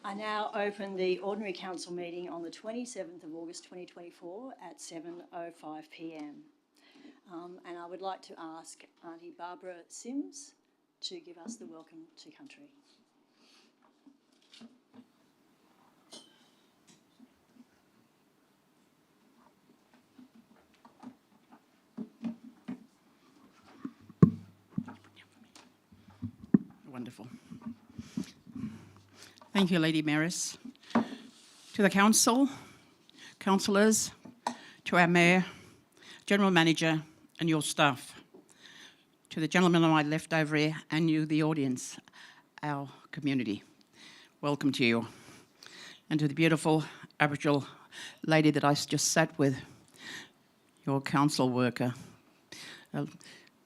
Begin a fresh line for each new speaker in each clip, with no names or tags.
I now open the ordinary council meeting on the 27th of August 2024 at 7:05 p.m. And I would like to ask Auntie Barbara Sims to give us the welcome to country.
Wonderful. Thank you, Lady Mayoress. To the council, councillors, to our mayor, general manager and your staff, to the gentleman on my left over here and you, the audience, our community, welcome to you. And to the beautiful Aboriginal lady that I just sat with, your council worker, a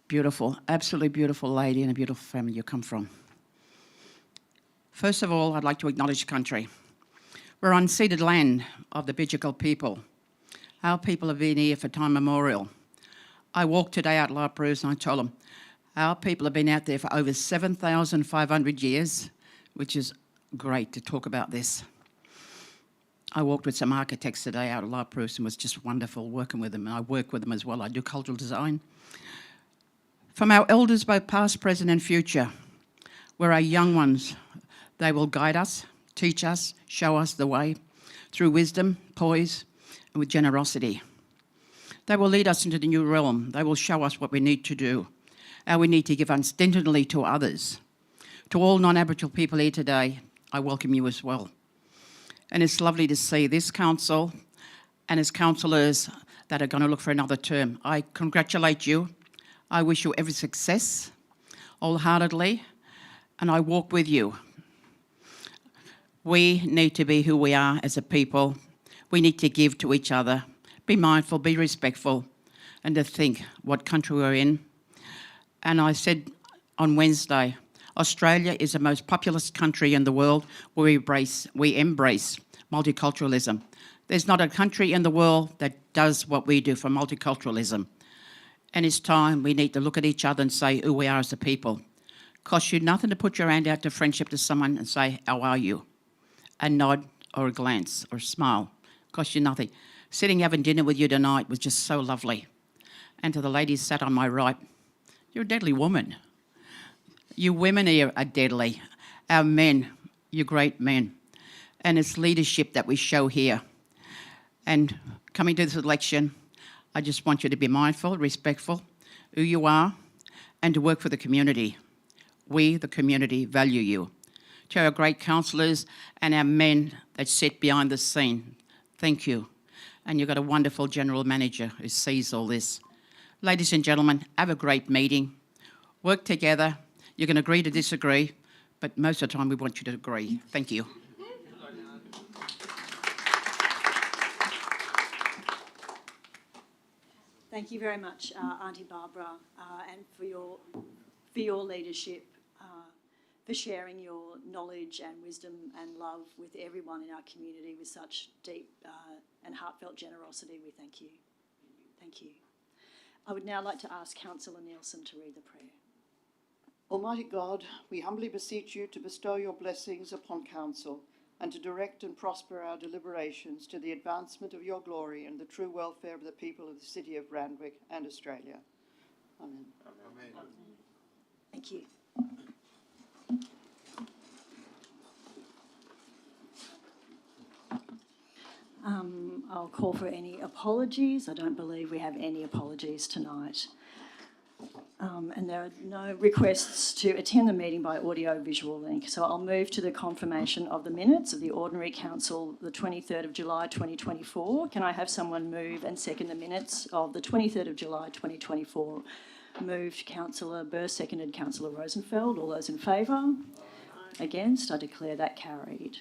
beautiful, absolutely beautiful lady and a beautiful family you come from. First of all, I'd like to acknowledge country. We're on ceded land of the Bidjigal people. Our people have been here for time immemorial. I walked today out La Perouse and I told them, our people have been out there for over 7,500 years, which is great to talk about this. I walked with some architects today out of La Perouse and was just wonderful working with them, and I work with them as well. I do cultural design. From our elders, both past, present and future, we're our young ones. They will guide us, teach us, show us the way through wisdom, poise, and with generosity. They will lead us into the new realm. They will show us what we need to do, how we need to give unstintingly to others. To all non-Aboriginal people here today, I welcome you as well. And it's lovely to see this council and its councillors that are going to look for another term. I congratulate you. I wish you every success, wholeheartedly, and I walk with you. We need to be who we are as a people. We need to give to each other, be mindful, be respectful, and to think what country we're in. And I said on Wednesday, Australia is the most populous country in the world where we embrace multiculturalism. There's not a country in the world that does what we do for multiculturalism. And it's time we need to look at each other and say who we are as a people. Costs you nothing to put your hand out to friendship to someone and say, how are you? A nod or a glance or a smile. Costs you nothing. Sitting having dinner with you tonight was just so lovely. And to the ladies sat on my right, you're a deadly woman. You women here are deadly. Our men, you're great men. And it's leadership that we show here. And coming to this election, I just want you to be mindful, respectful, who you are, and to work for the community. We, the community, value you. To our great councillors and our men that sit behind the scene, thank you. And you've got a wonderful general manager who sees all this. Ladies and gentlemen, have a great meeting. Work together. You can agree to disagree, but most of the time we want you to agree. Thank you.
Thank you very much, Auntie Barbara, and for your leadership, for sharing your knowledge and wisdom and love with everyone in our community with such deep and heartfelt generosity. We thank you. Thank you. I would now like to ask Councillor Nielsen to read the prayer.
Almighty God, we humbly beseech you to bestow your blessings upon Council and to direct and prosper our deliberations to the advancement of your glory and the true welfare of the people of the city of Randwick and Australia. Amen.
Amen. Thank you. I'll call for any apologies. I don't believe we have any apologies tonight. And there are no requests to attend the meeting by audio-visual link. So I'll move to the confirmation of the minutes of the Ordinary Council, the 23rd of July 2024. Can I have someone move and second the minutes of the 23rd of July 2024? Moved Councillor Burr, seconded Councillor Rosenfeld. All those in favour? Against? I declare that carried.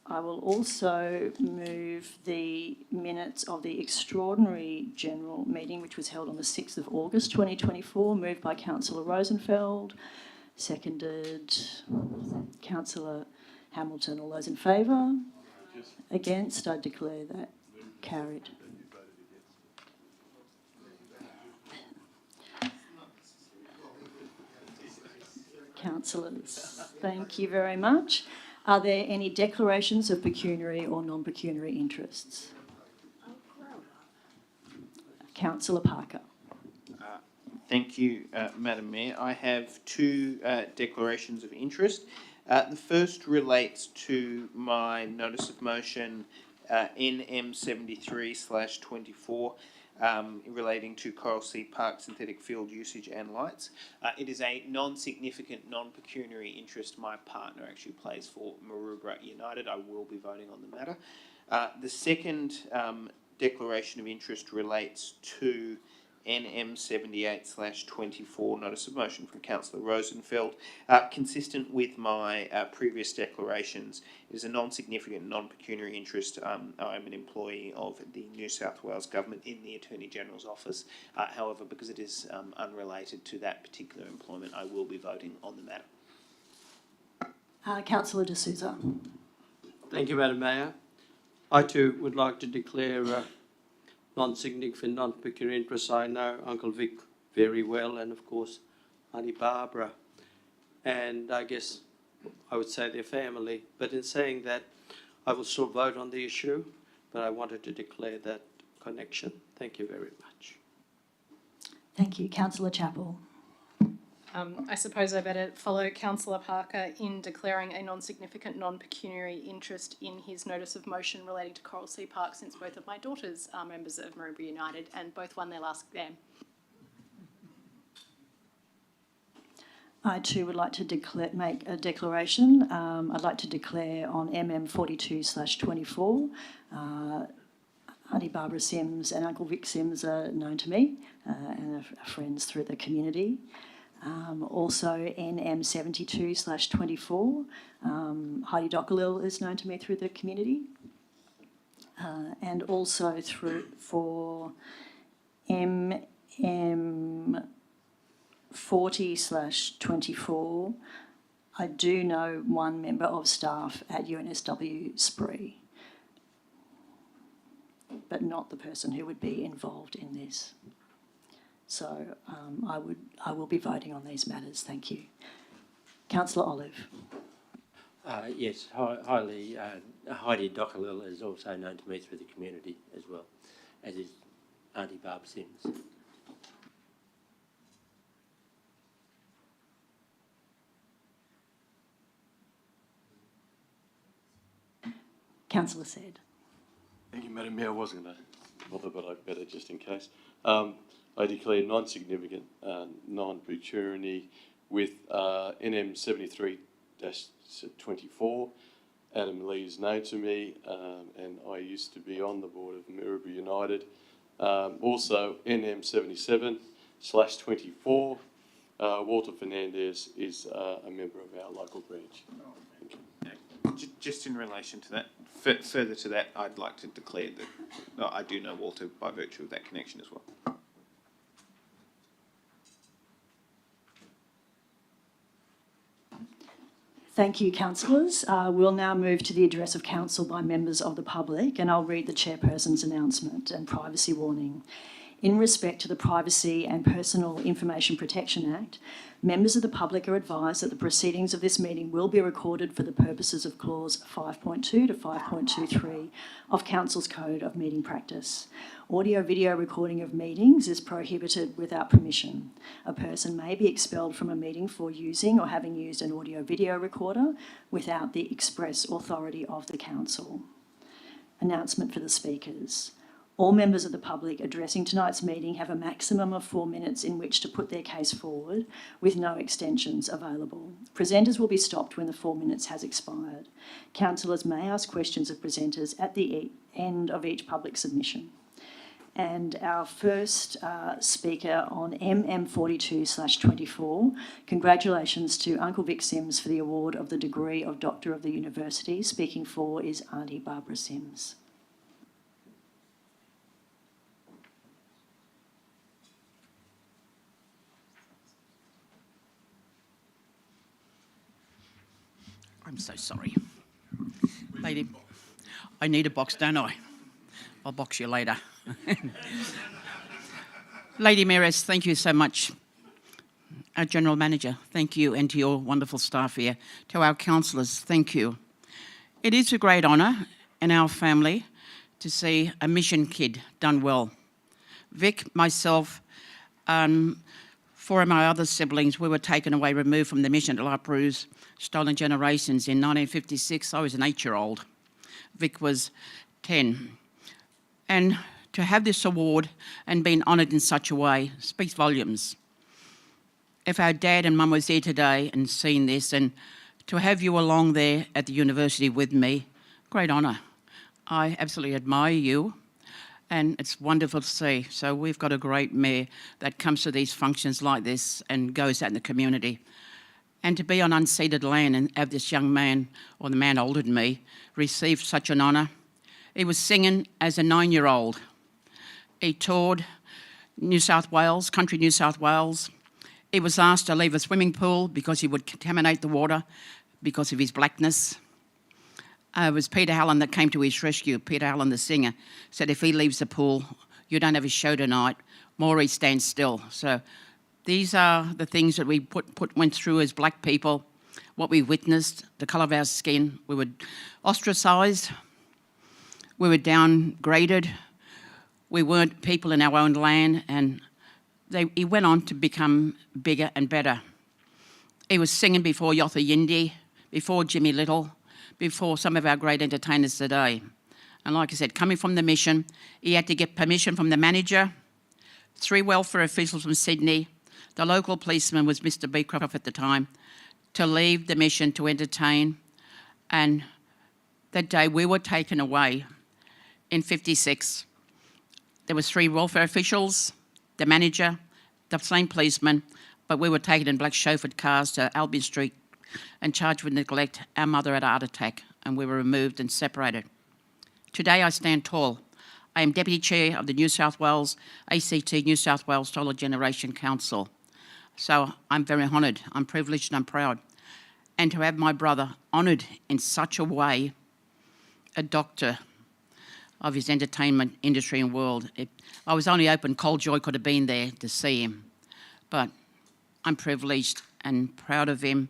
I will also move the minutes of the extraordinary general meeting, which was held on the 6th of August 2024, moved by Councillor Rosenfeld, seconded Councillor Hamilton. All those in favour? Against? I declare that carried. Councillors, thank you very much. Are there any declarations of pecuniary or non-pecuniary interests? Councillor Parker.
Thank you, Madam Mayor. I have two declarations of interest. The first relates to my notice of motion NM73/24 relating to Coral Sea Park synthetic field usage and lights. It is a non-significant, non-pecuniary interest my partner actually plays for Maroubra United. I will be voting on the matter. The second declaration of interest relates to NM78/24 notice of motion from Councillor Rosenfeld. Consistent with my previous declarations, it is a non-significant, non-pecuniary interest. I'm an employee of the New South Wales Government in the Attorney General's office. However, because it is unrelated to that particular employment, I will be voting on the matter.
Councillor De Souza.
Thank you, Madam Mayor. I too would like to declare non-significant, non-pecuniary interest. I know Uncle Vic very well, and of course Auntie Barbara, and I guess I would say their family. But in saying that, I will still vote on the issue, but I wanted to declare that connection. Thank you very much.
Thank you. Councillor Chappell.
I suppose I better follow Councillor Parker in declaring a non-significant, non-pecuniary interest in his notice of motion relating to Coral Sea Park, since both of my daughters are members of Maroubra United and both won their last exam.
I too would like to make a declaration. I'd like to declare on MM42/24. Auntie Barbara Sims and Uncle Vic Sims are known to me and are friends through the community. Also NM72/24. Heidi Dockerlil is known to me through the community. And also for MM40/24, I do know one member of staff at UNSW Spree, but not the person who would be involved in this. So I will be voting on these matters. Thank you. Councillor Olive.
Yes, Heidi Dockerlil is also known to me through the community as well, as is Auntie Barb Sims.
Councillor Said.
Thank you, Madam Mayor. I wasn't going to bother, but I better just in case. I declare non-significant, non-pecuniary with NM73/24. Adam Lee is known to me, and I used to be on the board of Maroubra United. Also, NM77/24. Walter Fernandez is a member of our local branch. Thank you.
Just in relation to that, further to that, I'd like to declare that I do know Walter by virtue of that connection as well.
Thank you, councillors. We'll now move to the address of council by members of the public, and I'll read the chairperson's announcement and privacy warning. In respect to the Privacy and Personal Information Protection Act, members of the public are advised that the proceedings of this meeting will be recorded for the purposes of Clause 5.2 to 5.23 of Council's Code of Meeting Practice. Audio-video recording of meetings is prohibited without permission. A person may be expelled from a meeting for using or having used an audio-video recorder without the express authority of the Council. Announcement for the speakers. All members of the public addressing tonight's meeting have a maximum of 4 minutes in which to put their case forward, with no extensions available. Presenters will be stopped when the 4 minutes has expired. Councillors may ask questions of presenters at the end of each public submission. And our first speaker on MM42/24, congratulations to Uncle Vic Sims for the award of the degree of Doctor of the University. Speaking for is Auntie Barbara Sims.
I'm so sorry. Lady, I need a box, don't I? I'll box you later. Lady Mayoress, thank you so much. Our General Manager, thank you, and to your wonderful staff here. To our councillors, thank you. It is a great honour in our family to see a mission kid done well. Vic, myself, 4 of my other siblings, we were taken away, removed from the mission at La Perouse, Stolen Generations in 1956. I was an 8-year-old. Vic was 10. And to have this award and been honoured in such a way speaks volumes. If our dad and mum was here today and seen this, and to have you along there at the university with me, great honour. I absolutely admire you, and it's wonderful to see. So we've got a great mayor that comes to these functions like this and goes out in the community. And to be on unceded land and have this young man, or the man older than me, receive such an honour. He was singing as a 9-year-old. He toured New South Wales, country New South Wales. He was asked to leave a swimming pool because he would contaminate the water because of his blackness. It was Peter Allen that came to his rescue. Peter Allen, the singer, said, if he leaves the pool, you don't have a show tonight. Maury stands still. So these are the things that we went through as black people, what we witnessed, the colour of our skin. We were ostracised. We were downgraded. We weren't people in our own land, and he went on to become bigger and better. He was singing before Yotha Yindi, before Jimmy Little, before some of our great entertainers today. And like I said, coming from the mission, he had to get permission from the manager, 3 welfare officials from Sydney, the local policeman was Mr. Beecroft at the time, to leave the mission to entertain. And that day we were taken away in 56. There was 3 welfare officials, the manager, the same policeman, but we were taken in black chauffeured cars to Albion Street and charged with neglect. Our mother had a heart attack and we were removed and separated. Today I stand tall. I am Deputy Chair of the New South Wales ACT New South Wales Stolen Generation Council. So I'm very honoured, I'm privileged and I'm proud. And to have my brother honoured in such a way, a doctor of his entertainment industry and world. I was only hoping Cole Joy could have been there to see him. But I'm privileged and proud of him.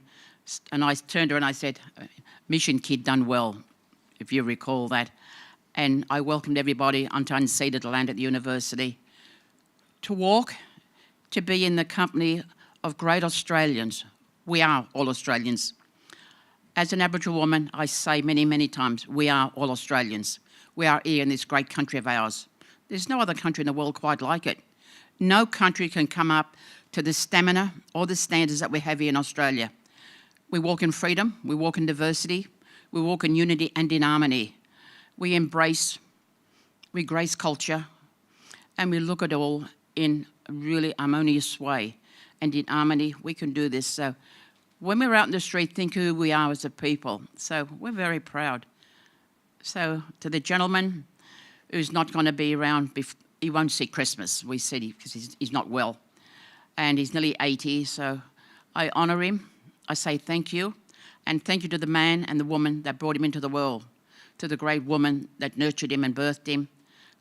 And I turned to her and I said, mission kid done well, if you recall that. And I welcomed everybody onto unceded land at the university to walk, to be in the company of great Australians. We are all Australians. As an Aboriginal woman, I say many, many times, we are all Australians. We are here in this great country of ours. There's no other country in the world quite like it. No country can come up to the stamina or the standards that we have here in Australia. We walk in freedom, we walk in diversity, we walk in unity and in harmony. We embrace, we grace culture, and we look at it all in a really harmonious way. And in harmony, we can do this. So when we're out in the street, think who we are as a people. So we're very proud. So to the gentleman who's not going to be around, he won't see Christmas, we said, because he's not well. And he's nearly 80, so I honour him. I say thank you. And thank you to the man and the woman that brought him into the world, to the great woman that nurtured him and birthed him,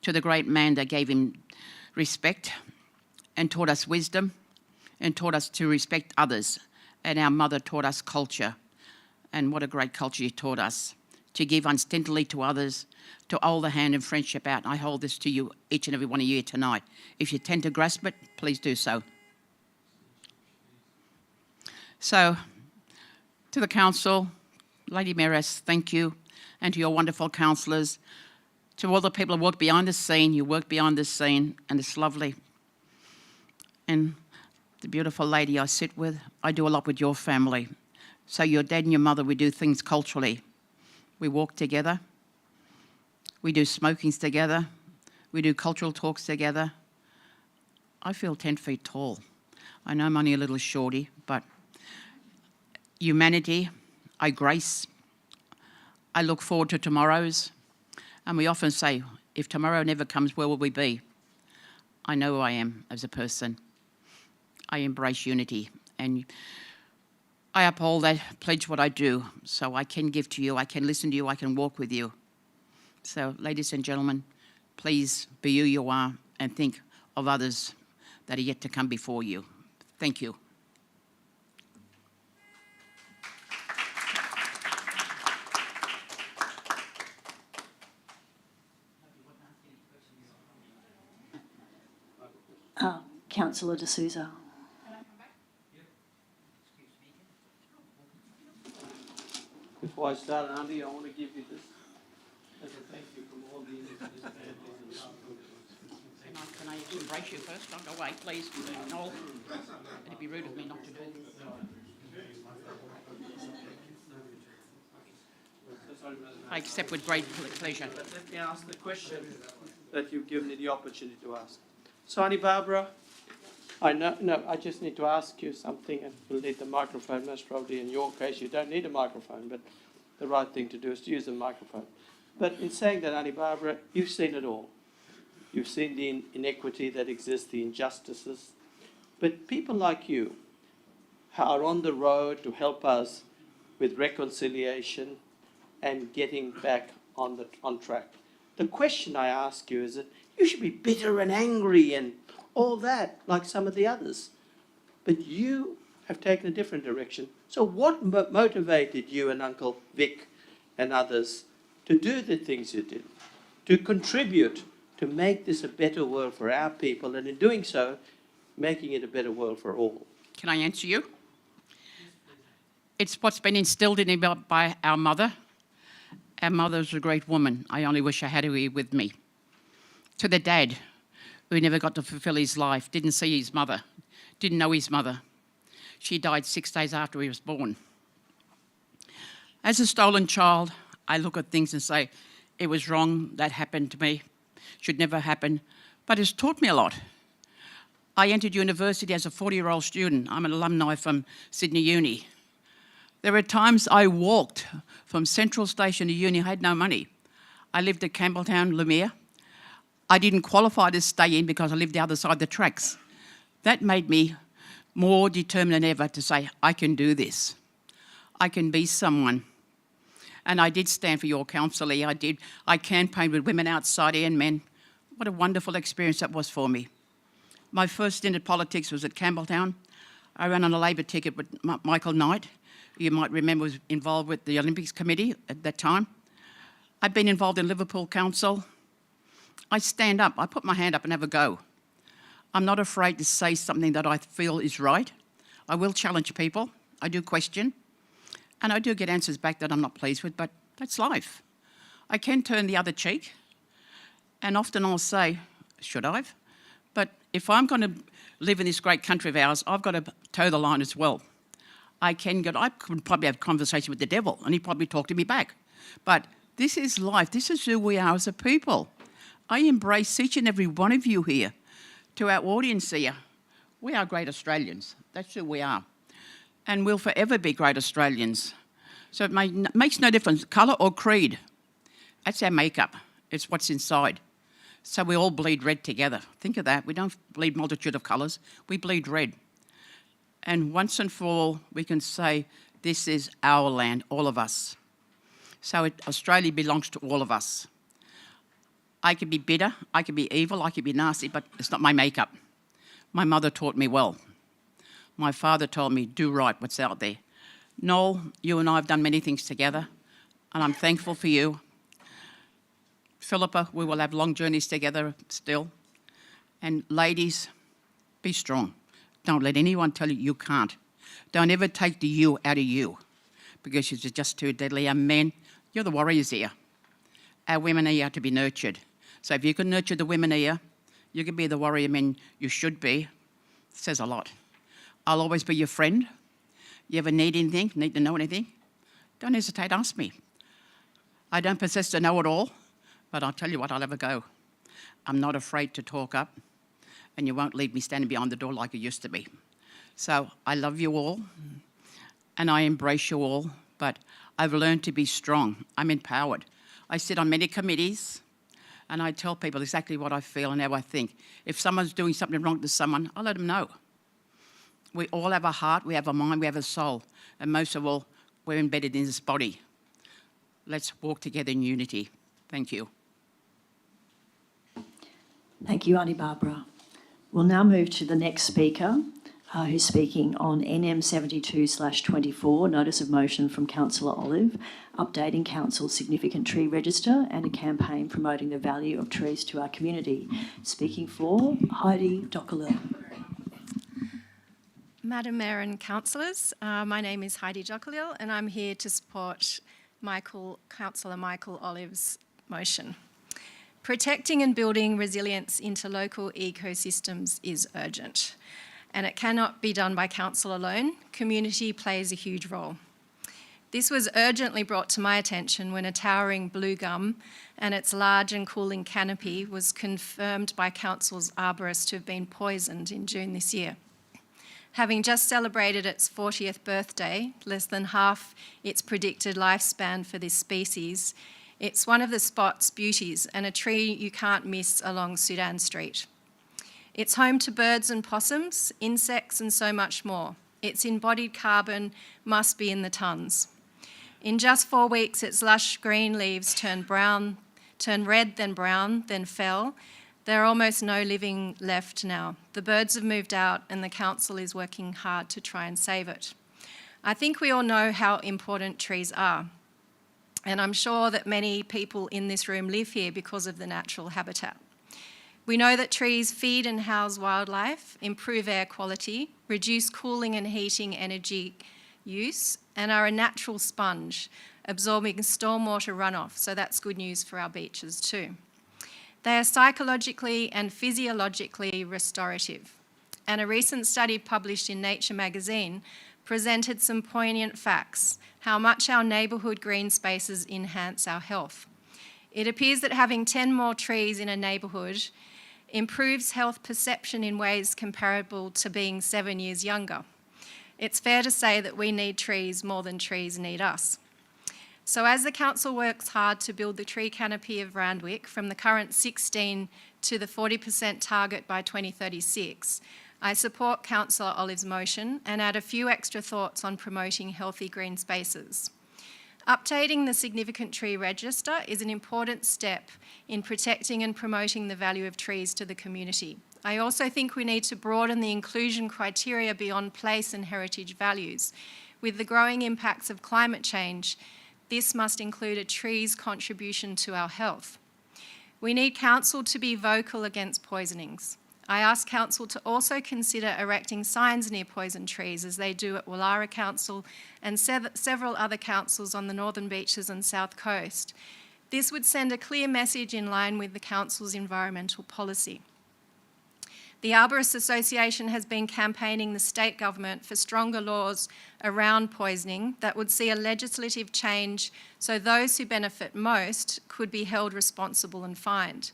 to the great man that gave him respect and taught us wisdom and taught us to respect others. And our mother taught us culture. And what a great culture you taught us. To give unstintedly to others, to hold the hand and friendship out. And I hold this to you, each and every one of you tonight. If you tend to grasp it, please do so. So, to the council, Lady Mayoress, thank you. And to your wonderful councillors, to all the people who work behind the scene, you work behind the scene, and it's lovely. And the beautiful lady I sit with, I do a lot with your family. So your dad and your mother, we do things culturally. We walk together, we do smokings together, we do cultural talks together. I feel 10 feet tall. I know I'm only a little shorty, but humanity, I grace. I look forward to tomorrows. And we often say, if tomorrow never comes, where will we be? I know who I am as a person. I embrace unity, and I uphold that, pledge what I do, so I can give to you, I can listen to you, I can walk with you. So, ladies and gentlemen, please be who you are and think of others that are yet to come before you. Thank you.
Councillor D'Souza.
Before I start, Andy, I want to give you this as a thank you from all the
Can I embrace you first? Don't go away, please. Noel, it'd be rude of me not to do this. I accept with great pleasure.
Let me ask the question that you've given me the opportunity to ask. So, Auntie Barbara, I just need to ask you something, and we'll need the microphone. Most probably in your case, you don't need a microphone, but the right thing to do is to use the microphone. But in saying that, Auntie Barbara, you've seen it all. You've seen the inequity that exists, the injustices. But people like you are on the road to help us with reconciliation and getting back on track. The question I ask you is that you should be bitter and angry and all that, like some of the others. But you have taken a different direction. So what motivated you and Uncle Vic and others to do the things you did, to contribute, to make this a better world for our people, and in doing so, making it a better world for all?
Can I answer you? It's what's been instilled in me by our mother. Our mother's a great woman. I only wish I had her here with me. To the dad, who never got to fulfil his life, didn't see his mother, didn't know his mother. She died 6 days after he was born. As a stolen child, I look at things and say, it was wrong, that happened to me, should never happen, but it's taught me a lot. I entered university as a 40-year-old student. I'm an alumni from Sydney Uni. There were times I walked from Central Station to uni. I had no money. I lived at Campbelltown, Lumiere. I didn't qualify to stay in because I lived the other side of the tracks. That made me more determined than ever to say, I can do this. I can be someone. And I did stand for your council here. I campaigned with women outside here and men. What a wonderful experience that was for me. My first stint at politics was at Campbelltown. I ran on a Labor ticket with Michael Knight, who you might remember was involved with the Olympics Committee at that time. I've been involved in Liverpool Council. I stand up, I put my hand up and have a go. I'm not afraid to say something that I feel is right. I will challenge people. I do question. And I do get answers back that I'm not pleased with, but that's life. I can turn the other cheek. And often I'll say, should I have? But if I'm going to live in this great country of ours, I've got to toe the line as well. I could probably have a conversation with the devil and he'd probably talk to me back. But this is life. This is who we are as a people. I embrace each and every one of you here. To our audience here, we are great Australians. That's who we are. And we'll forever be great Australians. So it makes no difference, colour or creed. That's our makeup. It's what's inside. So we all bleed red together. Think of that. We don't bleed multitude of colours. We bleed red. And once and for all, we can say, this is our land, all of us. So Australia belongs to all of us. I could be bitter, I could be evil, I could be nasty, but it's not my makeup. My mother taught me well. My father told me, do right what's out there. Noel, you and I have done many things together, and I'm thankful for you. Philippa, we will have long journeys together still. And ladies, be strong. Don't let anyone tell you you can't. Don't ever take the you out of you because you're just too deadly. And men, you're the warriors here. Our women are here to be nurtured. So if you can nurture the women here, you can be the warrior men you should be. It says a lot. I'll always be your friend. You ever need anything, need to know anything, don't hesitate, ask me. I don't possess to know it all, but I'll tell you what, I'll have a go. I'm not afraid to talk up, and you won't leave me standing behind the door like you used to be. So I love you all, and I embrace you all, but I've learned to be strong. I'm empowered. I sit on many committees, and I tell people exactly what I feel and how I think. If someone's doing something wrong to someone, I'll let them know. We all have a heart, we have a mind, we have a soul, and most of all, we're embedded in this body. Let's walk together in unity. Thank you.
Thank you, Auntie Barbara. We'll now move to the next speaker, who's speaking on NM 72/24, Notice of Motion from Councillor Olive, updating Council's significant tree register and a campaign promoting the value of trees to our community. Speaking for Heidi Dockerlil.
Madam Mayor and councillors, my name is Heidi Jockalil and I'm here to support Councillor Michael Olive's motion. Protecting and building resilience into local ecosystems is urgent, and it cannot be done by council alone. Community plays a huge role. This was urgently brought to my attention when a towering blue gum and its large and cooling canopy was confirmed by council's arborist to have been poisoned in June this year. Having just celebrated its 40th birthday, less than half its predicted lifespan for this species, it's one of the spot's beauties and a tree you can't miss along Sudan Street. It's home to birds and possums, insects and so much more. Its embodied carbon must be in the tonnes. In just 4 weeks, its lush green leaves turned red, then brown, then fell. There are almost no living left now. The birds have moved out and the council is working hard to try and save it. I think we all know how important trees are, and I'm sure that many people in this room live here because of the natural habitat. We know that trees feed and house wildlife, improve air quality, reduce cooling and heating energy use, and are a natural sponge, absorbing stormwater runoff, so that's good news for our beaches too. They are psychologically and physiologically restorative, and a recent study published in Nature magazine presented some poignant facts, how much our neighbourhood green spaces enhance our health. It appears that having 10 more trees in a neighbourhood improves health perception in ways comparable to being 7 years younger. It's fair to say that we need trees more than trees need us. So as the council works hard to build the tree canopy of Randwick from the current 16 to the 40% target by 2036, I support Councillor Olive's motion and add a few extra thoughts on promoting healthy green spaces. Updating the significant tree register is an important step in protecting and promoting the value of trees to the community. I also think we need to broaden the inclusion criteria beyond place and heritage values. With the growing impacts of climate change, this must include a tree's contribution to our health. We need council to be vocal against poisonings. I ask council to also consider erecting signs near poison trees, as they do at Wallara Council and several other councils on the northern beaches and south coast. This would send a clear message in line with the council's environmental policy. The Arborists Association has been campaigning the state government for stronger laws around poisoning that would see a legislative change so those who benefit most could be held responsible and fined.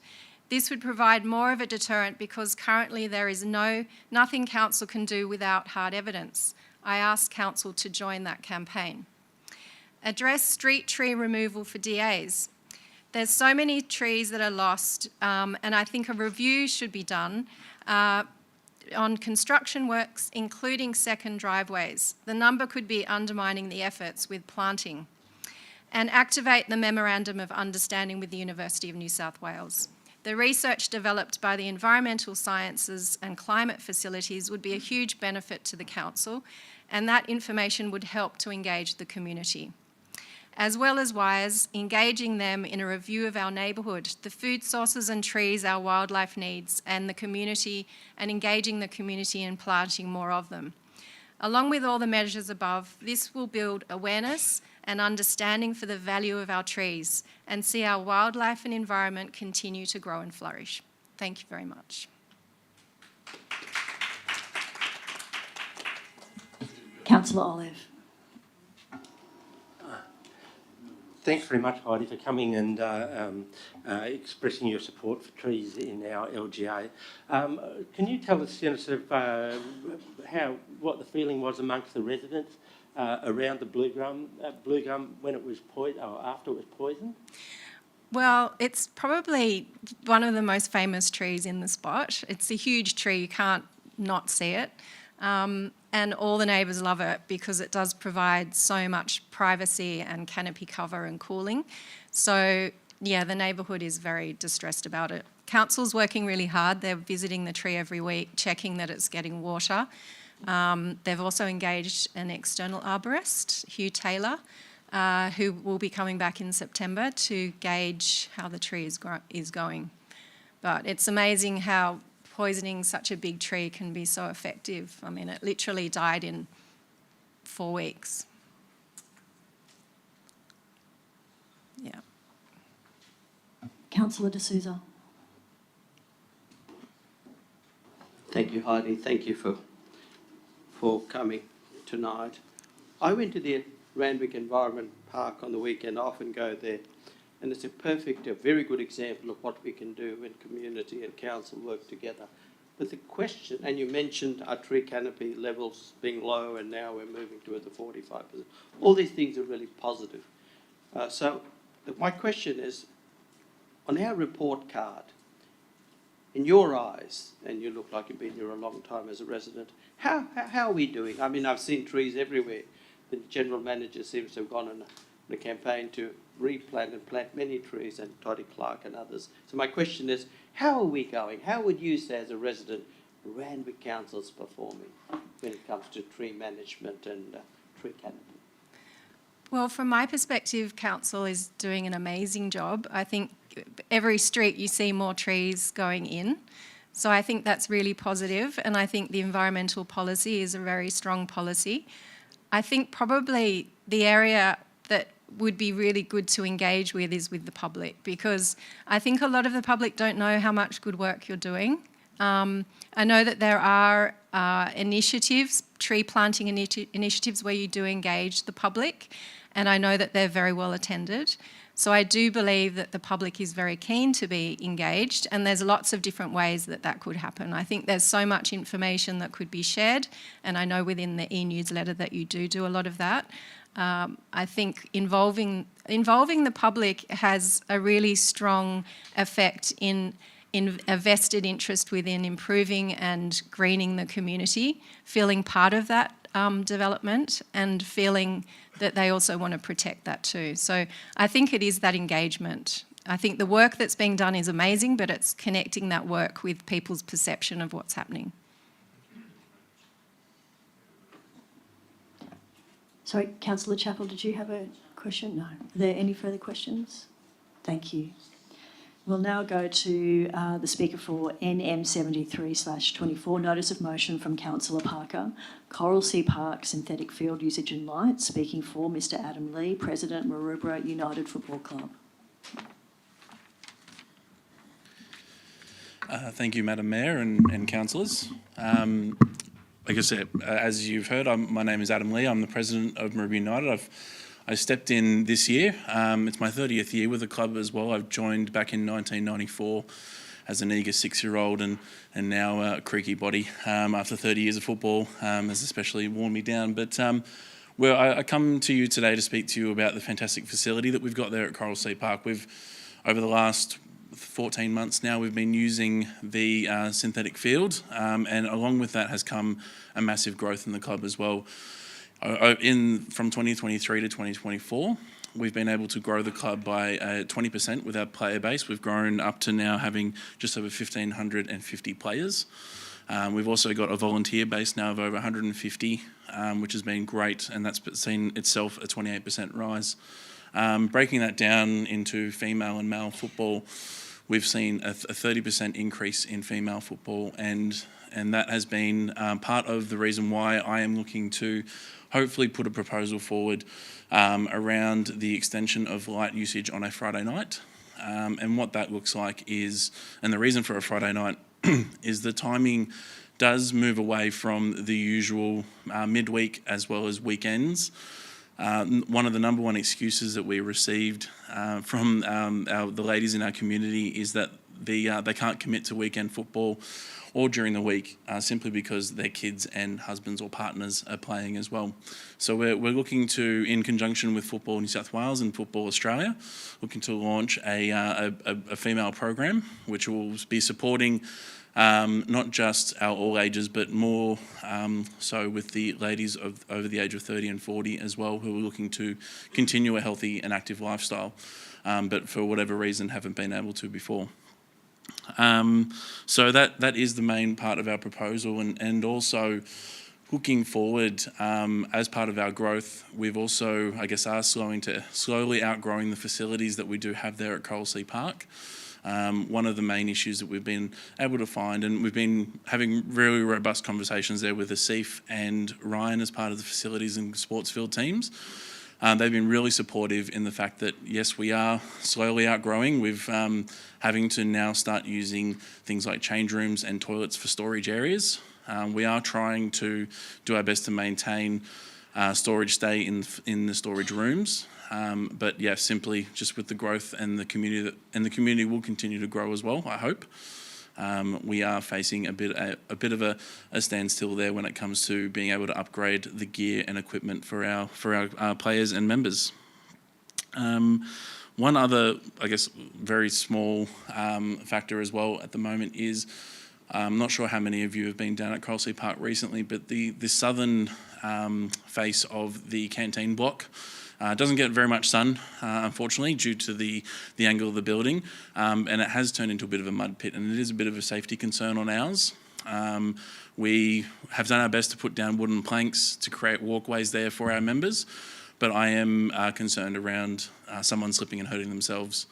This would provide more of a deterrent because currently there is nothing council can do without hard evidence. I ask council to join that campaign. Address street tree removal for DAs. There's so many trees that are lost, and I think a review should be done on construction works, including second driveways. The number could be undermining the efforts with planting. And activate the Memorandum of Understanding with the University of New South Wales. The research developed by the Environmental Sciences and Climate Facilities would be a huge benefit to the council, and that information would help to engage the community. As well as WIRES, engaging them in a review of our neighbourhood, the food sources and trees our wildlife needs, and the community, and engaging the community in planting more of them. Along with all the measures above, this will build awareness and understanding for the value of our trees and see our wildlife and environment continue to grow and flourish. Thank you very much.
Councillor Olive.
Thanks very much, Heidi, for coming and expressing your support for trees in our LGA. Can you tell us, sort of, what the feeling was amongst the residents around the blue gum when it was after it was poisoned?
Well, it's probably one of the most famous trees in the spot. It's a huge tree, you can't not see it. And all the neighbours love it because it does provide so much privacy and canopy cover and cooling. So, yeah, the neighbourhood is very distressed about it. Council's working really hard. They're visiting the tree every week, checking that it's getting water. They've also engaged an external arborist, Hugh Taylor, who will be coming back in September to gauge how the tree is going. But it's amazing how poisoning such a big tree can be so effective. I mean, it literally died in 4 weeks. Yeah.
Councillor De Souza.
Thank you, Heidi. Thank you for coming tonight. I went to the Randwick Environment Park on the weekend. I often go there, and it's a very good example of what we can do when community and council work together. But the question, and you mentioned our tree canopy levels being low, and now we're moving toward the 45%. All these things are really positive. So my question is, on our report card, in your eyes, and you look like you've been here a long time as a resident, how are we doing? I mean, I've seen trees everywhere. The general manager seems to have gone on a campaign to replant and plant many trees, and Toddy Clark and others. So my question is, how are we going? How would you say, as a resident, Randwick Council's performing when it comes to tree management and tree canopy?
Well, from my perspective, council is doing an amazing job. I think every street you see more trees going in. So I think that's really positive, and I think the environmental policy is a very strong policy. I think probably the area that would be really good to engage with is with the public, because I think a lot of the public don't know how much good work you're doing. I know that there are initiatives, tree planting initiatives where you do engage the public, and I know that they're very well attended. So I do believe that the public is very keen to be engaged, and there's lots of different ways that that could happen. I think there's so much information that could be shared, and I know within the e-newsletter that you do a lot of that. I think involving the public has a really strong effect in a vested interest within improving and greening the community, feeling part of that development and feeling that they also want to protect that too. So I think it is that engagement. I think the work that's being done is amazing, but it's connecting that work with people's perception of what's happening.
Sorry, Councillor Chappell, did you have a question? No. Are there any further questions? Thank you. We'll now go to the speaker for NM 73/24, notice of motion from Councillor Parker, Coral Sea Park Synthetic Field Usage and Light, speaking for Mr Adam Lee, President, Maroubra United Football Club.
Thank you, Madam Mayor and councillors. Like I said, as you've heard, my name is Adam Lee. I'm the President of Maroubra United. I stepped in this year. It's my 30th year with the club as well. I've joined back in 1994 as an eager 6-year-old and now a creaky body after 30 years of football has especially worn me down. But I come to you today to speak to you about the fantastic facility that we've got there at Coral Sea Park. Over the last 14 months now, we've been using the synthetic field, and along with that has come a massive growth in the club as well. From 2023 to 2024, we've been able to grow the club by 20% with our player base. We've grown up to now having just over 1,550 players. We've also got a volunteer base now of over 150, which has been great, and that's seen itself a 28% rise. Breaking that down into female and male football, we've seen a 30% increase in female football, and that has been part of the reason why I am looking to hopefully put a proposal forward around the extension of light usage on a Friday night. And what that looks like is, and the reason for a Friday night is the timing does move away from the usual midweek as well as weekends. One of the number one excuses that we received from the ladies in our community is that they can't commit to weekend football or during the week simply because their kids and husbands or partners are playing as well. So we're looking to, in conjunction with Football New South Wales and Football Australia, looking to launch a female program which will be supporting not just our all ages, but more so with the ladies over the age of 30 and 40 as well, who are looking to continue a healthy and active lifestyle, but for whatever reason haven't been able to before. So that is the main part of our proposal, and also looking forward, as part of our growth, we've also, I guess, are slowly outgrowing the facilities that we do have there at Coral Sea Park. one of the main issues that we've been able to find, and we've been having really robust conversations there with Asif and Ryan as part of the facilities and sports field teams. They've been really supportive in the fact that, yes, we are slowly outgrowing. We've having to now start using things like change rooms and toilets for storage areas. We are trying to do our best to maintain storage stay in the storage rooms. But yeah, simply just with the growth and the community will continue to grow as well, I hope. We are facing a bit of a standstill there when it comes to being able to upgrade the gear and equipment for our players and members. One other, I guess, very small factor as well at the moment is, I'm not sure how many of you have been down at Coralsea Park recently, but the southern face of the canteen block doesn't get very much sun, unfortunately, due to the angle of the building, and it has turned into a bit of a mud pit, and it is a bit of a safety concern on ours. We have done our best to put down wooden planks to create walkways there for our members, but I am concerned around someone slipping and hurting themselves.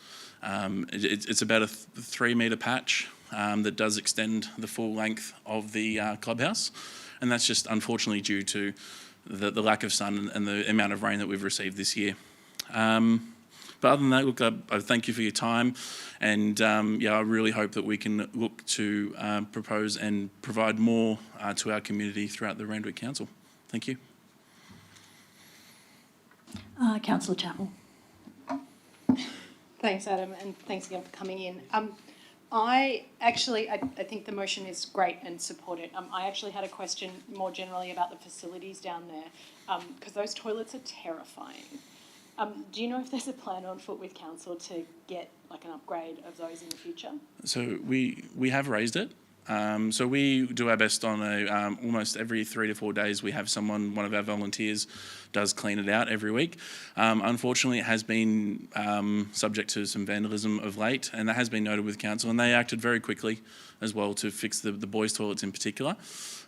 It's about a 3 metre patch that does extend the full length of the clubhouse, and that's just unfortunately due to the lack of sun and the amount of rain that we've received this year. But other than that, look, I thank you for your time, and I really hope that we can look to propose and provide more to our community throughout the Randwick Council. Thank you.
Councillor Chappell.
Thanks, Adam, and thanks again for coming in. I think the motion is great and support it. I actually had a question more generally about the facilities down there, because those toilets are terrifying. Do you know if there's a plan on foot with council to get like an upgrade of those in the future? So
we have raised it. So we do our best on almost every 3 to 4 days. We have one of our volunteers does clean it out every week. Unfortunately, it has been subject to some vandalism of late, and that has been noted with council, and they acted very quickly as well to fix the boys' toilets in particular.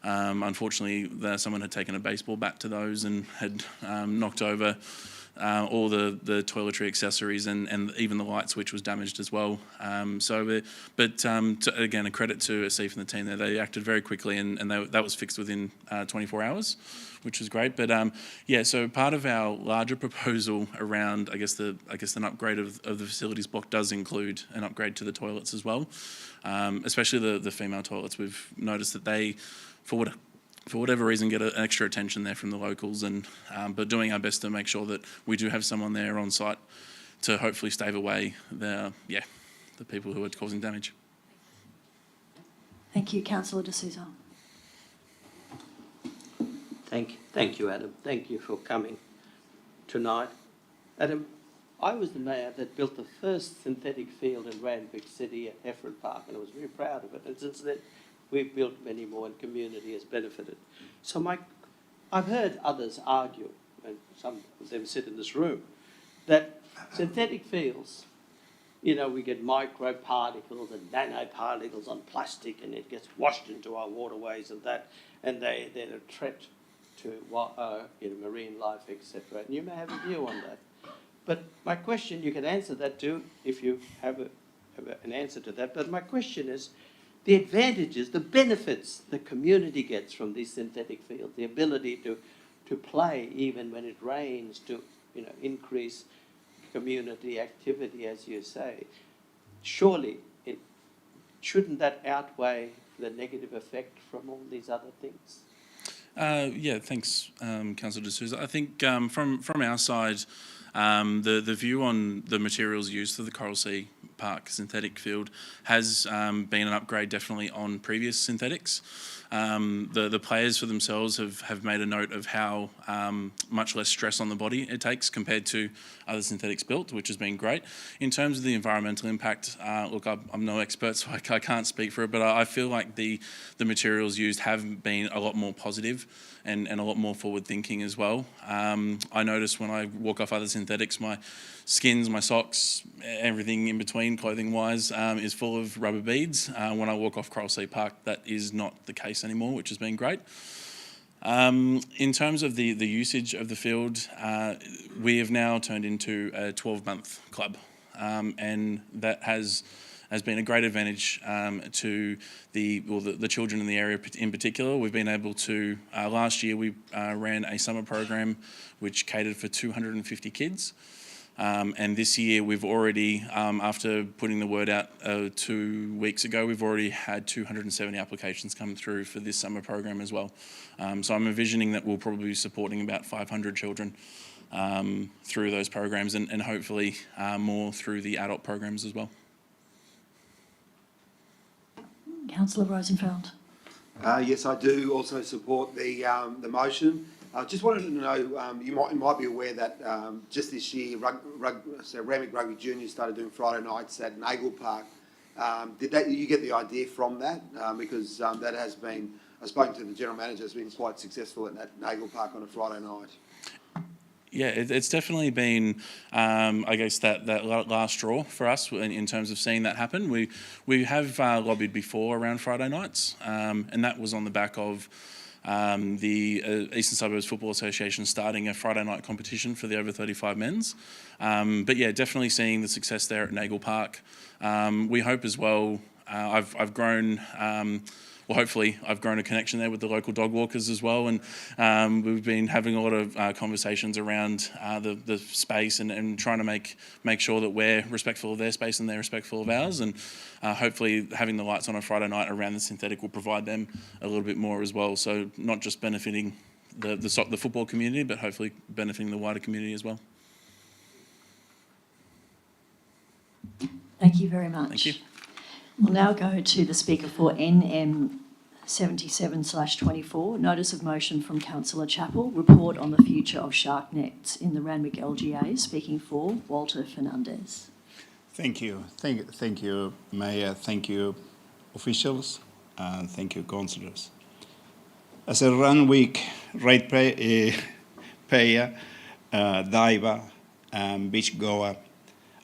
Unfortunately, someone had taken a baseball bat to those and had knocked over all the toiletry accessories, and even the light switch was damaged as well. Again, a credit to Asif and the team there. They acted very quickly, and that was fixed within 24 hours, which was great. But so part of our larger proposal around, I guess an upgrade of the facilities block does include an upgrade to the toilets as well, especially the female toilets. We've noticed that they, for whatever reason, get an extra attention there from the locals, but doing our best to make sure that we do have someone there on site to hopefully stave away the people who are causing damage.
Thank you, Councillor De Souza.
Thank you, Adam. Thank you for coming tonight. Adam, I was the mayor that built the first synthetic field in Randwick City at Heffron Park, and I was very proud of it. And since then, we've built many more, and community has benefited. So I've heard others argue, and some of them sit in this room, that synthetic fields, we get microparticles and nanoparticles on plastic, and it gets washed into our waterways, and they're a threat to marine life, etc. And you may have a view on that. But my question, you can answer that too if you have an answer to that. But my question is, the advantages, the benefits the community gets from these synthetic fields, the ability to play even when it rains, to increase community activity, as you say. Surely, shouldn't that outweigh the negative effect from all these other things?
Thanks, Councillor De Souza. I think from our side, the view on the materials used for the Coralsea Park synthetic field has been an upgrade definitely on previous synthetics. The players for themselves have made a note of how much less stress on the body it takes compared to other synthetics built, which has been great. In terms of the environmental impact, look, I'm no expert, so I can't speak for it, but I feel like the materials used have been a lot more positive and a lot more forward thinking as well. I notice when I walk off other synthetics, my skins, my socks, everything in between clothing wise is full of rubber beads. When I walk off Coralsea Park, that is not the case anymore, which has been great. In terms of the usage of the field, we have now turned into a 12-month club, and that has has been a great advantage to the children in the area in particular. We've been able to, last year we ran a summer program which catered for 250 kids. And this year we've already, after putting the word out 2 weeks ago, we've already had 270 applications come through for this summer program as well. So I'm envisioning that we'll probably be supporting about 500 children through those programs and hopefully more through the adult programs as well.
Councillor Rosenfeld.
Yes, I do also support the motion. I just wanted to know, you might be aware that just this year, Randwick Rugby Junior started doing Friday nights at Nagle Park. Did you get the idea from that? Because that has been, I spoke to the general manager, has been quite successful at that Nagle Park on a Friday night.
Yeah, it's definitely been, I guess, that last straw for us in terms of seeing that happen. We have lobbied before around Friday nights, and that was on the back of the Eastern Suburbs Football Association starting a Friday night competition for the over 35 men's. But yeah, definitely seeing the success there at Nagle Park. We hope as well, I've grown, well hopefully I've grown a connection there with the local dog walkers as well, and we've been having a lot of conversations around the space and trying to make sure that we're respectful of their space and they're respectful of ours, and hopefully having the lights on a Friday night around the synthetic will provide them a little bit more as well, so not just benefiting the football community but hopefully benefiting the wider community as well.
Thank you very much.
Thank you.
We'll now go to the speaker for NM 77/24, notice of motion from Councillor Chappell, report on the future of shark nets in the Randwick LGA, speaking for Walter Fernandez.
Thank you. Thank you, Mayor. Thank you, officials, and thank you, councillors. As a Randwick rate payer, diver, and beach goer,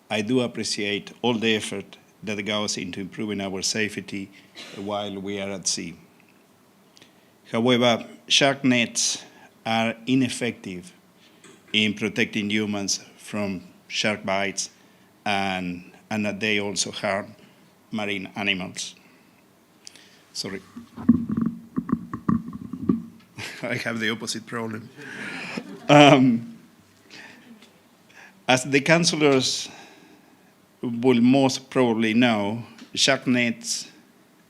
I do appreciate all the effort that goes into improving our safety while we are at sea. However, shark nets are ineffective in protecting humans from shark bites, and that they also harm marine animals. Sorry. I have the opposite problem. As the councillors will most probably know, shark nets,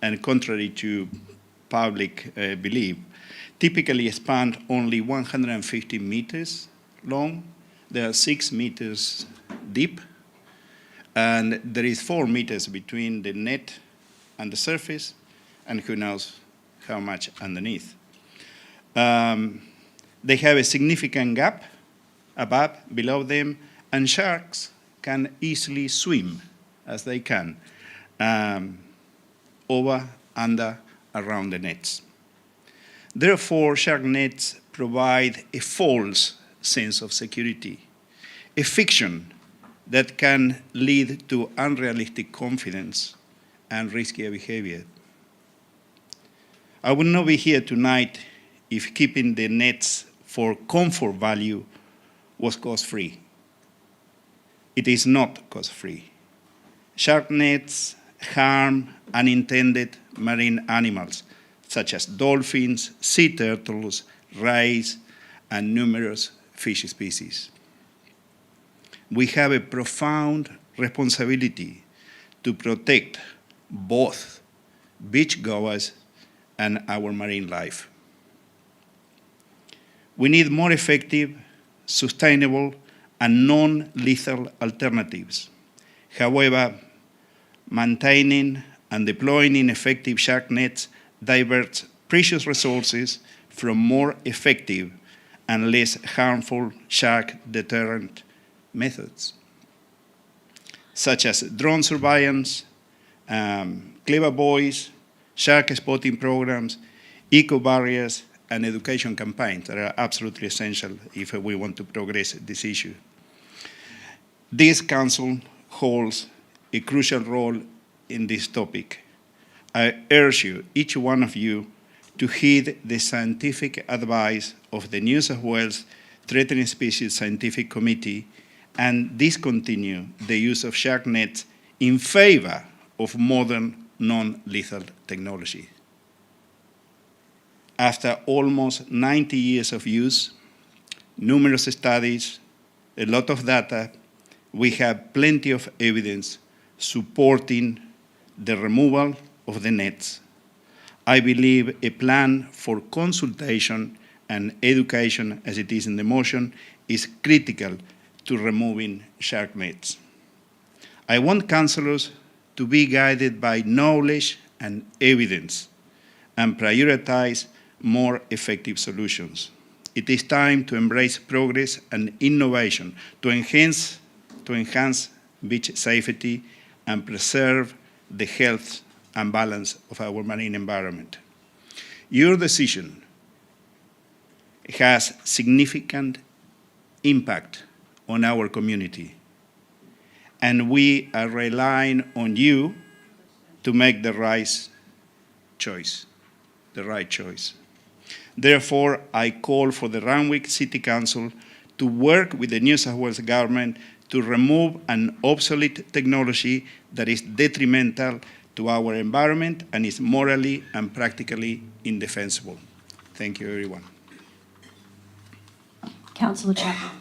and contrary to public belief, typically span only 150 meters long. They are 6 meters deep, and there is 4 meters between the net and the surface, and who knows how much underneath. They have a significant gap above, below them, and sharks can easily swim, as they can, over, under, around the nets. Therefore, shark nets provide a false sense of security, a fiction that can lead to unrealistic confidence and riskier behavior. I would not be here tonight if keeping the nets for comfort value was cost-free. It is not cost-free. Shark nets harm unintended marine animals, such as dolphins, sea turtles, rays, and numerous fish species. We have a profound responsibility to protect both beachgoers and our marine life. We need more effective, sustainable, and non-lethal alternatives. However, maintaining and deploying ineffective shark nets diverts precious resources from more effective and less harmful shark deterrent methods, such as drone surveillance, clever buoys, shark spotting programs, eco barriers, and education campaigns that are absolutely essential if we want to progress this issue. This council holds a crucial role in this topic. I urge you, each one of you, to heed the scientific advice of the New South Wales Threatened Species Scientific Committee and discontinue the use of shark nets in favor of modern non-lethal technology. After almost 90 years of use, numerous studies, a lot of data, we have plenty of evidence supporting the removal of the nets. I believe a plan for consultation and education, as it is in the motion, is critical to removing shark nets. I want councillors to be guided by knowledge and evidence and prioritize more effective solutions. It is time to embrace progress and innovation to enhance beach safety and preserve the health and balance of our marine environment. Your decision has significant impact on our community, and we are relying on you to make the right choice. Therefore, I call for the Randwick City Council to work with the New South Wales Government to remove an obsolete technology that is detrimental to our environment and is morally and practically indefensible. Thank you, everyone.
Councillor Chapman.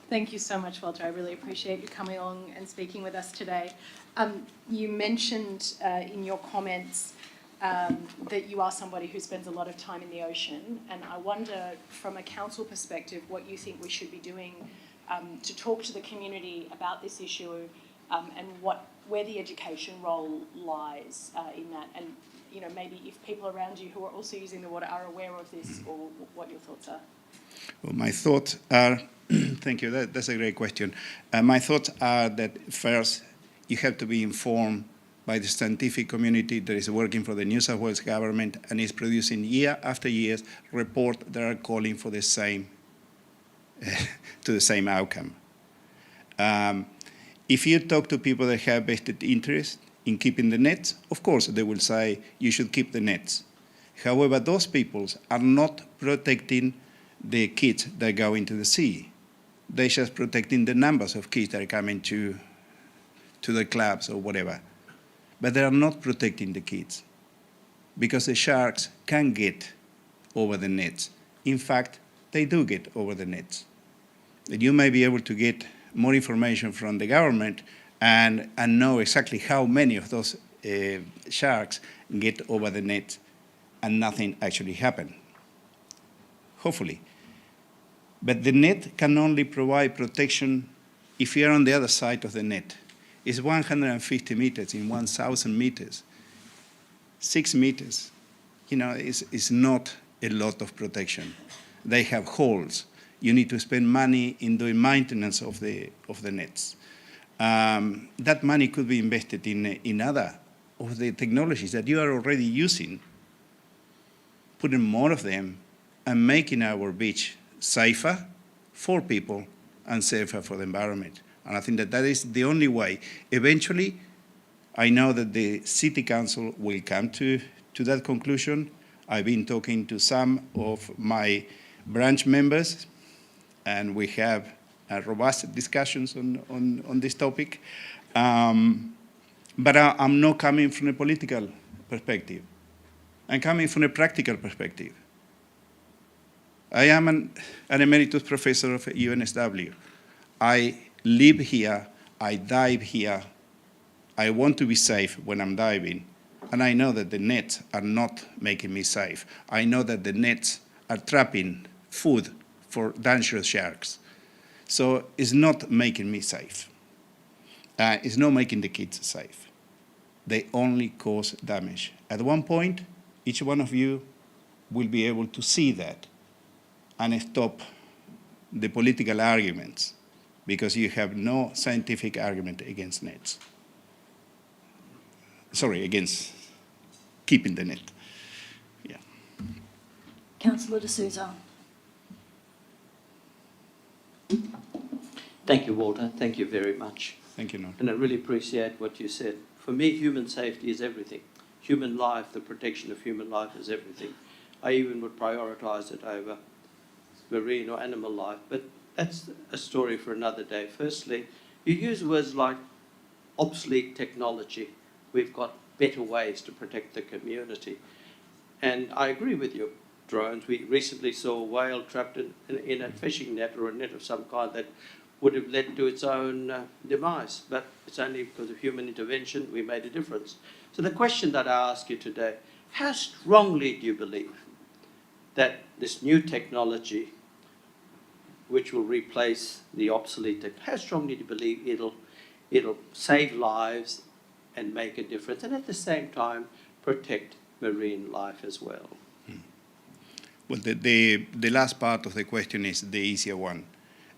Thank you so much, Walter. I really appreciate you coming along and speaking with us today. You mentioned in your comments that you are somebody who spends a lot of time in the ocean, and I wonder, from a council perspective, what you think we should be doing to talk to the community about this issue and where the education role lies in that, and maybe if people around you who are also using the water are aware of this, or what your thoughts are.
Well, my thoughts are, thank you, that's a great question. My thoughts are that first, you have to be informed by the scientific community that is working for the New South Wales Government and is producing year after year reports that are calling for the same, to the same outcome. If you talk to people that have vested interest in keeping the nets, of course they will say you should keep the nets. However, those people are not protecting the kids that go into the sea. They're just protecting the numbers of kids that are coming to the clubs or whatever. But they are not protecting the kids because the sharks can get over the nets. In fact, they do get over the nets. And you may be able to get more information from the government and know exactly how many of those sharks get over the net and nothing actually happened. Hopefully. But the net can only provide protection if you're on the other side of the net. It's 150 meters in 1,000 meters. 6 meters, is not a lot of protection. They have holes. You need to spend money in doing maintenance of the nets. That money could be invested in other of the technologies that you are already using, putting more of them and making our beach safer for people and safer for the environment. And I think that is the only way. Eventually, I know that the City Council will come to that conclusion. I've been talking to some of my branch members, and we have robust discussions on this topic. But I'm not coming from a political perspective. I'm coming from a practical perspective. I am an emeritus professor of UNSW. I live here, I dive here, I want to be safe when I'm diving, and I know that the nets are not making me safe. I know that the nets are trapping food for dangerous sharks. So it's not making me safe. It's not making the kids safe. They only cause damage. At one point, each one of you will be able to see that and stop the political arguments, because you have no scientific argument against nets. Sorry, against keeping the net. Yeah.
Councillor De Souza.
Thank you, Walter. Thank you very much.
Thank you, Norm.
And I really appreciate what you said. For me, human safety is everything. Human life, the protection of human life is everything. I even would prioritise it over marine or animal life, but that's a story for another day. Firstly, you use words like obsolete technology. We've got better ways to protect the community. And I agree with you, drones. We recently saw a whale trapped in a fishing net or a net of some kind that would have led to its own demise. But it's only because of human intervention we made a difference. So the question that I ask you today, how strongly do you believe that this new technology, which will replace the obsolete technology, how strongly do you believe it'll save lives and make a difference, and at the same time protect marine life as well?
Well, the last part of the question is the easier one.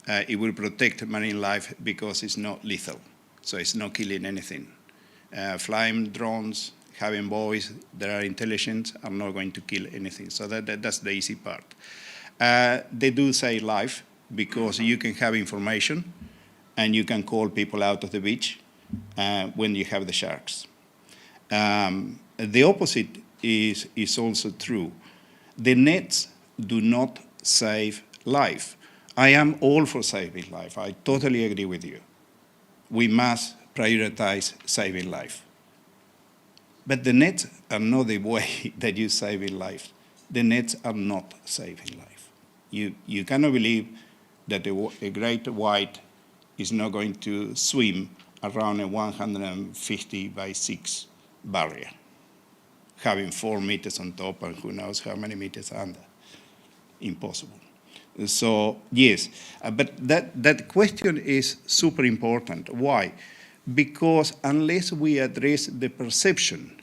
It will protect marine life because it's not lethal, so it's not killing anything. Flying drones, having voice that are intelligent, are not going to kill anything. So that's the easy part. They do save life because you can have information and you can call people out of the beach when you have the sharks. The opposite is also true. The nets do not save life. I am all for saving life. I totally agree with you. We must prioritize saving life. But the nets are not the way that you save life. The nets are not saving life. You cannot believe that a great white is not going to swim around a 150 by 6 barrier, having 4 meters on top and who knows how many meters under. Impossible. So yes, but that question is super important. Why? Because unless we address the perception,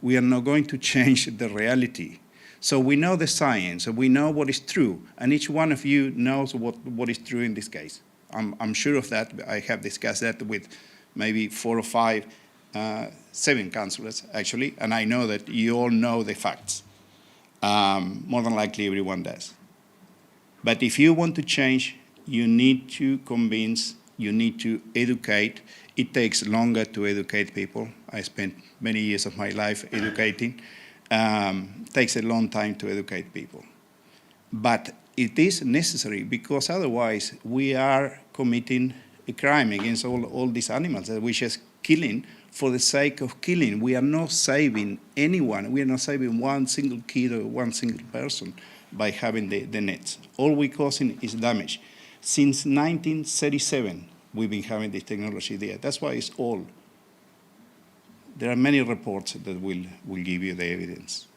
we are not going to change the reality. So we know the science, we know what is true, and each one of you knows what is true in this case. I'm sure of that. I have discussed that with maybe 4 or 5, 7 councillors actually, and I know that you all know the facts. More than likely everyone does. But if you want to change, you need to convince, you need to educate. It takes longer to educate people. I spent many years of my life educating. Takes a long time to educate people. But it is necessary because otherwise we are committing a crime against all these animals that we're just killing for the sake of killing. We are not saving anyone. We are not saving one single kid or one single person by having the nets. All we're causing is damage. Since 1937, we've been having this technology there. That's why it's old. There are many reports that will give you the evidence.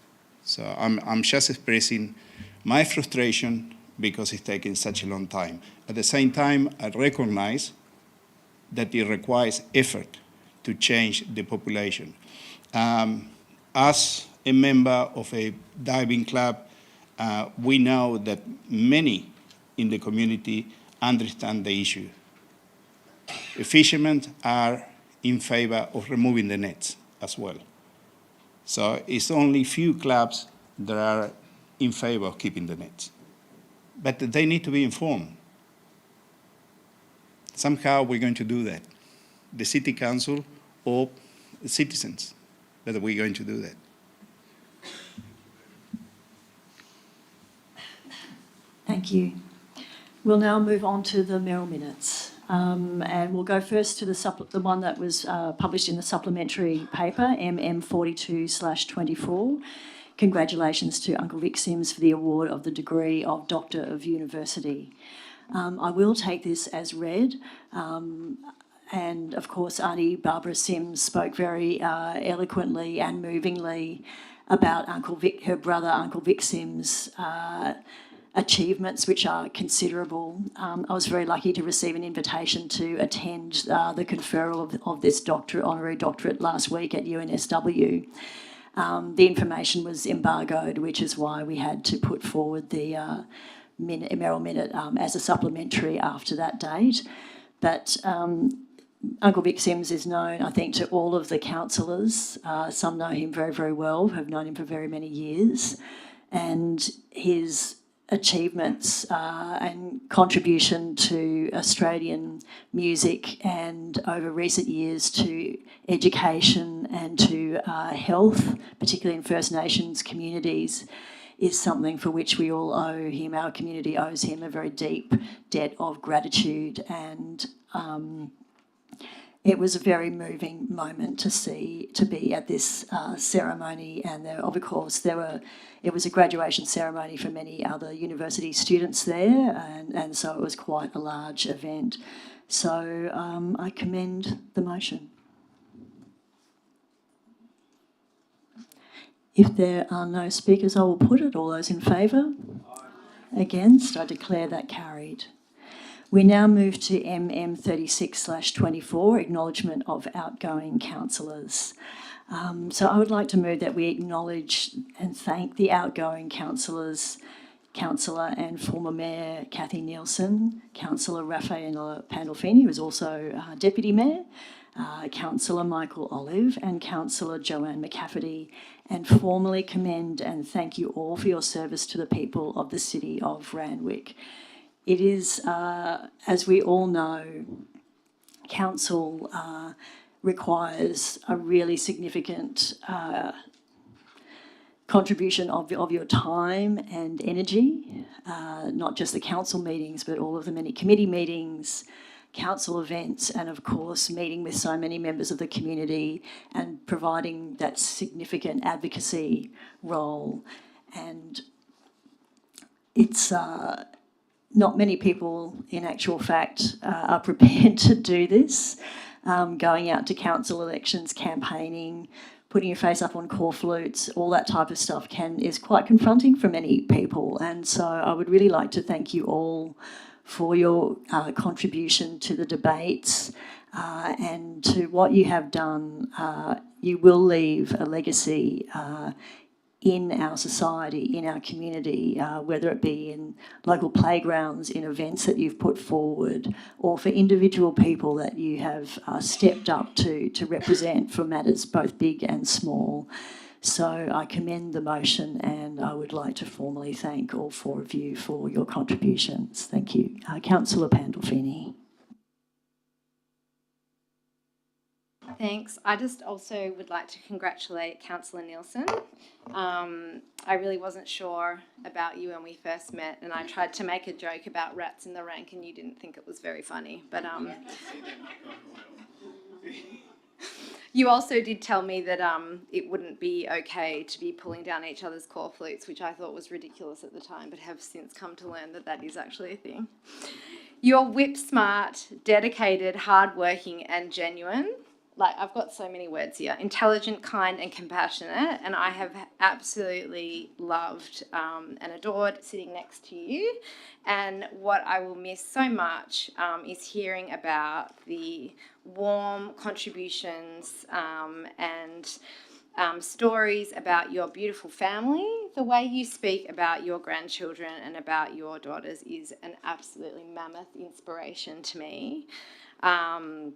So I'm just expressing my frustration because it's taking such a long time. At the same time, I recognize that it requires effort to change the population. As a member of a diving club, we know that many in the community understand the issue. The fishermen are in favor of removing the nets as well. So it's only few clubs that are in favor of keeping the nets. But they need to be informed. Somehow we're going to do that. The city council or the citizens, that we're going to do that.
Thank you. We'll now move on to the Merrill minutes. And we'll go first to the one that was published in the supplementary paper, MM42/24. Congratulations to Uncle Vic Sims for the award of the degree of Doctor of University. I will take this as read. And of course, Auntie Barbara Sims spoke very eloquently and movingly about her brother, Uncle Vic Sims' achievements, which are considerable. I was very lucky to receive an invitation to attend the conferral of this honorary doctorate last week at UNSW. The information was embargoed, which is why we had to put forward the Merrill Minute as a supplementary after that date. But Uncle Vic Sims is known, I think, to all of the councillors. Some know him very, very well, have known him for very many years. And his achievements and contribution to Australian music and over recent years to education and to health, particularly in First Nations communities, is something for which we all owe him. Our community owes him a very deep debt of gratitude and it was a very moving moment to be at this ceremony, and of course it was a graduation ceremony for many other university students there, and so it was quite a large event. So I commend the motion. If there are no speakers, I will put it. All those in favour? Against? I declare that carried. We now move to MM 36/24, acknowledgement of outgoing councillors. So I would like to move that we acknowledge and thank the outgoing councillors, Councillor and former Mayor Cathy Nielsen, Councillor Raffaella Pandolfini, who is also Deputy Mayor, Councillor Michael Olive and Councillor Joanne McCafferty, and formally commend and thank you all for your service to the people of the City of Randwick. It is, as we all know, council requires a really significant contribution of your time and energy, not just the council meetings, but all of the many committee meetings, council events, and of course meeting with so many members of the community and providing that significant advocacy role. And it's not many people, in actual fact, are prepared to do this. Going out to council elections, campaigning, putting your face up on corflutes, all that type of stuff is quite confronting for many people. And so I would really like to thank you all for your contribution to the debates and to what you have done. You will leave a legacy in our society, in our community, whether it be in local playgrounds, in events that you've put forward, or for individual people that you have stepped up to represent for matters both big and small. So I commend the motion, and I would like to formally thank all four of you for your contributions. Thank you. Councillor Pandolfini.
Thanks. I just also would like to congratulate Councillor Nielsen. I really wasn't sure about you when we first met, and I tried to make a joke about rats in the rank, and you didn't think it was very funny. But you also did tell me that it wouldn't be okay to be pulling down each other's corflutes, which I thought was ridiculous at the time, but have since come to learn that that is actually a thing. You're whip smart, dedicated, hardworking, and genuine. Like, I've got so many words here. Intelligent, kind, and compassionate. And I have absolutely loved and adored sitting next to you. And what I will miss so much is hearing about the warm contributions and stories about your beautiful family. The way you speak about your grandchildren and about your daughters is an absolutely mammoth inspiration to me. I'm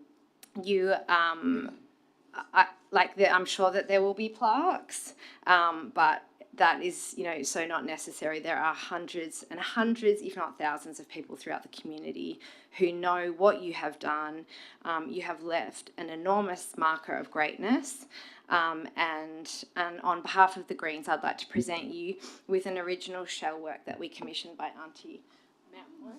sure that there will be plaques, but that is, so not necessary. There are hundreds and hundreds, if not thousands, of people throughout the community who know what you have done. You have left an enormous marker of greatness. And on behalf of the Greens, I'd like to present you with an original shell work that we commissioned by Auntie Madeline.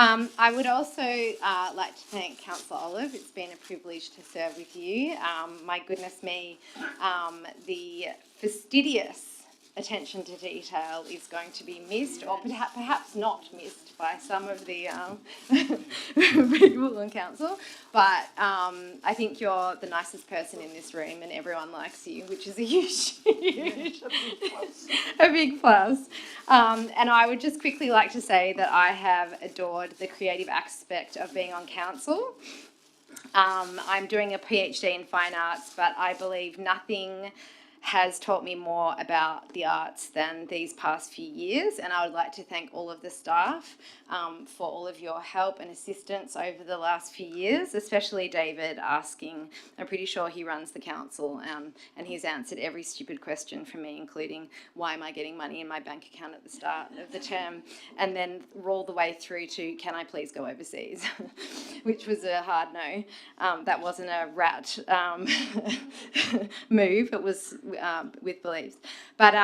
I would also like to thank Councillor Olive. It's been a privilege to serve with you. My goodness me, the fastidious attention to detail is going to be missed, or perhaps not missed by some of the people on council. But I think you're the nicest person in this room, and everyone likes you, which is a huge a big plus. And I would just quickly like to say that I have adored the creative aspect of being on council. I'm doing a PhD in fine arts, but I believe nothing has taught me more about the arts than these past few years, and I would like to thank all of the staff for all of your help and assistance over the last few years, especially David asking, I'm pretty sure he runs the council, and he's answered every stupid question from me, including why am I getting money in my bank account at the start of the term, and then all the way through to can I please go overseas, which was a hard no. That wasn't a rat move, it was with beliefs. But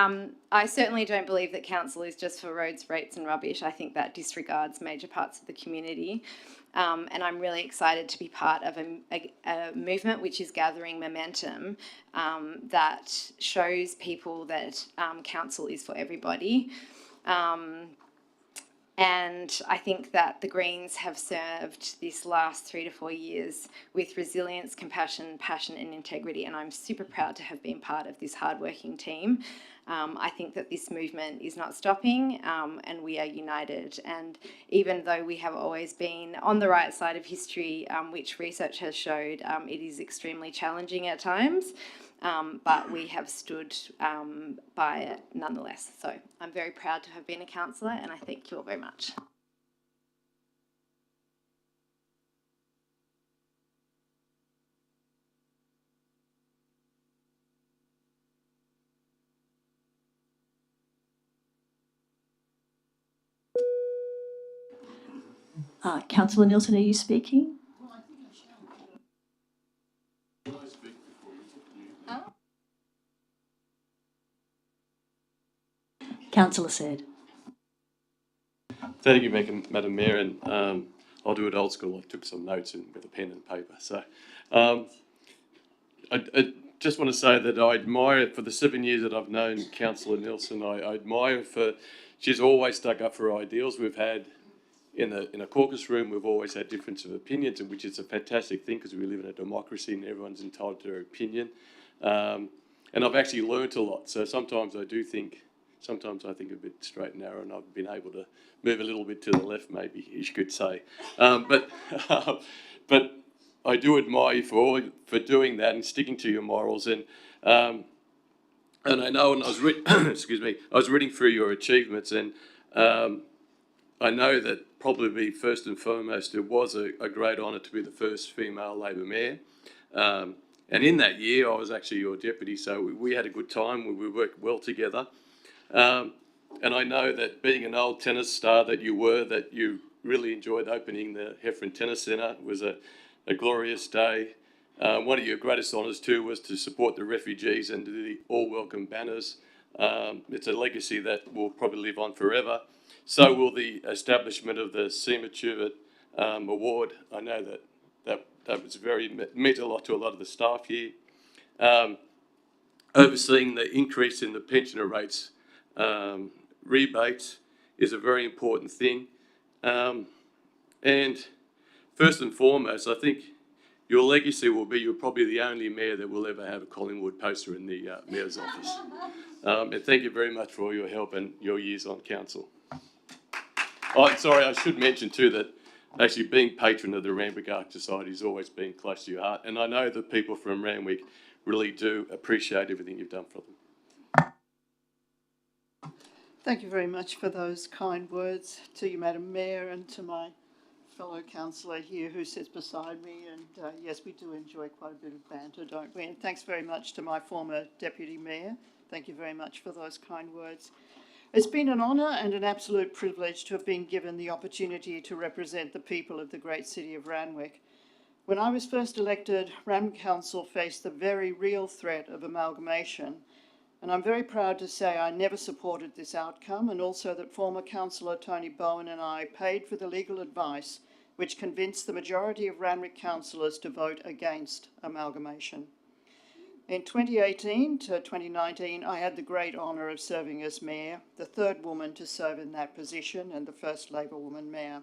I certainly don't believe that council is just for roads, rates and rubbish. I think that disregards major parts of the community. And I'm really excited to be part of a movement which is gathering momentum that shows people that council is for everybody. And I think that the Greens have served this last 3 to 4 years with resilience, compassion, passion and integrity, and I'm super proud to have been part of this hardworking team. I think that this movement is not stopping, and we are united. And even though we have always been on the right side of history, which research has showed, it is extremely challenging at times. But we have stood by it nonetheless. So I'm very proud to have been a councillor, and I thank you all very much.
Councillor Nielsen, are you speaking? Councillor said.
Thank you, Madam Mayor, and I'll do it old school. I took some notes with a pen and paper. So I just want to say that I admire, for the 7 years that I've known Councillor Nielsen, I admire she's always stuck up for ideals. We've had, in a caucus room, we've always had difference of opinions, which is a fantastic thing because we live in a democracy and everyone's entitled to their opinion. And I've actually learnt a lot. So sometimes I think a bit straight and narrow, and I've been able to move a little bit to the left, maybe you could say. But I do admire you for doing that and sticking to your morals. And I know, and I was I was reading through your achievements, and I know that probably first and foremost, it was a great honour to be the first female Labor mayor. And in that year, I was actually your deputy, so we had a good time. We worked well together. And I know that being an old tennis star that you really enjoyed opening the Heffron Tennis Centre. It was a glorious day. One of your greatest honours too was to support the refugees and the All Welcome banners. It's a legacy that will probably live on forever. So will the establishment of the Seema Chuvit Award. I know that was meant a lot to a lot of the staff here. Overseeing the increase in the pensioner rates rebates is a very important thing. And first and foremost, I think your legacy will be you're probably the only mayor that will ever have a Collingwood poster in the mayor's office. And thank you very much for all your help and your years on council. Oh, sorry, I should mention too that actually being patron of the Randwick Arc Society has always been close to your heart. And I know the people from Randwick really do appreciate everything you've done for them.
Thank you very much for those kind words to you, Madam Mayor, and to my fellow councillor here who sits beside me. And yes, we do enjoy quite a bit of banter, don't we? And thanks very much to my former Deputy Mayor. Thank you very much for those kind words. It's been an honour and an absolute privilege to have been given the opportunity to represent the people of the great city of Randwick. When I was first elected, Randwick Council faced the very real threat of amalgamation, and I'm very proud to say I never supported this outcome, and also that former councillor Tony Bowen and I paid for the legal advice which convinced the majority of Randwick councillors to vote against amalgamation. In 2018 to 2019, I had the great honour of serving as mayor, the third woman to serve in that position and the first Labor woman mayor.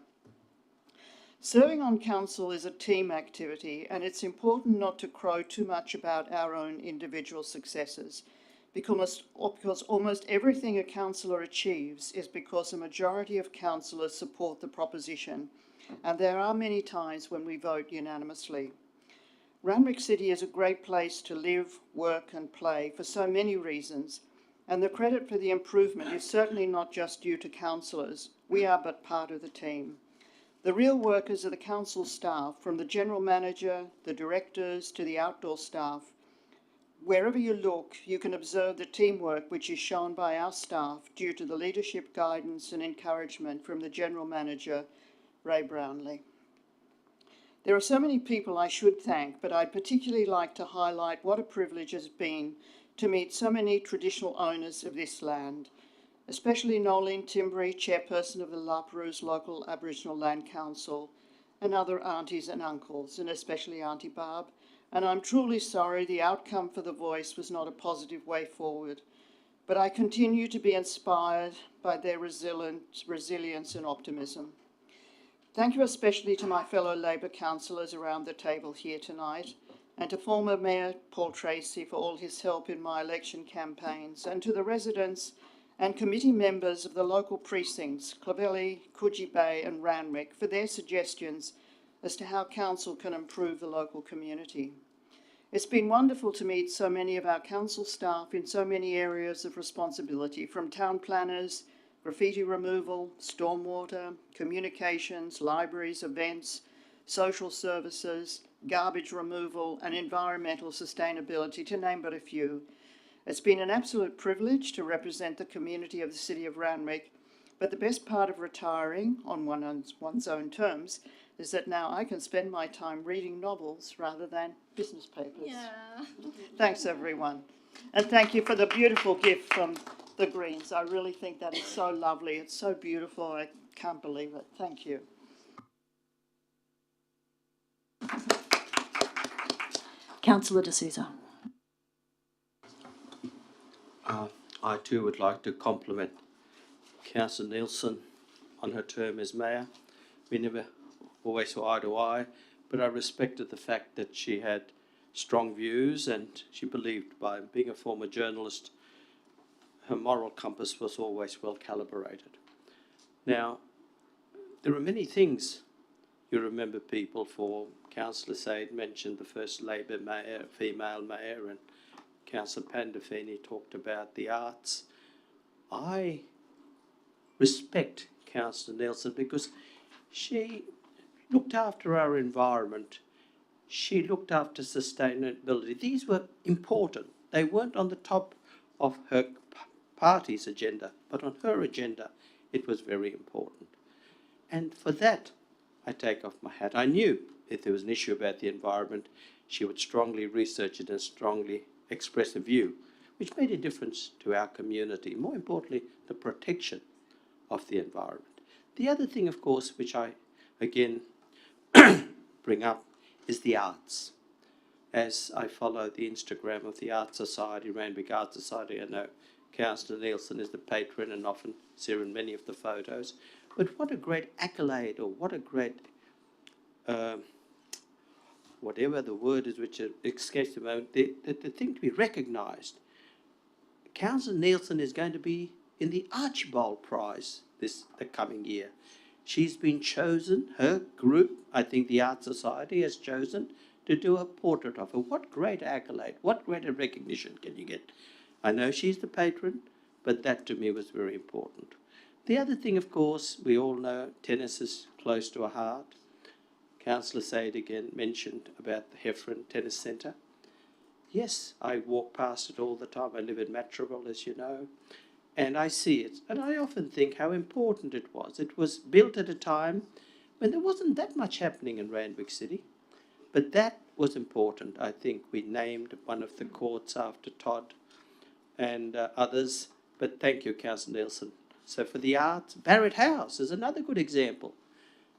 Serving on council is a team activity, and it's important not to crow too much about our own individual successes, because almost everything a councillor achieves is because a majority of councillors support the proposition, and there are many times when we vote unanimously. Randwick City is a great place to live, work and play for so many reasons, and the credit for the improvement is certainly not just due to councillors. We are but part of the team. The real workers are the council staff, from the general manager, the directors to the outdoor staff. Wherever you look, you can observe the teamwork which is shown by our staff due to the leadership, guidance and encouragement from the general manager, Ray Brownlee. There are so many people I should thank, but I'd particularly like to highlight what a privilege it has been to meet so many traditional owners of this land, especially Nolene Timbery, chairperson of the La Perouse Local Aboriginal Land Council, and other aunties and uncles, and especially Auntie Barb. And I'm truly sorry the outcome for the Voice was not a positive way forward, but I continue to be inspired by their resilience and optimism. Thank you especially to my fellow Labor councillors around the table here tonight, and to former Mayor Paul Tracy for all his help in my election campaigns, and to the residents and committee members of the local precincts, Clovelly, Coogee Bay and Randwick, for their suggestions as to how council can improve the local community. It's been wonderful to meet so many of our council staff in so many areas of responsibility, from town planners, graffiti removal, stormwater, communications, libraries, events, social services, garbage removal and environmental sustainability, to name but a few. It's been an absolute privilege to represent the community of the City of Randwick, but the best part of retiring on one's own terms is that now I can spend my time reading novels rather than business papers.
Yeah.
Thanks, everyone. And thank you for the beautiful gift from the Greens. I really think that is so lovely. It's so beautiful. I can't believe it. Thank you.
Councillor D'Souza.
I too would like to compliment Councillor Nielsen on her term as mayor. We never always saw eye to eye, but I respected the fact that she had strong views and she believed, by being a former journalist, her moral compass was always well calibrated. Now, there are many things you remember people for. Councillor Said mentioned the first Labor mayor, female mayor, and Councillor Pandafini talked about the arts. I respect Councillor Nelson because she looked after our environment. She looked after sustainability. These were important. They weren't on the top of her party's agenda, but on her agenda, it was very important. And for that, I take off my hat. I knew if there was an issue about the environment, she would strongly research it and strongly express a view, which made a difference to our community. More importantly, the protection of the environment. The other thing, of course, which I, again, bring up is the arts. As I follow the Instagram of the Art Society, Randwick Art Society, I know Councillor Nielsen is the patron and often see her in many of the photos. But what a great accolade, or what a great, whatever the word is which escapes the moment, the thing to be recognised. Councillor Nielsen is going to be in the Archibald Prize the coming year. She's been chosen, her group, I think the Art Society has chosen, to do a portrait of her. What great accolade, what greater recognition can you get? I know she's the patron, but that to me was very important. The other thing, of course, we all know tennis is close to our heart. Councillor Said again mentioned about the Heffron Tennis Centre. Yes, I walk past it all the time. I live in Matraville, as you know, and I see it. And I often think how important it was. It was built at a time when there wasn't that much happening in Randwick City, but that was important. I think we named one of the courts after Todd and others, but thank you, Councillor Nielsen. So for the arts, Barrett House is another good example.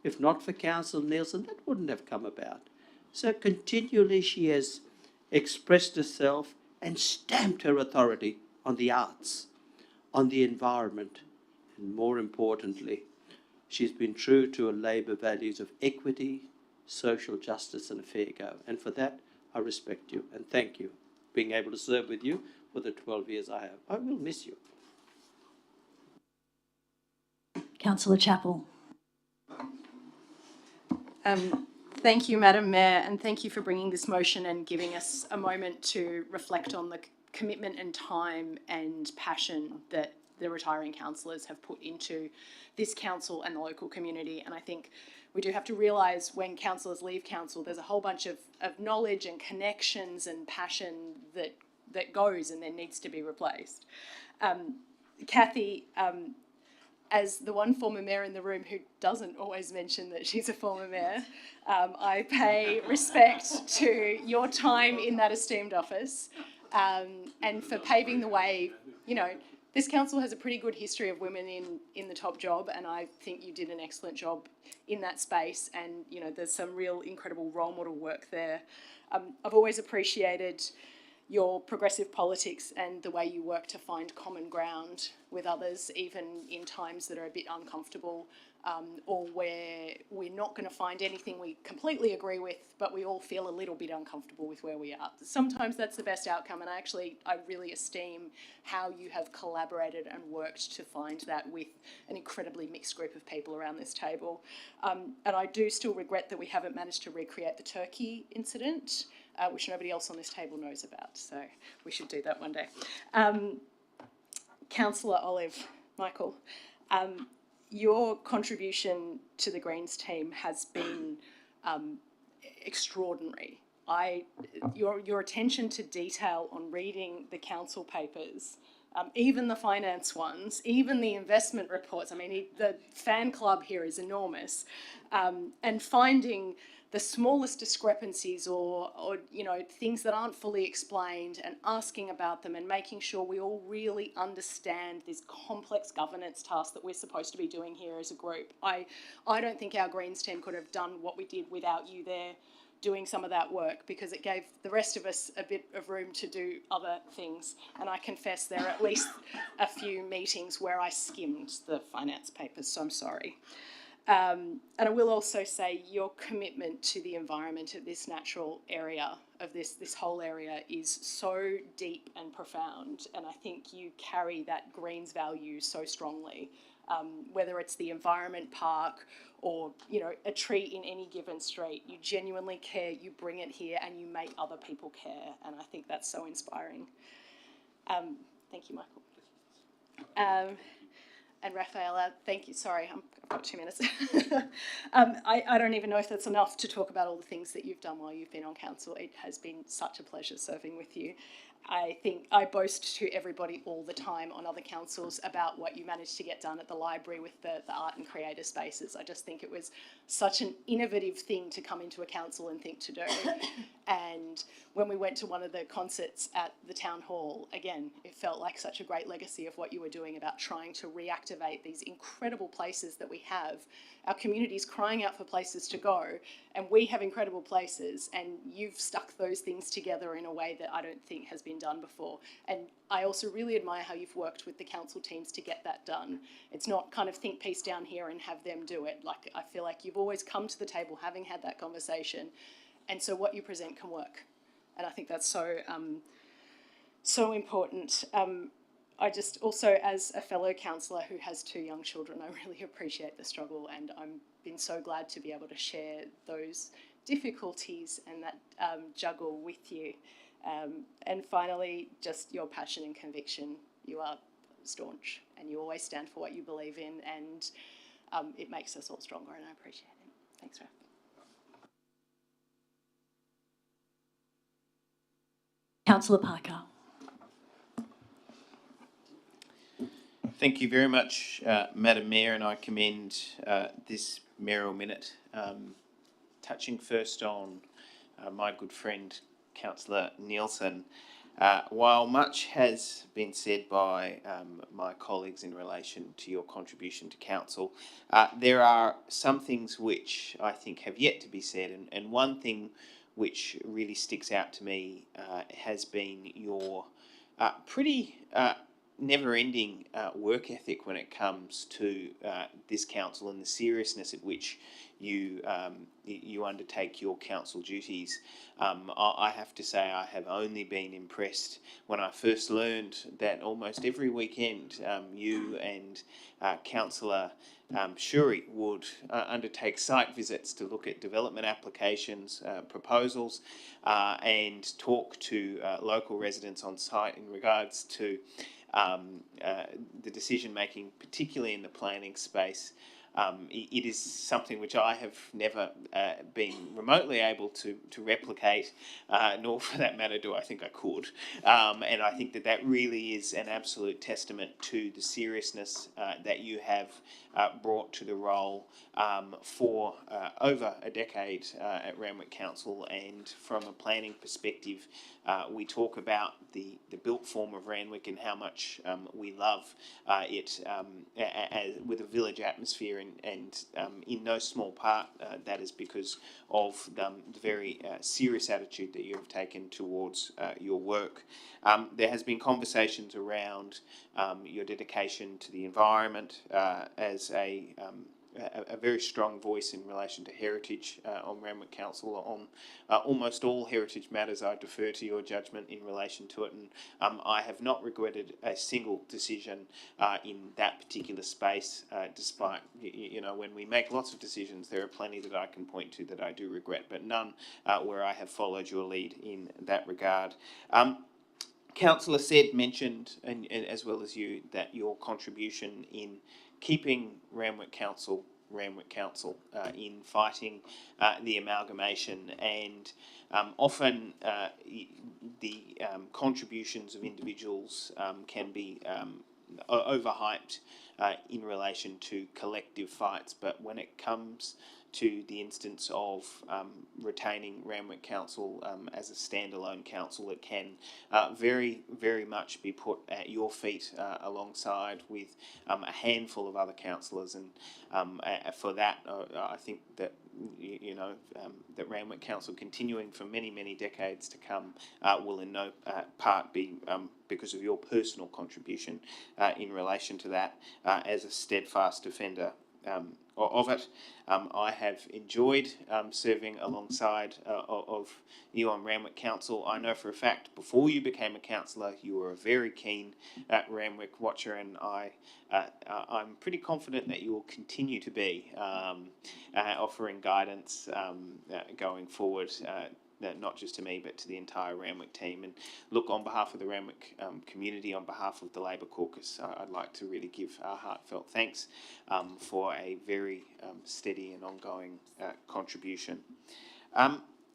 If not for Councillor Nielsen, that wouldn't have come about. So continually she has expressed herself and stamped her authority on the arts, on the environment, and more importantly, she's been true to her Labor values of equity, social justice and a fair go. And for that, I respect you and thank you for being able to serve with you for the 12 years I have. I will miss you.
Councillor Chappell.
Thank you, Madam Mayor, and thank you for bringing this motion and giving us a moment to reflect on the commitment and time and passion that the retiring councillors have put into this council and the local community. And I think we do have to realise when councillors leave council, there's a whole bunch of knowledge and connections and passion that goes and then needs to be replaced. Kathy, as the one former mayor in the room who doesn't always mention that she's a former mayor, I pay respect to your time in that esteemed office, and for paving the way. You know, this council has a pretty good history of women in the top job, and I think you did an excellent job in that space, and, you know, there's some real incredible role model work there. I've always appreciated your progressive politics and the way you work to find common ground with others, even in times that are a bit uncomfortable, or where we're not going to find anything we completely agree with, but we all feel a little bit uncomfortable with where we are. Sometimes that's the best outcome, and I really esteem how you have collaborated and worked to find that with an incredibly mixed group of people around this table. And I do still regret that we haven't managed to recreate the Turkey incident, which nobody else on this table knows about, so we should do that one day. Councillor Olive, Michael, your contribution to the Greens team has been extraordinary. Your attention to detail on reading the council papers, even the finance ones, even the investment reports. I mean, the fan club here is enormous, and finding the smallest discrepancies or you know, things that aren't fully explained, and asking about them and making sure we all really understand this complex governance task that we're supposed to be doing here as a group. I don't think our Greens team could have done what we did without you there doing some of that work, because it gave the rest of us a bit of room to do other things. And I confess there are at least a few meetings where I skimmed the finance papers, so I'm sorry. And I will also say your commitment to the environment of this natural area, of this whole area, is so deep and profound, and I think you carry that Greens value so strongly. Whether it's the environment park or, you know, a tree in any given street, you genuinely care, you bring it here, and you make other people care, and I think that's so inspiring. Thank you, Michael. And Rafaela, thank you. Sorry, I've got 2 minutes. I don't even know if that's enough to talk about all the things that you've done while you've been on council. It has been such a pleasure serving with you. I think I boast to everybody all the time on other councils about what you managed to get done at the library with the art and creator spaces. I just think it was such an innovative thing to come into a council and think to do. And when we went to one of the concerts at the town hall, again, it felt like such a great legacy of what you were doing about trying to reactivate these incredible places that we have. Our community's crying out for places to go, and we have incredible places, and you've stuck those things together in a way that I don't think has been done before. And I also really admire how you've worked with the council teams to get that done. It's not kind of think piece down here and have them do it. Like, I feel like you've always come to the table having had that conversation, and so what you present can work. And I think that's so important. I just also, as a fellow councillor who has 2 young children, I really appreciate the struggle, and I've been so glad to be able to share those difficulties and that juggle with you. And finally, just your passion and conviction. You are staunch, and you always stand for what you believe in, and it makes us all stronger, and I appreciate it. Thanks, Raph.
Councillor Parker.
Thank you very much, Madam Mayor, and I commend this mayoral minute. Touching first on my good friend, Councillor Nielsen, while much has been said by my colleagues in relation to your contribution to council, there are some things which I think have yet to be said, and one thing which really sticks out to me has been your pretty never-ending work ethic when it comes to this council, and the seriousness at which you undertake your council duties. I have to say I have only been impressed when I first learned that almost every weekend you and Councillor Shuri would undertake site visits to look at development applications, proposals, and talk to local residents on site in regards to the decision making, particularly in the planning space. It is something which I have never been remotely able to replicate, nor for that matter do I think I could. And I think that really is an absolute testament to the seriousness that you have brought to the role for over a decade at Randwick Council. And from a planning perspective, we talk about the built form of Randwick and how much we love it with a village atmosphere, and in no small part that is because of the very serious attitude that you have taken towards your work. There has been conversations around your dedication to the environment as a very strong voice in relation to heritage on Randwick Council. On almost all heritage matters, I defer to your judgment in relation to it, and I have not regretted a single decision in that particular space, despite, when we make lots of decisions, there are plenty that I can point to that I do regret, but none where I have followed your lead in that regard. Councillor mentioned, and as well as you, that your contribution in keeping Randwick Council in fighting the amalgamation, and often the contributions of individuals can be overhyped in relation to collective fights, but when it comes to the instance of retaining Randwick Council as a standalone council, it can very, very much be put at your feet alongside with a handful of other councillors, and for that, I think that that Randwick Council, continuing for many, many decades to come, will in no part be because of your personal contribution in relation to that as a steadfast defender of it. I have enjoyed serving alongside of you on Randwick Council. I know for a fact before you became a councillor you were a very keen Randwick watcher, and I'm pretty confident that you will continue to be offering guidance going forward, not just to me but to the entire Randwick team. And look, on behalf of the Randwick community, on behalf of the Labor Caucus, I'd like to really give our heartfelt thanks for a very steady and ongoing contribution.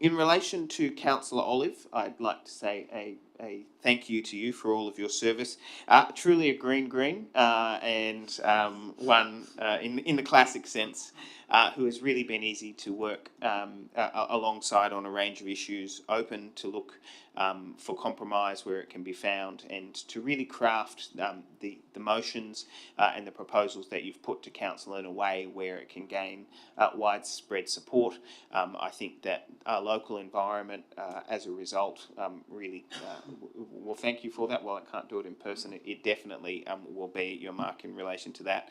In relation to Councillor Olive, I'd like to say a thank you to you for all of your service. Truly a green, and one in the classic sense, who has really been easy to work alongside on a range of issues, open to look for compromise where it can be found, and to really craft the motions and the proposals that you've put to council in a way where it can gain widespread support. I think that our local environment, as a result, really will thank you for that. While I can't do it in person, it definitely will be your mark in relation to that.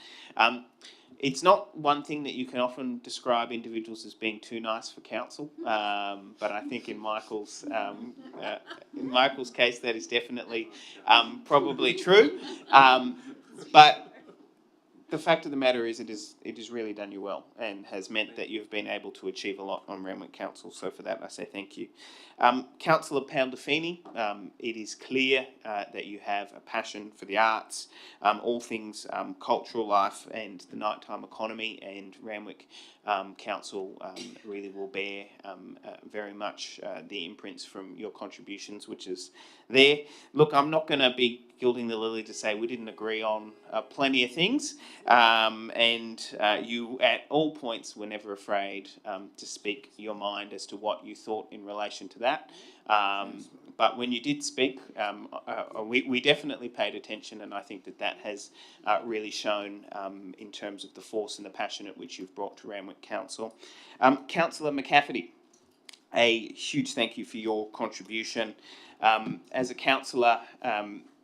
It's not one thing that you can often describe individuals as being too nice for council, but I think in Michael's case that is definitely probably true. But the fact of the matter is, it has really done you well and has meant that you've been able to achieve a lot on Randwick Council. So for that, I say thank you. Councillor Pandolfini, it is clear that you have a passion for the arts, all things cultural life and the nighttime economy, and Randwick Council really will bear very much the imprints from your contributions, which is there. Look, I'm not going to be gilding the lily to say we didn't agree on plenty of things, and you at all points were never afraid to speak your mind as to what you thought in relation to that. But when you did speak, we definitely paid attention, and I think that has really shown in terms of the force and the passion at which you've brought to Randwick Council. Councillor McCafferty, a huge thank you for your contribution. As a councillor,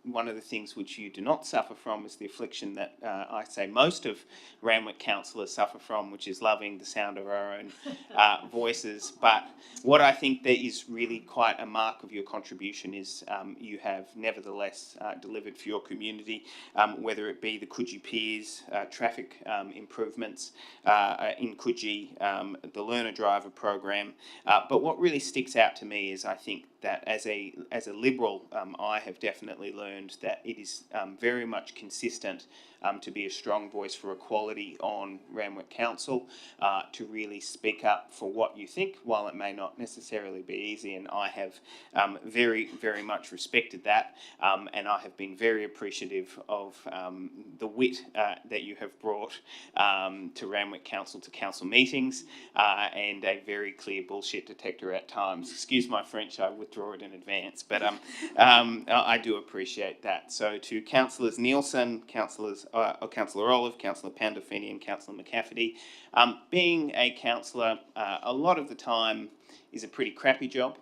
one of the things which you do not suffer from is the affliction that I say most of Randwick councillors suffer from, which is loving the sound of our own voices. But what I think that is really quite a mark of your contribution is you have nevertheless delivered for your community, whether it be the Coogee Piers, traffic improvements in Coogee, the Learner Driver program. But what really sticks out to me is I think that as a Liberal, I have definitely learned that it is very much consistent to be a strong voice for equality on Randwick Council, to really speak up for what you think, while it may not necessarily be easy. And I have very, very much respected that, and I have been very appreciative of the wit that you have brought to Randwick Council, to council meetings, and a very clear bullshit detector at times. Excuse my French, I withdraw it in advance, but I do appreciate that. So to Councillors Nielsen, Councillor Olive, Councillor Pandolfini and Councillor McCafferty, being a councillor a lot of the time is a pretty crappy job.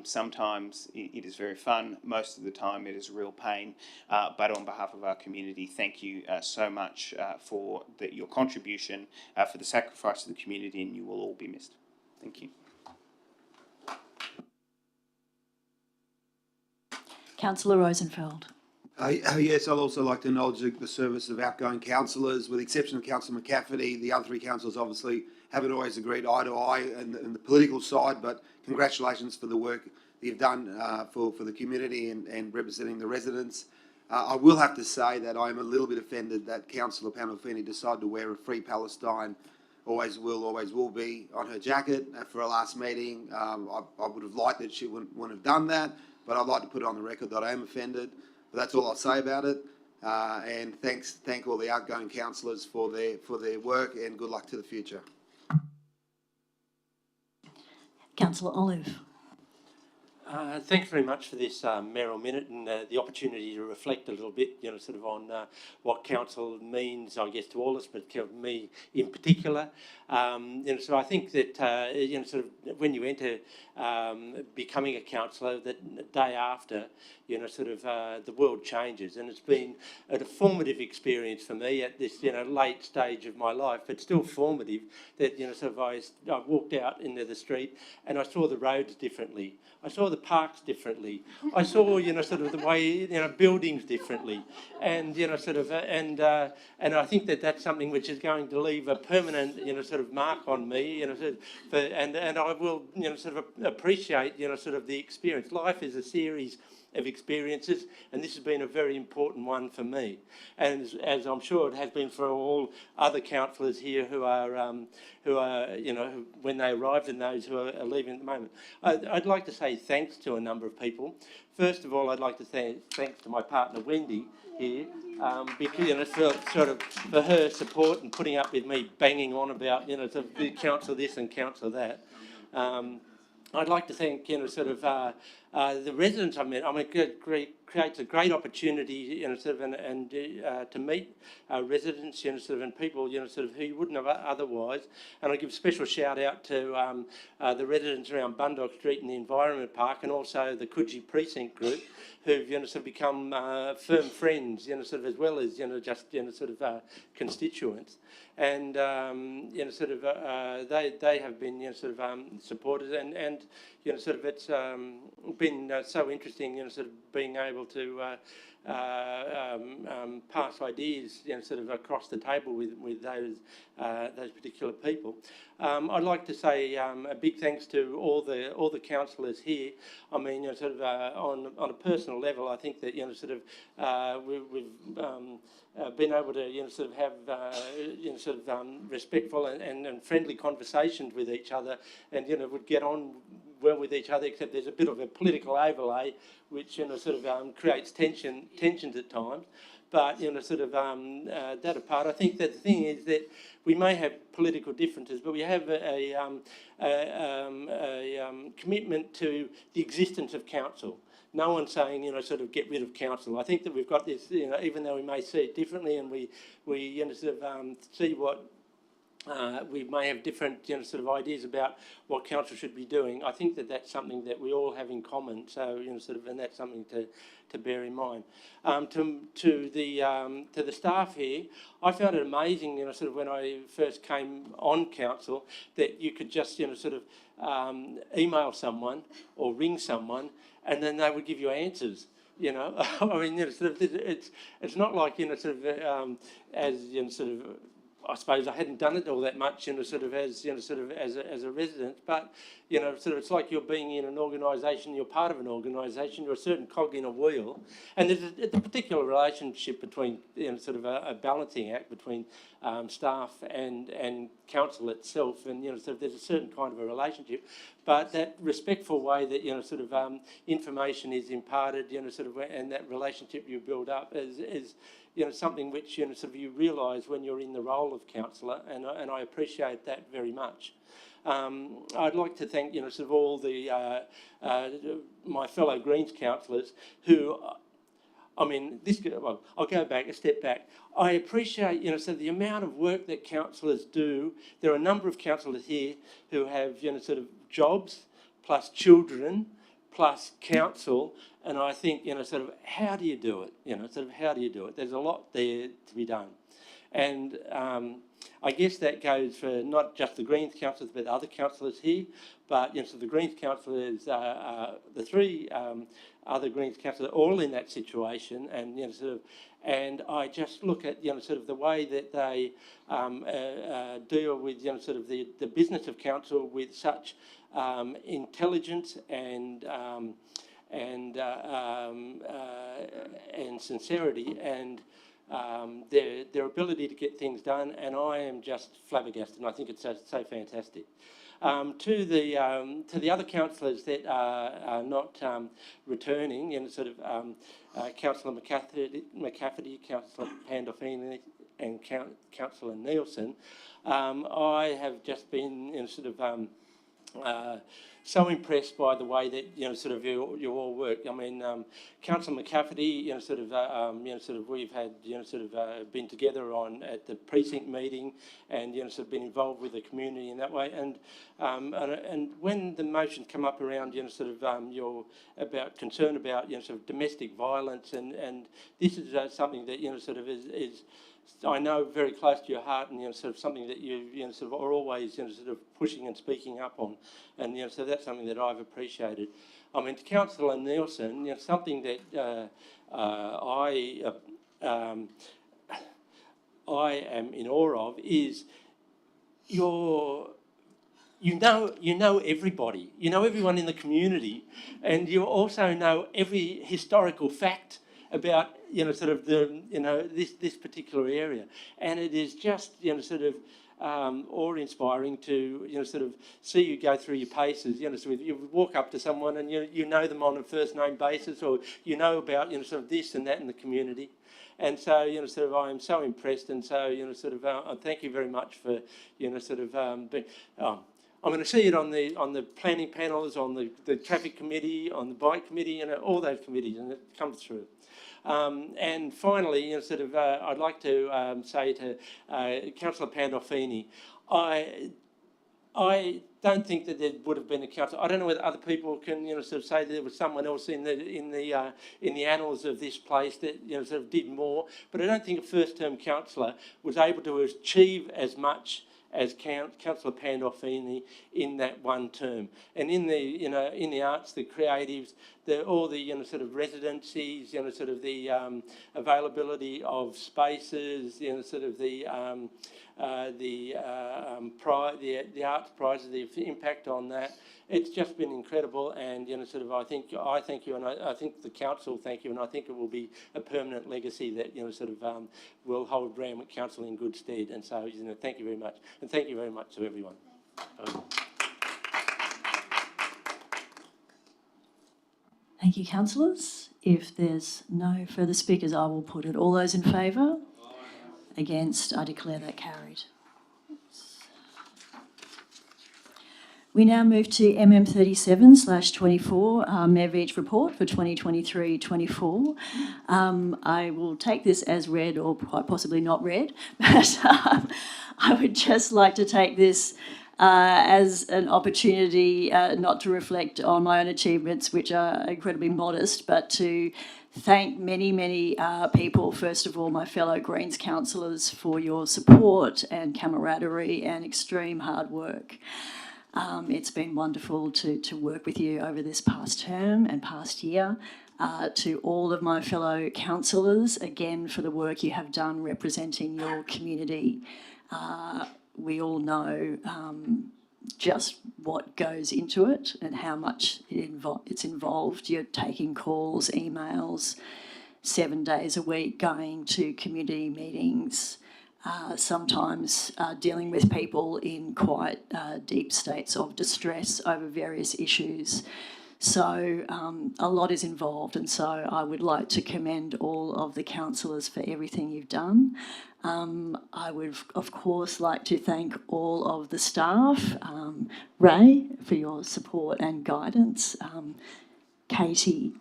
Sometimes it is very fun. Most of the time it is a real pain. But on behalf of our community, thank you so much for your contribution, for the sacrifice of the community, and you will all be missed. Thank you.
Councillor Rosenfeld.
Yes, I'd also like to acknowledge the service of outgoing councillors. With the exception of Councillor McCafferty, the other three councillors obviously haven't always agreed eye to eye in the political side, but congratulations for the work that you've done for the community and representing the residents. I will have to say that I'm a little bit offended that Councillor Pandolfini decided to wear a Free Palestine, always will be, on her jacket for our last meeting. I would have liked that she wouldn't have done that, but I'd like to put it on the record that I am offended. But that's all I'll say about it. And thank all the outgoing councillors for their work, and good luck to the future.
Councillor Olive.
Thanks very much for this mayoral minute and the opportunity to reflect a little bit, sort of on what council means, I guess, to all of us, but to me in particular. So I think that, sort of when you enter becoming a councillor, that day after, the world changes, and it's been a formative experience for me at this, late stage of my life, but still formative. That I walked out into the street and I saw the roads differently. I saw the parks differently. I saw, the way, buildings differently, and and I think that that's something which is going to leave a permanent, mark on me, and I will, appreciate, the experience. Life is a series of experiences, and this has been a very important one for me, and as I'm sure it has been for all other councillors here who are when they arrived and those who are leaving at the moment. I'd like to say thanks to a number of people. First of all, I'd like to say thanks to my partner Wendy here, because for her support and putting up with me banging on about to council this and council that. I'd like to thank the residents I've met. It creates a great opportunity, and to meet residents, and people, who you wouldn't have otherwise. And I give a special shout out to the residents around Bundock Street and the Environment Park, and also the Coogee Precinct Group, who've become firm friends, as well as just constituents. And they have been supported, and it's been so interesting, being able to pass ideas, across the table with those particular people. I'd like to say a big thanks to all the councillors here. I mean, on a personal level, I think that we've been able to have respectful and friendly conversations with each other, and would get on well with each other, except there's a bit of a political overlay which creates tensions at times. But that apart, I think that the thing is that we may have political differences, but we have a commitment to the existence of council. No one's saying, get rid of council. I think that we've got this, even though we may see it differently, and we see what we may have different sort of ideas about what council should be doing. I think that that's something that we all have in common. So and that's something to bear in mind. To the staff here, I found it amazing, when I first came on council, that you could just email someone or ring someone, and then they would give you answers. I mean, it's not like I suppose I hadn't done it all that much, as a resident, but it's like you're being in an organisation, you're part of an organisation, you're a certain cog in a wheel, and there's a particular relationship between a balancing act between staff and council itself, and there's a certain kind of a relationship, but that respectful way that information is imparted, and that relationship you build up is something which you realise when you're in the role of councillor, and I appreciate that very much. I'd like to thank all the my fellow Greens councillors who, I'll go back a step back. I appreciate the amount of work that councillors do. There are a number of councillors here who have jobs plus children plus council, and I think how do you do it? How do you do it? There's a lot there to be done, and I guess that goes for not just the Greens councillors but other councillors here. But the Greens councillors, the three other Greens councillors, are all in that situation, and and I just look at the way that they deal with the business of council with such intelligence and sincerity, and their ability to get things done, and I am just flabbergasted, and I think it's so fantastic. To the other councillors that are not returning, Councillor McCafferty, Councillor Pandolfini, and Councillor Nielsen, I have just been so impressed by the way that you all work. I mean, Councillor McCafferty, we've had been together at the precinct meeting, and been involved with the community in that way. And when the motion come up around you're about concern about domestic violence, and this is something that is I know very close to your heart, and something that you are always pushing and speaking up on, and so that's something that I've appreciated. I mean, to Councillor Nielsen, something that I am in awe of is you know everybody, you know everyone in the community, and you also know every historical fact about this particular area, and it is just awe-inspiring to see you go through your paces. You walk up to someone and you know them on a first name basis, or about this and that in the community, and so I am so impressed, and so thank you very much for being. I'm going to see it on the planning panels, on the traffic committee, on the bike committee, and all those committees, and it comes through. And finally, I'd like to say to Councillor Pandolfini, I don't think that there would have been a council. I don't know whether other people can say that there was someone else in the annals of this place that did more, but I don't think a first-term councillor was able to achieve as much as Councillor Pandolfini in that one term. And in the arts, the creatives, all the residencies, the availability of spaces, the arts prizes, the impact on that. It's just been incredible, and I thank you, and I think the council thank you, and I think it will be a permanent legacy that will hold Randwick Council in good stead. And so thank you very much, and thank you very much to everyone.
Thank you, councillors. If there's no further speakers, I will put it. All those in favour? Against? I declare that carried. We now move to MM37/24, Mayor Veach report for 2023-24. I will take this as read or quite possibly not read, but I would just like to take this as an opportunity not to reflect on my own achievements, which are incredibly modest, but to thank many people, first of all my fellow Greens councillors, for your support and camaraderie and extreme hard work. It's been wonderful to work with you over this past term and past year. To all of my fellow councillors, again, for the work you have done representing your community. We all know just what goes into it and how much it's involved. You're taking calls, emails, 7 days a week, going to community meetings, sometimes dealing with people in quite deep states of distress over various issues. So a lot is involved, and so I would like to commend all of the councillors for everything you've done. I would, of course, like to thank all of the staff, Ray, for your support and guidance, Katie,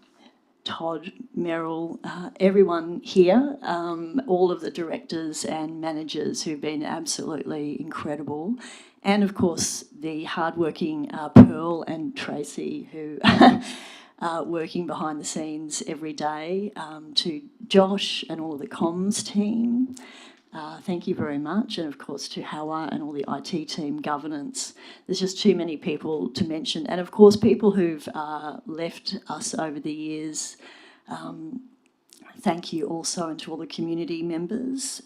Todd, Merrill, everyone here, all of the directors and managers who've been absolutely incredible, and of course the hardworking Pearl and Tracy who are working behind the scenes every day, to Josh and all of the comms team. Thank you very much, and of course to Hawa and all the IT team, governance. There's just too many people to mention, and of course people who've left us over the years. Thank you also, and to all the community members.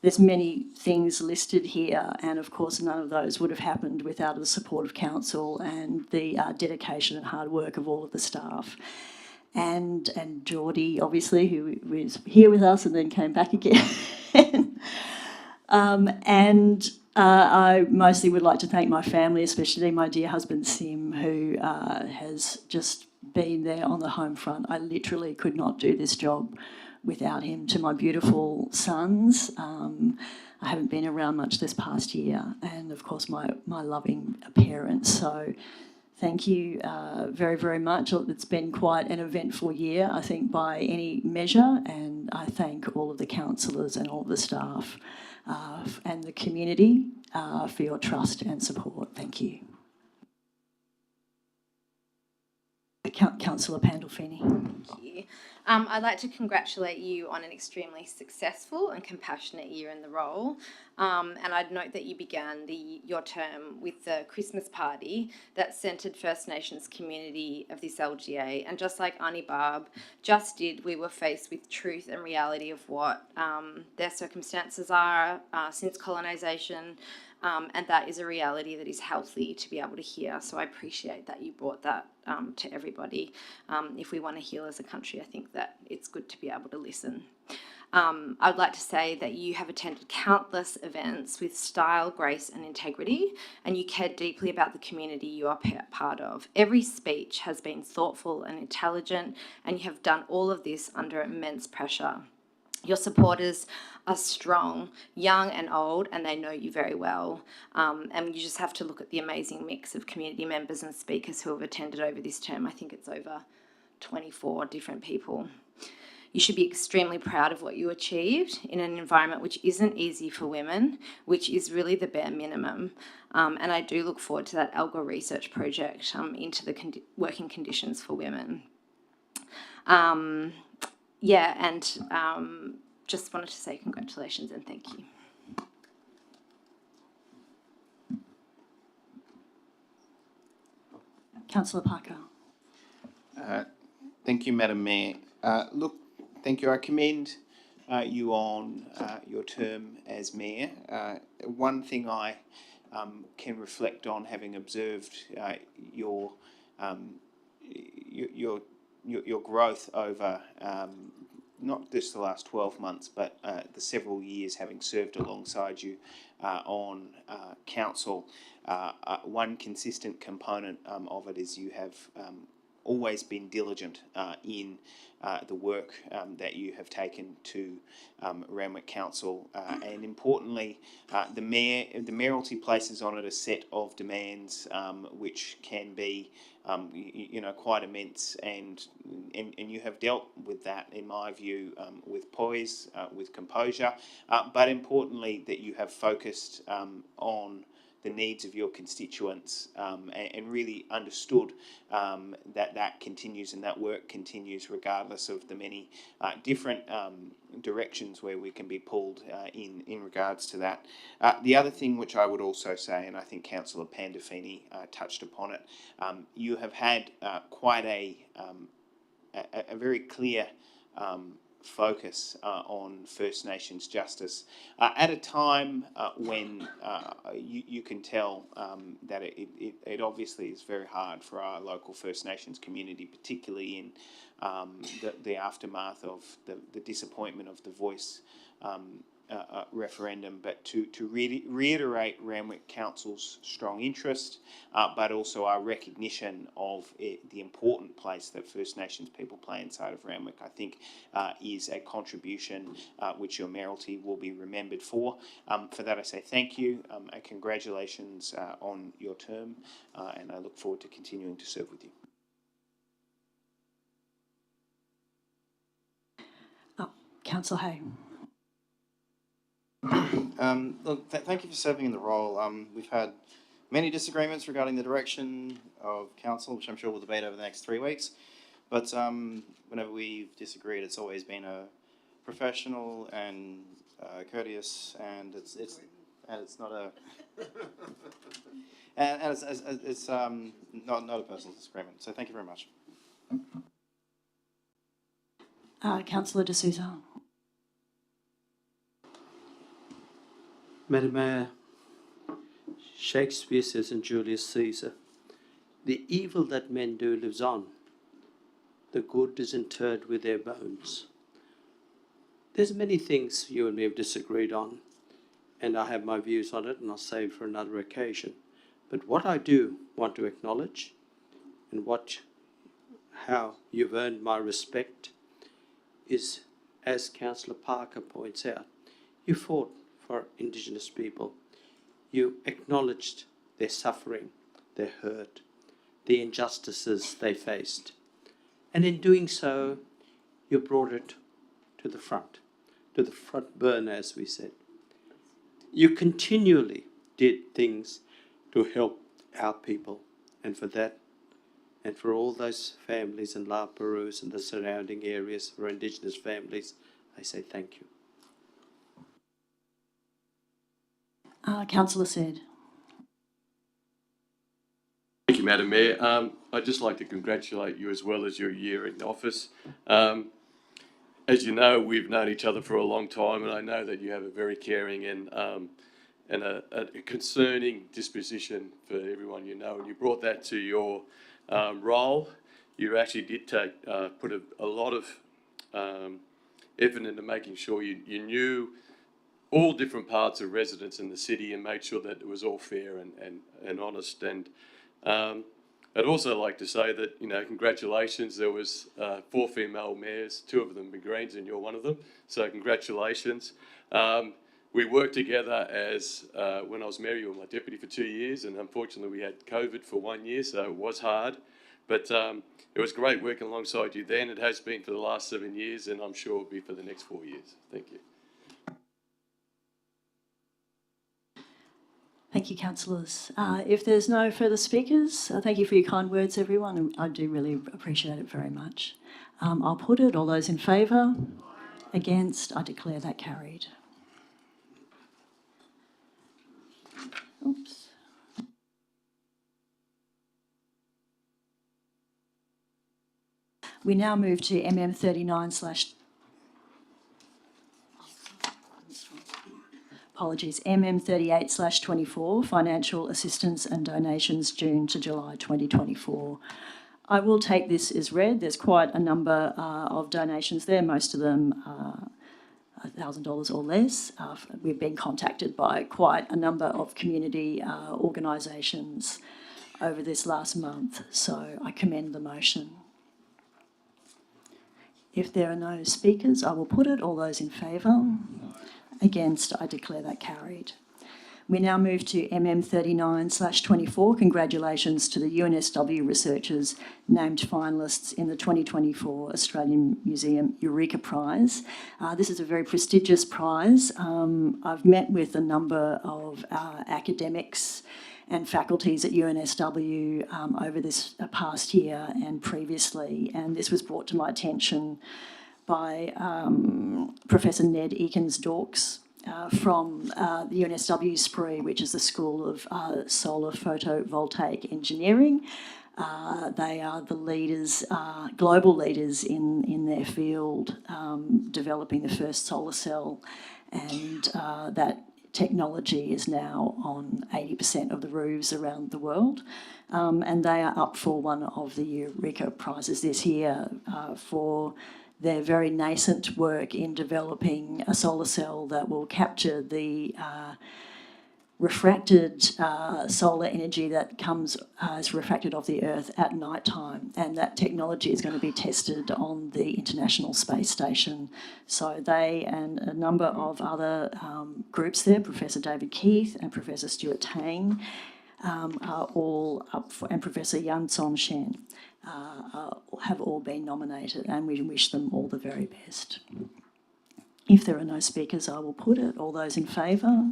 There's many things listed here, and of course none of those would have happened without the support of council and the dedication and hard work of all of the staff. And Geordie, obviously, who was here with us and then came back again. I mostly would like to thank my family, especially my dear husband Sim, who has just been there on the home front. I literally could not do this job without him. To my beautiful sons, I haven't been around much this past year, and of course my loving parents. So thank you very, very much. It's been quite an eventful year, I think, by any measure, and I thank all of the councillors and all of the staff and the community for your trust and support. Thank you. Councillor Pandolfini.
Thank you. I'd like to congratulate you on an extremely successful and compassionate year in the role. And I'd note that you began your term with the Christmas party that centred First Nations community of this LGA. And just like Auntie Barb just did, we were faced with truth and reality of what their circumstances are since colonisation. And that is a reality that is healthy to be able to hear. So I appreciate that you brought that to everybody. If we want to heal as a country, I think that it's good to be able to listen. I would like to say that you have attended countless events with style, grace and integrity, and you care deeply about the community you are part of. Every speech has been thoughtful and intelligent, and you have done all of this under immense pressure. Your supporters are strong, young and old, and they know you very well. And you just have to look at the amazing mix of community members and speakers who have attended over this term. I think it's over 24 different people. You should be extremely proud of what you achieved in an environment which isn't easy for women, which is really the bare minimum. And I do look forward to that ALGA research project into the working conditions for women. Just wanted to say congratulations and thank you.
Councillor Parker.
Thank you, Madam Mayor. Thank you. I commend you on your term as Mayor. One thing I can reflect on, having observed your growth over not just the last 12 months, but the several years having served alongside you on council, one consistent component of it is you have always been diligent in the work that you have taken to Randwick Council, and importantly, the mayoralty places on it a set of demands which can be, quite immense, and you have dealt with that, in my view, with poise, with composure, but importantly that you have focused on the needs of your constituents, and really understood that continues and that work continues regardless of the many different directions where we can be pulled in regards to that. The other thing which I would also say, and I think Councillor Pandolfini touched upon it, you have had quite a very clear focus on First Nations justice at a time when you can tell that it obviously is very hard for our local First Nations community, particularly in the aftermath of the disappointment of the Voice referendum, but to reiterate Randwick Council's strong interest, but also our recognition of the important place that First Nations people play inside of Randwick, I think is a contribution which your mayoralty will be remembered for. For that I say thank you and congratulations on your term, and I look forward to continuing to serve with you.
Councillor Hay.
Look, thank you for serving in the role. We've had many disagreements regarding the direction of council, which I'm sure we'll debate over the next 3 weeks. But whenever we've disagreed, it's always been a professional and courteous, and it's not a and it's not a personal disagreement. So thank you very much.
Councillor De Souza.
Madam Mayor, Shakespeare says in Julius Caesar, the evil that men do lives on. The good is interred with their bones. There's many things you and me have disagreed on, and I have my views on it, and I'll save for another occasion. But what I do want to acknowledge, and how you've earned my respect, is, as Councillor Parker points out, you fought for Indigenous people. You acknowledged their suffering, their hurt, the injustices they faced. And in doing so, you brought it to the front burner, as we said. You continually did things to help our people, and for that, and for all those families in La Perouse and the surrounding areas for Indigenous families, I say thank you.
Councillor Said.
Thank you, Madam Mayor. I'd just like to congratulate you as well as your year in office. As you know, we've known each other for a long time, and I know that you have a very caring and a concerning disposition for everyone you know, and you brought that to your role. You actually did put a lot of effort into making sure you knew all different parts of residents in the city and made sure that it was all fair and honest. And I'd also like to say that, congratulations. There was 4 female mayors, 2 of them were Greens, and you're one of them. So congratulations. We worked together as, when I was mayor, you were my deputy for 2 years, and unfortunately we had COVID for 1 year, so it was hard. But it was great working alongside you then. It has been for the last 7 years, and I'm sure it will be for the next 4 years. Thank you.
Thank you, councillors. If there's no further speakers, thank you for your kind words, everyone, and I do really appreciate it very much. I'll put it. All those in favour? Against? I declare that carried. Oops. We now move to MM38/24, Financial Assistance and Donations June to July 2024. I will take this as read. There's quite a number of donations there, most of them $1,000 or less. We've been contacted by quite a number of community organisations over this last month. So I commend the motion. If there are no speakers, I will put it. All those in favour? Against? I declare that carried. We now move to MM39/24. Congratulations to the UNSW researchers named finalists in the 2024 Australian Museum Eureka Prize. This is a very prestigious prize. I've met with a number of academics and faculties at UNSW over this past year and previously, and this was brought to my attention by Professor Ned Eakins-Dorks from the UNSW Spree, which is the School of Solar Photovoltaic Engineering. They are the leaders, global leaders in their field, developing the first solar cell, and that technology is now on 80% of the roofs around the world, and they are up for one of the Eureka Prizes this year for their very nascent work in developing a solar cell that will capture the refracted solar energy that comes as refracted off the Earth at night time, and that technology is going to be tested on the International Space Station. So they and a number of other groups there, Professor David Keith and Professor Stuart Tang, are all up for, and Professor Yan Son Shen have all been nominated, and we wish them all the very best. If there are no speakers, I will put it. All those in favour?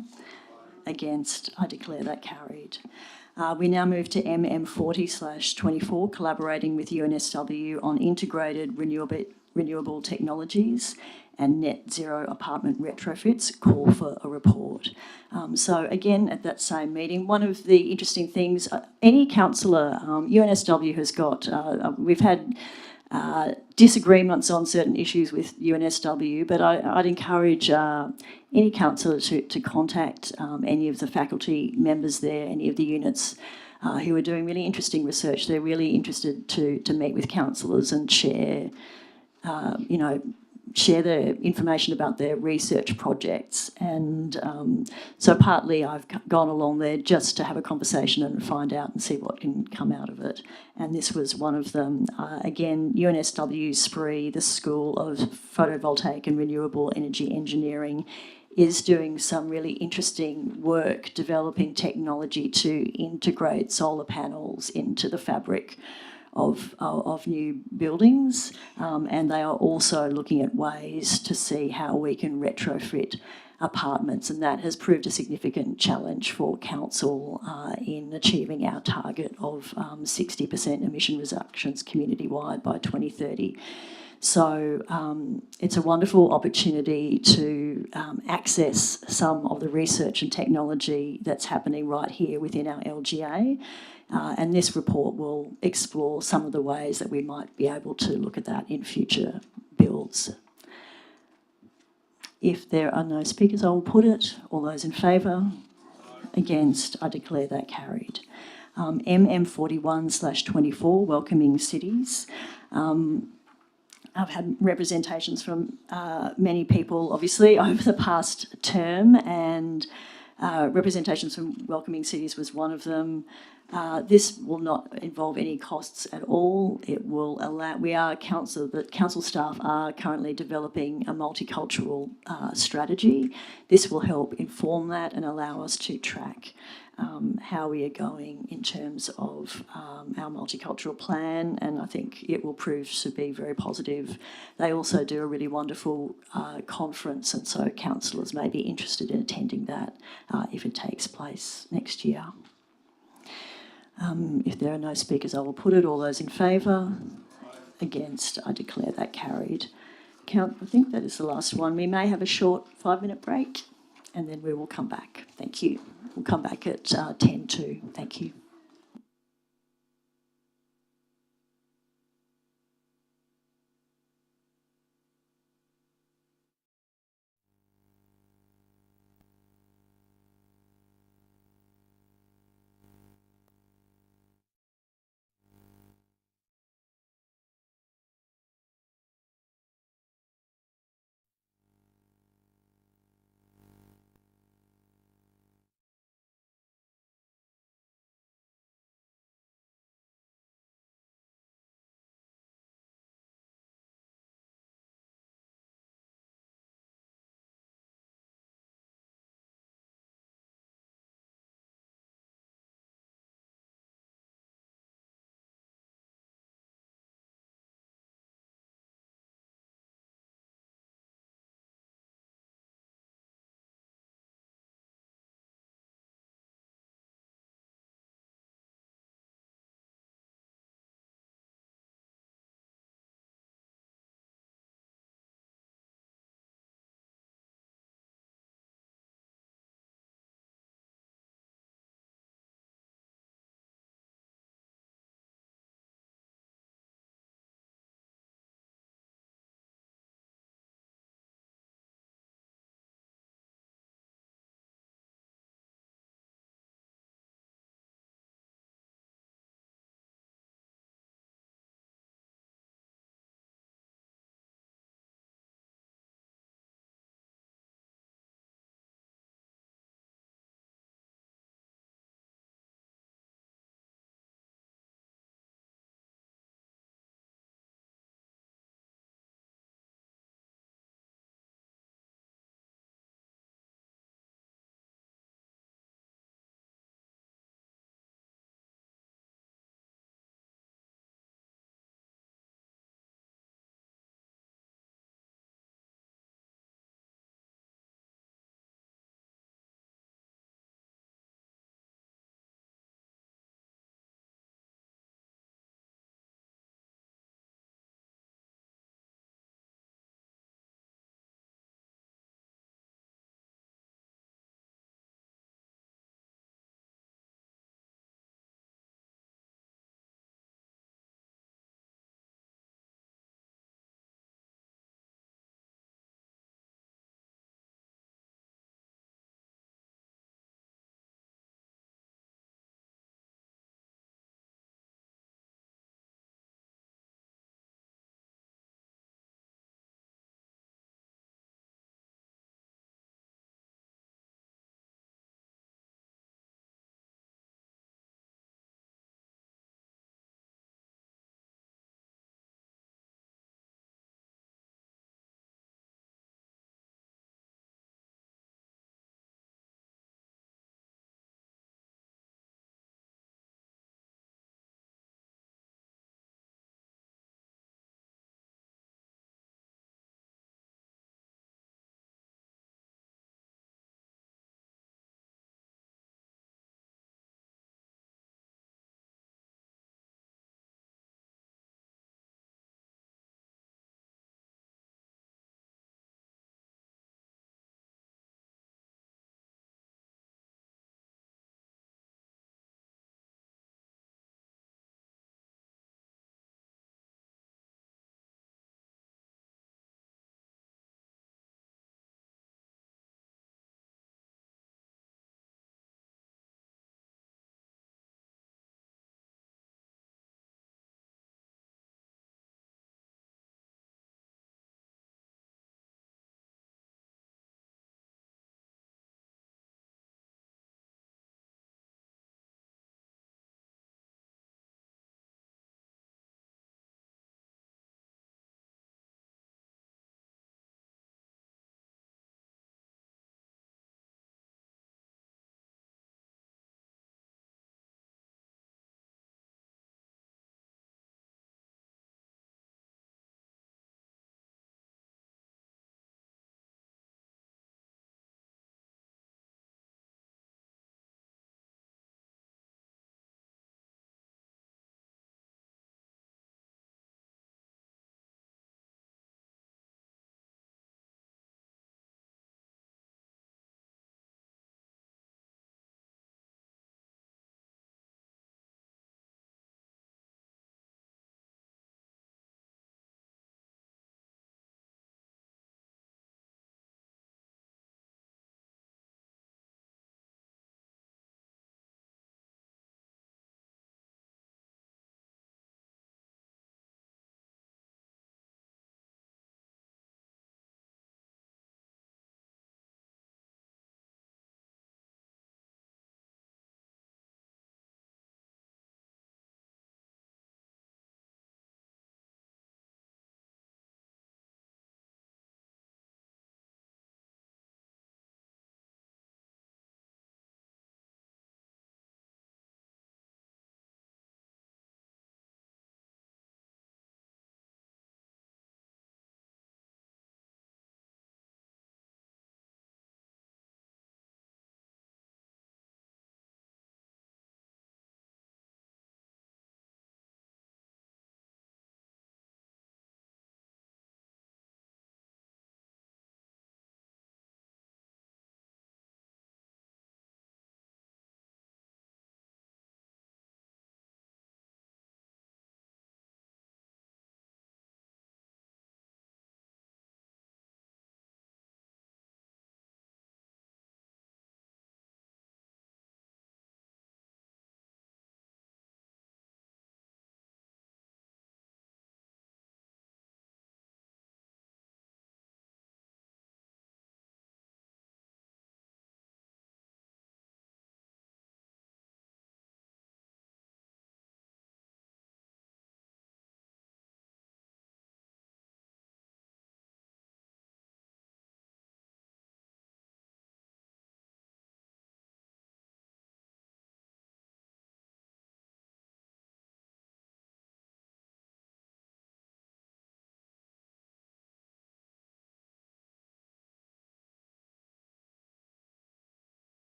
Against? I declare that carried. We now move to MM40/24, collaborating with UNSW on integrated renewable technologies and net zero apartment retrofits, call for a report. So again, at that same meeting, one of the interesting things, any councillor, UNSW has got, we've had disagreements on certain issues with UNSW, but I'd encourage any councillor to contact any of the faculty members there, any of the units who are doing really interesting research. They're really interested to meet with councillors and share, share their information about their research projects. And so partly I've gone along there just to have a conversation and find out and see what can come out of it. And this was one of them. Again, UNSW Spree, the School of Photovoltaic and Renewable Energy Engineering, is doing some really interesting work developing technology to integrate solar panels into the fabric of new buildings, and they are also looking at ways to see how we can retrofit apartments, and that has proved a significant challenge for council in achieving our target of 60% emission reductions community-wide by 2030. So it's a wonderful opportunity to access some of the research and technology that's happening right here within our LGA. And this report will explore some of the ways that we might be able to look at that in future builds. If there are no speakers, I will put it. All those in favour? Against? I declare that carried. MM41/24, welcoming cities. I've had representations from many people, obviously, over the past term, and representations from welcoming cities was one of them. This will not involve any costs at all. It will allow, council staff are currently developing a multicultural strategy. This will help inform that and allow us to track how we are going in terms of our multicultural plan, and I think it will prove to be very positive. They also do a really wonderful conference, and so councillors may be interested in attending that if it takes place next year. If there are no speakers, I will put it. All those in favour? Against? I declare that carried. I think that is the last one. We may have a short 5-minute break and then we will come back. Thank you. We'll come back at 10:02. Thank you.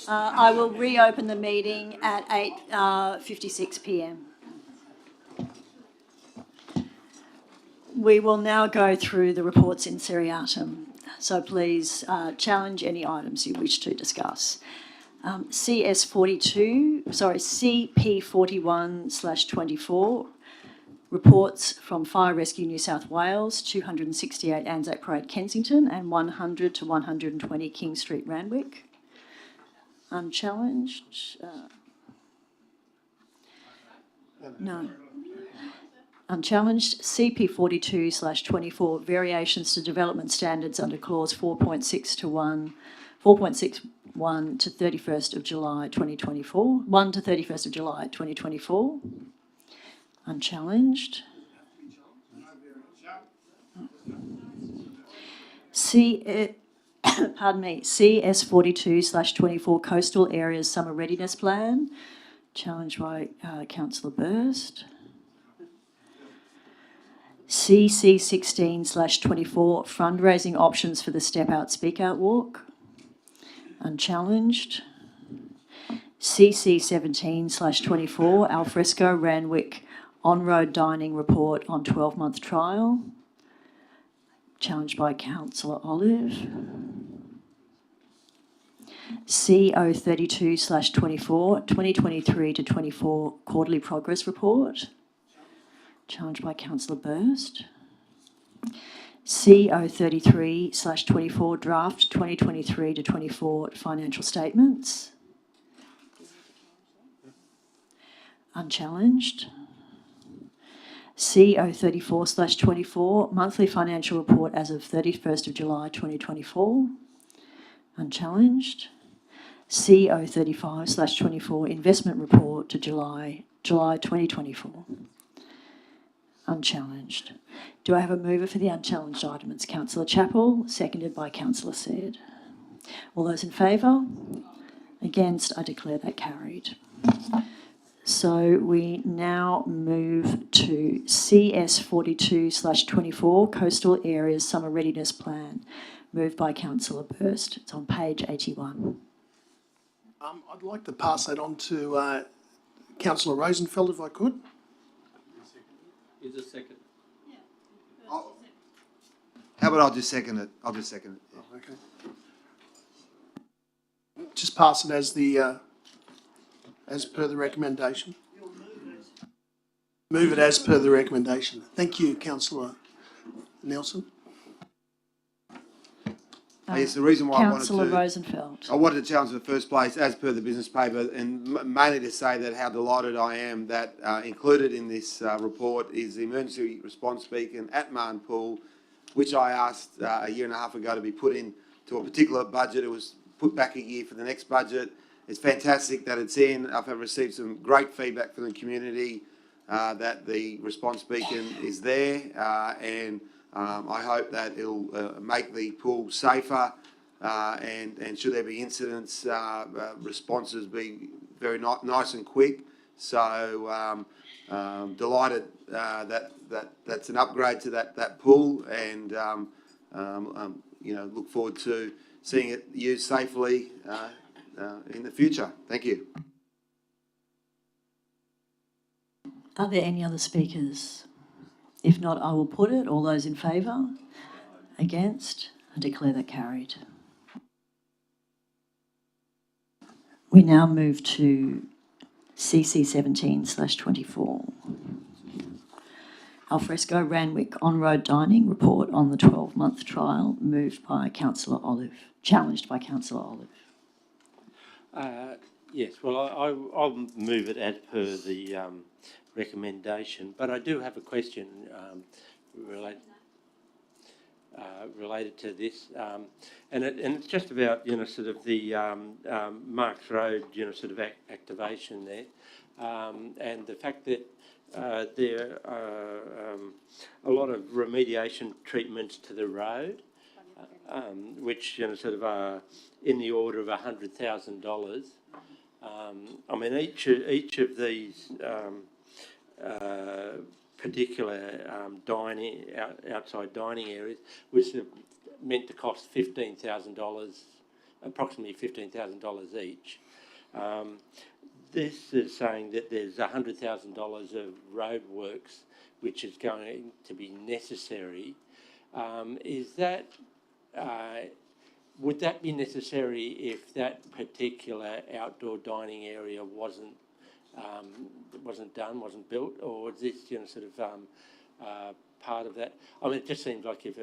I will reopen the meeting at 8:56 p.m. We will now go through the reports in seriatim. So please challenge any items you wish to discuss. CP41/24, reports from Fire Rescue New South Wales, 268 Anzac Parade, Kensington, and 100 to 120 King Street, Randwick. Unchallenged? No. Unchallenged. CP42/24, variations to development standards under clause 4.61 to 31st of July 2024. 1 to 31st of July 2024. Unchallenged. CS42/24, Coastal Areas Summer Readiness Plan, challenged by Councillor Burst. CC16/24, fundraising options for the Step Out Speak Out Walk, unchallenged. CC17/24, Alfresco Randwick on-road dining report on 12-month trial, challenged by Councillor Olive. CO32/24, 2023 to 24 quarterly progress report, challenged by Councillor Burst. CO33/24, draft 2023 to 24 financial statements, unchallenged. CO34/24, monthly financial report as of 31st of July 2024, unchallenged. CO35/24, investment report to July 2024, unchallenged. Do I have a mover for the unchallenged items? Councillor Chappell, seconded by Councillor Said. All those in favour? Against? I declare that carried. So we now move to CS42/24, Coastal Areas Summer Readiness Plan, moved by Councillor Burst. It's on page 81.
I'd like to pass that on to Councillor Rosenfeld, if I could.
Is a second.
How about I'll just second it? I'll just second it. Yeah.
Oh, okay. Just pass it as per the recommendation. Move it as per the recommendation. Thank you, Councillor Nelson.
Yes, the reason why
Councillor Rosenfeld.
I wanted to challenge in the first place, as per the business paper, and mainly to say that how delighted I am that included in this report is the emergency response beacon at Marn Pool, which I asked a year and a half ago to be put into a particular budget. It was put back a year for the next budget. It's fantastic that it's in. I've received some great feedback from the community that the response beacon is there, and I hope that it'll make the pool safer, and should there be incidents, responses be very nice and quick. So delighted that's an upgrade to that pool, and look forward to seeing it used safely in the future. Thank you.
Are there any other speakers? If not, I will put it. All those in favour? Against? I declare that carried. We now move to CC17/24. Alfresco Randwick on-road dining report on the 12-month trial, moved by Councillor Olive, challenged by Councillor Olive.
Yes, well, I'll move it as per the recommendation, but I do have a question related to this, and it's just about sort of the Marks Road sort of activation there, and the fact that there are a lot of remediation treatments to the road, which sort of are in the order of $100,000. I mean, each of these particular outside dining areas was meant to cost $15,000 approximately $15,000 each. This is saying that there's $100,000 of roadworks which is going to be necessary. Is that would that be necessary if that particular outdoor dining area wasn't done, wasn't built, or is this part of that? I mean, it just seems like if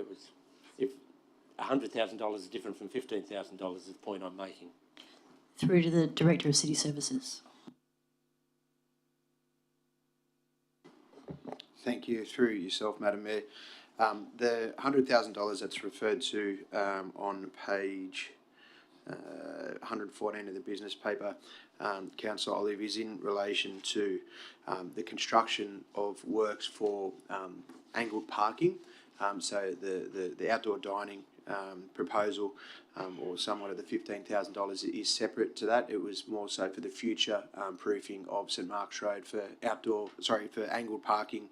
$100,000 is different from $15,000 is the point I'm making.
Through to the Director of City Services.
Thank you. Through yourself, Madam Mayor. The $100,000 that's referred to on page 114 of the business paper, Councillor Olive, is in relation to the construction of works for angled parking. So the outdoor dining proposal, or somewhat of the $15,000 is separate to that. It was more so for the future proofing of St Mark's Road for for angled parking,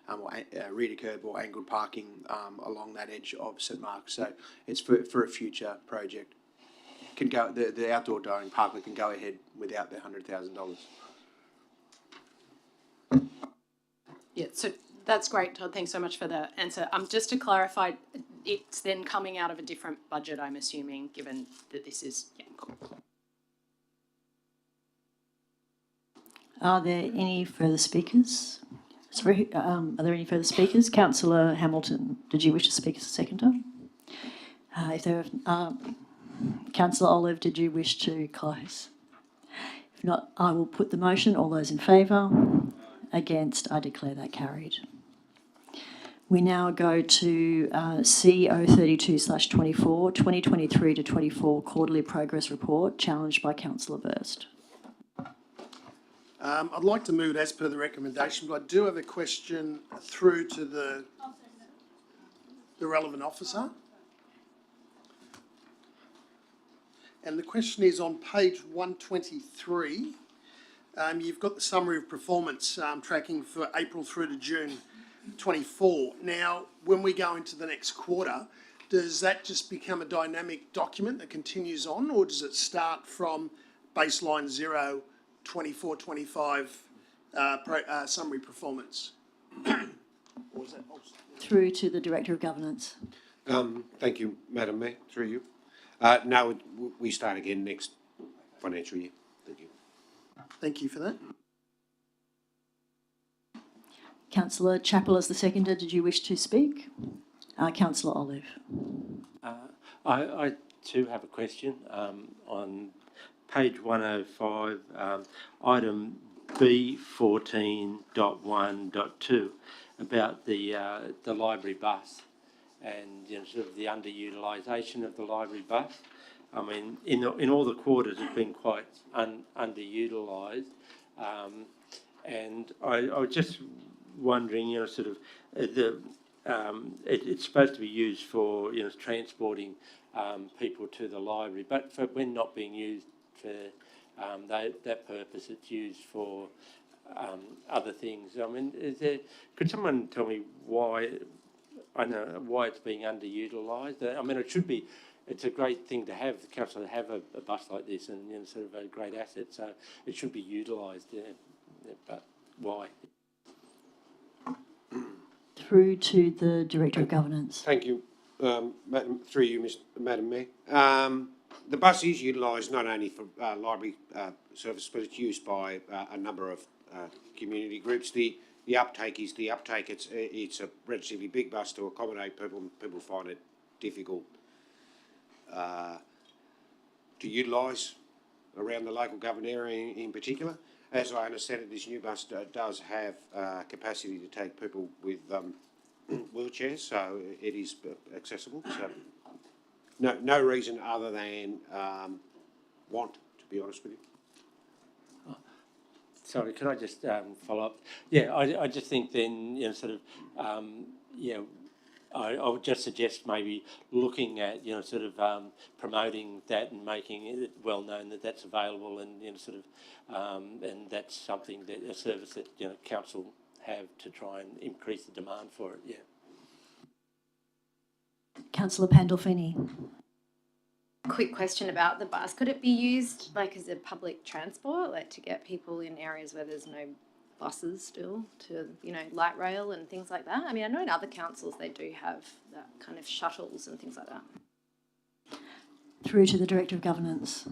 or rear to curb or angled parking along that edge of St Mark's. So it's for a future project. Can go the outdoor dining parklet can go ahead without the $100,000.
Yeah, so that's great, Todd. Thanks so much for the answer. Just to clarify, it's then coming out of a different budget, I'm assuming, given that this is... Yeah, cool.
Are there any further speakers? Sorry, are there any further speakers? Councillor Hamilton, did you wish to speak as a seconder? Councillor Olive, did you wish to close? If not, I will put the motion. All those in favour? Against? I declare that carried. We now go to CO32/24, 2023 to 24 Quarterly Progress Report, challenged by Councillor Burst.
I'd like to move it as per the recommendation, but I do have a question through to the relevant officer. And the question is on page 123. You've got the summary of performance tracking for April through to June 24. Now, when we go into the next quarter, does that just become a dynamic document that continues on, or does it start from baseline 0, 24, 25 summary performance? Or is that
Through to the Director of Governance.
Thank you, Madam Mayor, through you. No, we start again next financial year. Thank you.
Thank you for that.
Councillor Chappell as the seconder, did you wish to speak? Councillor Olive.
I too have a question on page 105, item B14.1.2 about the library bus and sort of the underutilisation of the library bus. I mean, in all the quarters, it's been quite underutilised, and I was just wondering, it's supposed to be used for transporting people to the library, but when not being used for that purpose, it's used for other things. I mean, could someone tell me why? I know why it's being underutilised. I mean, it's a great thing to have, the council to have a bus like this, and sort of a great asset. So it should be utilised. But why?
Through to the Director of Governance.
Thank you, Madam, through you, Madam Mayor. The bus is utilised not only for library service, but it's used by a number of community groups. The uptake is the uptake. It's a relatively big bus to accommodate people. People find it difficult to utilise around the local government area in particular. As I understand it, this new bus does have capacity to take people with wheelchairs, so it is accessible. So no reason other than want, to be honest with you.
Sorry, could I just follow up? Yeah, I just think then, I would just suggest maybe looking at, promoting that and making it well known that that's available, and and that's something that a service that council have to try and increase the demand for it. Yeah.
Councillor Pandolfini.
quick question about the bus. Could it be used like as a public transport, like to get people in areas where there's no buses still, to, you know, light rail and things like that? I mean, I know in other councils they do have that kind of shuttles and things like that.
Through to the Director of Governance.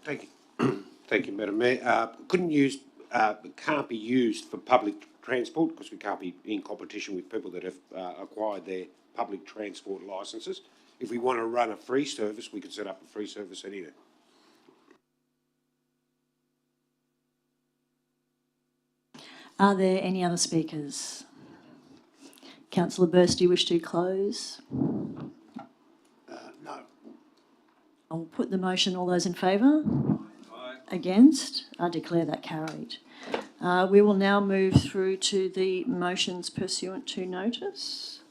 Thank you. Thank you, Madam Mayor. Can't be used for public transport because we can't be in competition with people that have acquired their public transport licences. If we want to run a free service, we can set up a free service anywhere.
Are there any other speakers? Councillor Burst, do you wish to close?
No.
I'll put the motion. All those in favour? Aye. Against? I declare that carried. We will now move through to the motions pursuant to notice.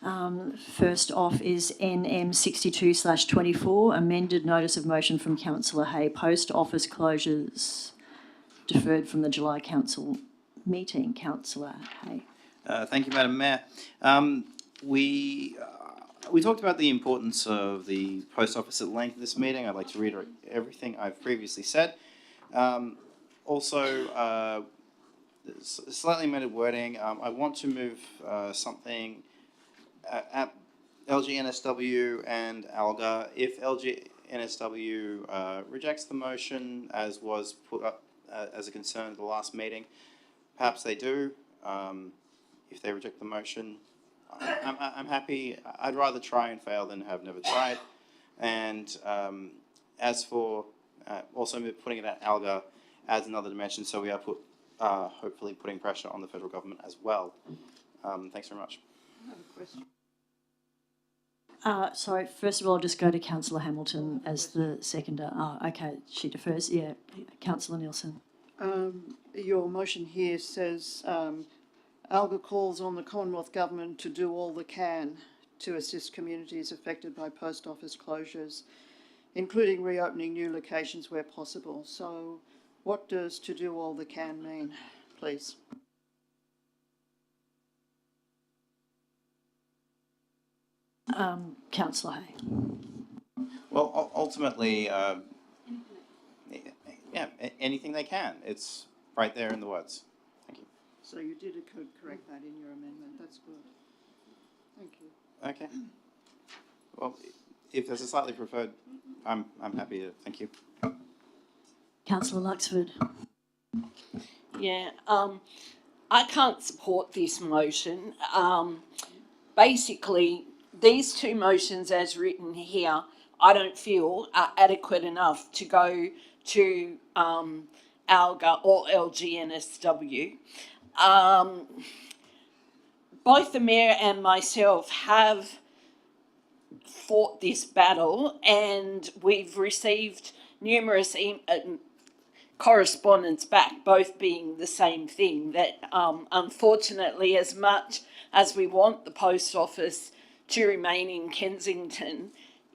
First off is NM 62/24, amended notice of motion from Councillor Hay, post office closures deferred from the July council meeting. Councillor Hay.
Thank you, Madam Mayor. We talked about the importance of the post office at length this meeting. I'd like to reiterate everything I've previously said. Also, slightly amended wording. I want to move something at LGNSW and ALGA. If LGNSW rejects the motion, as was put up as a concern at the last meeting, perhaps they do. If they reject the motion, I'm happy. I'd rather try and fail than have never tried. And as for also putting it at ALGA adds another dimension, so we are hopefully putting pressure on the federal government as well. Thanks very much.
I have a question.
Sorry, first of all, I'll just go to Councillor Hamilton as the seconder. Okay, she defers. Yeah, Councillor Nielsen.
Your motion here says ALGA calls on the Commonwealth Government to do all they can to assist communities affected by post office closures, including reopening new locations where possible. So what does to do all they can mean, please?
Councillor Hay.
Well, ultimately, yeah, anything they can. It's right there in the words. Thank you.
So you did correct that in your amendment. That's good. Thank you.
Okay. Well, if there's a slightly preferred, I'm happy to. Thank you.
Councillor Luxford.
Yeah, I can't support this motion. Basically, these two motions as written here, I don't feel are adequate enough to go to ALGA or LGNSW. Both the Mayor and myself have fought this battle, and we've received numerous correspondence back, both being the same thing, that unfortunately, as much as we want the post office to remain in Kensington,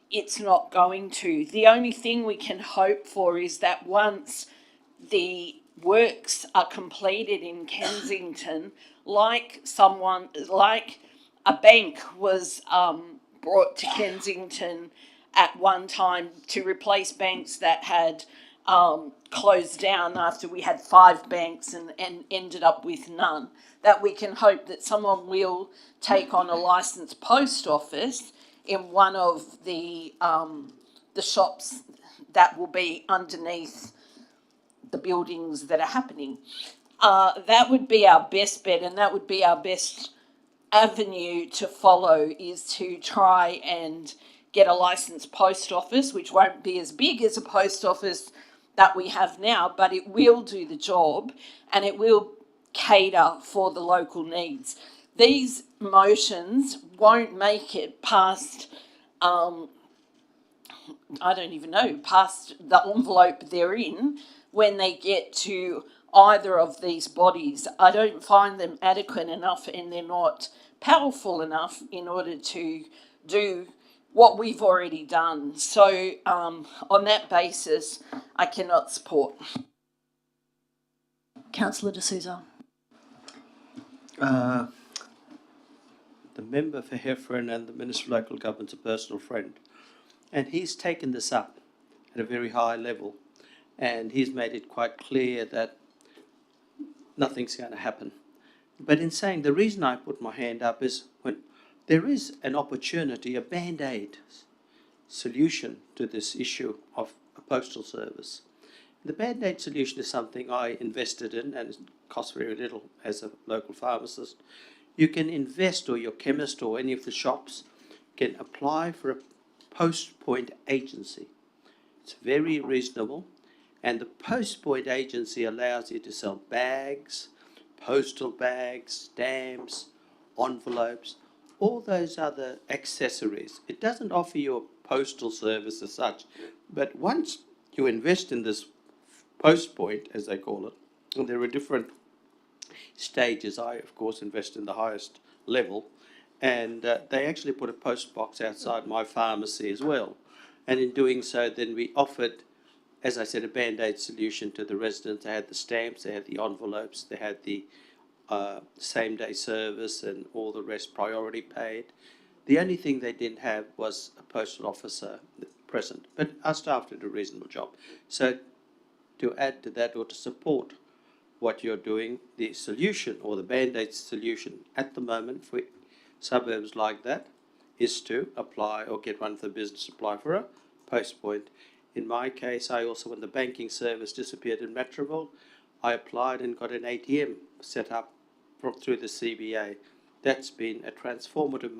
it's not going to. The only thing we can hope for is that once the works are completed in Kensington, like a bank was brought to Kensington at one time to replace banks that had closed down after we had 5 banks and ended up with none, that we can hope that someone will take on a licensed post office in one of the shops that will be underneath the buildings that are happening. That would be our best bet, and that would be our best avenue to follow, is to try and get a licensed post office, which won't be as big as a post office that we have now, but it will do the job and it will cater for the local needs. These motions won't make it past, I don't even know, past the envelope they're in when they get to either of these bodies. I don't find them adequate enough, and they're not powerful enough in order to do what we've already done. So on that basis, I cannot support.
Councillor D'Souza.
The member for Heffron and the Minister for Local Government's a personal friend. And he's taken this up at a very high level, and he's made it quite clear that nothing's going to happen. But in saying, the reason I put my hand up is when there is an opportunity, a band-aid solution to this issue of a postal service. The band-aid solution is something I invested in, and it costs very little as a local pharmacist. You can invest, or your chemist or any of the shops can apply for a post-point agency. It's very reasonable, and the post-point agency allows you to sell bags, postal bags, stamps, envelopes, all those other accessories. It doesn't offer you a postal service as such, but once you invest in this post point, as they call it, and there are different stages. I, of course, invest in the highest level, and they actually put a post box outside my pharmacy as well. And in doing so, then we offered, as I said, a band-aid solution to the residents. They had the stamps, they had the envelopes, they had the same-day service and all the rest priority paid. The only thing they didn't have was a postal officer present, but our staff did a reasonable job. So to add to that, or to support what you're doing, the solution or the band-aid solution at the moment for suburbs like that is to apply or get one of the business to apply for a post point. In my case, I also, when the banking service disappeared in Metroville, I applied and got an ATM set up through the CBA. That's been a transformative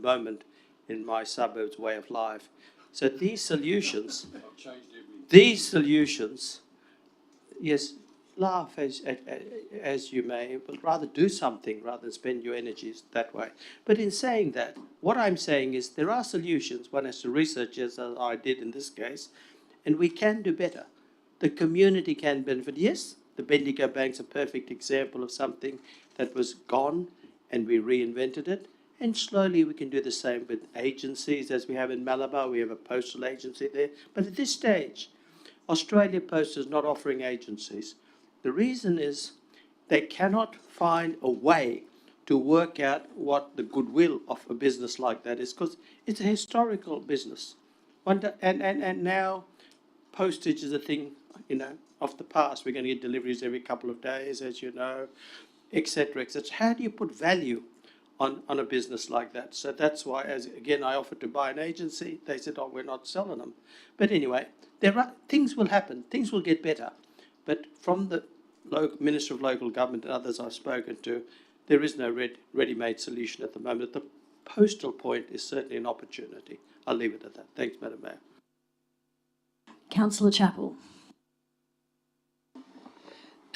moment in my suburbs way of life. So these solutions, yes, laugh as you may, but rather do something rather than spend your energies that way. But in saying that, what I'm saying is there are solutions. One has to research, as I did in this case, and we can do better. The community can benefit. Yes, the Bendigo Bank's a perfect example of something that was gone and we reinvented it. And slowly we can do the same with agencies, as we have in Malabar. We have a postal agency there. But at this stage, Australia Post is not offering agencies. The reason is they cannot find a way to work out what the goodwill of a business like that is, because it's a historical business. And now postage is a thing, of the past. We're going to get deliveries every couple of days, as you know, etc., etc. How do you put value on a business like that? So that's why, again, I offered to buy an agency. They said, oh, we're not selling them. But anyway, things will happen. Things will get better. But from the Minister of Local Government and others I've spoken to, there is no ready-made solution at the moment. The postal point is certainly an opportunity. I'll leave it at that. Thanks, Madam Mayor.
Councillor Chappell.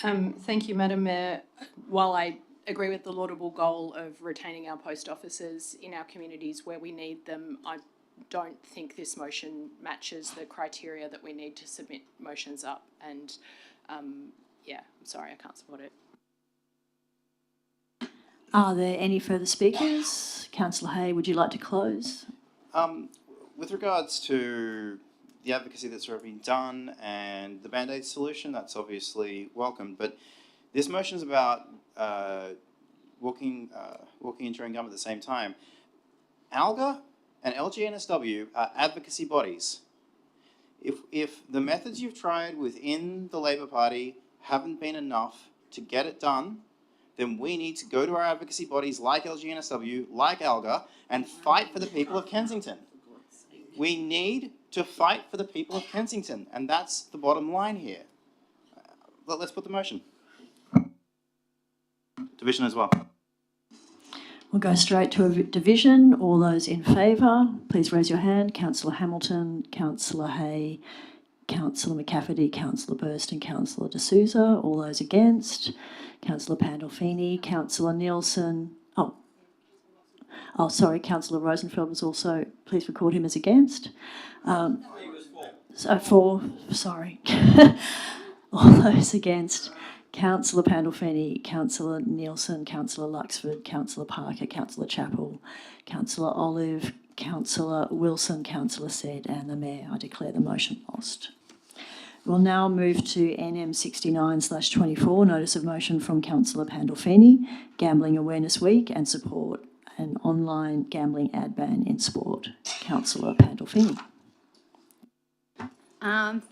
Thank you, Madam Mayor. While I agree with the laudable goal of retaining our post officers in our communities where we need them, I don't think this motion matches the criteria that we need to submit motions up. And I'm sorry, I can't support it.
Are there any further speakers? Councillor Hay, would you like to close?
With regards to the advocacy that's already been done and the Band-Aid solution, that's obviously welcome. But this motion is about walking and chewing gum at the same time. ALGA and LGNSW are advocacy bodies. If the methods you've tried within the Labor Party haven't been enough to get it done, then we need to go to our advocacy bodies like LGNSW, like ALGA, and fight for the people of Kensington. We need to fight for the people of Kensington, and that's the bottom line here. Let's put the motion. Division as well.
We'll go straight to a division. All those in favour, please raise your hand. Councillor Hamilton, Councillor Hay, Councillor McCafferty, Councillor Burst and Councillor D'Souza. All those against. Councillor Pandolfini, Councillor Nielsen. Sorry, Councillor Rosenfeld was also, please record him as against. Sorry. All those against. Councillor Pandolfini, Councillor Nielsen, Councillor Luxford, Councillor Parker, Councillor Chappell, Councillor Olive, Councillor Wilson, Councillor Said, and the Mayor. I declare the motion lost. We'll now move to NM 69/24, notice of motion from Councillor Pandolfini, Gambling Awareness Week and support an online gambling ad ban in sport. Councillor Pandolfini.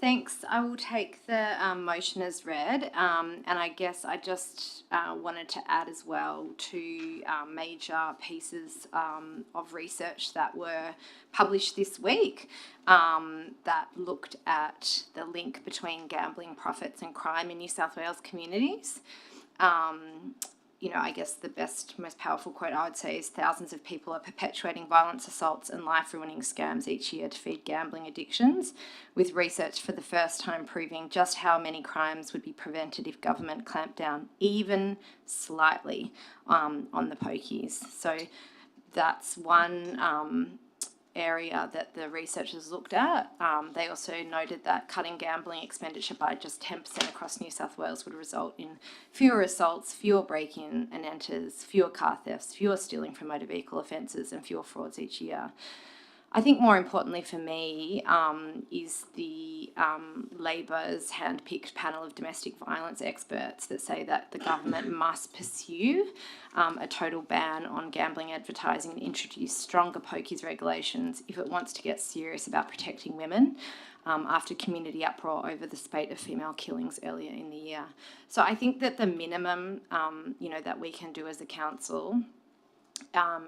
Thanks. I will take the motion as read, and I guess I just wanted to add as well two major pieces of research that were published this week that looked at the link between gambling profits and crime in New South Wales communities. I guess the best, most powerful quote I would say is thousands of people are perpetuating violence, assaults and life-ruining scams each year to feed gambling addictions, with research for the first time proving just how many crimes would be prevented if government clamped down even slightly on the pokies. So that's one area that the researchers looked at. They also noted that cutting gambling expenditure by just 10% across New South Wales would result in fewer assaults, fewer break-in and enters, fewer car thefts, fewer stealing from motor vehicle offences and fewer frauds each year. I think more importantly for me is the Labor's hand-picked panel of domestic violence experts that say that the government must pursue a total ban on gambling advertising and introduce stronger pokies regulations if it wants to get serious about protecting women after community uproar over the spate of female killings earlier in the year. So I think that the minimum, that we can do as a council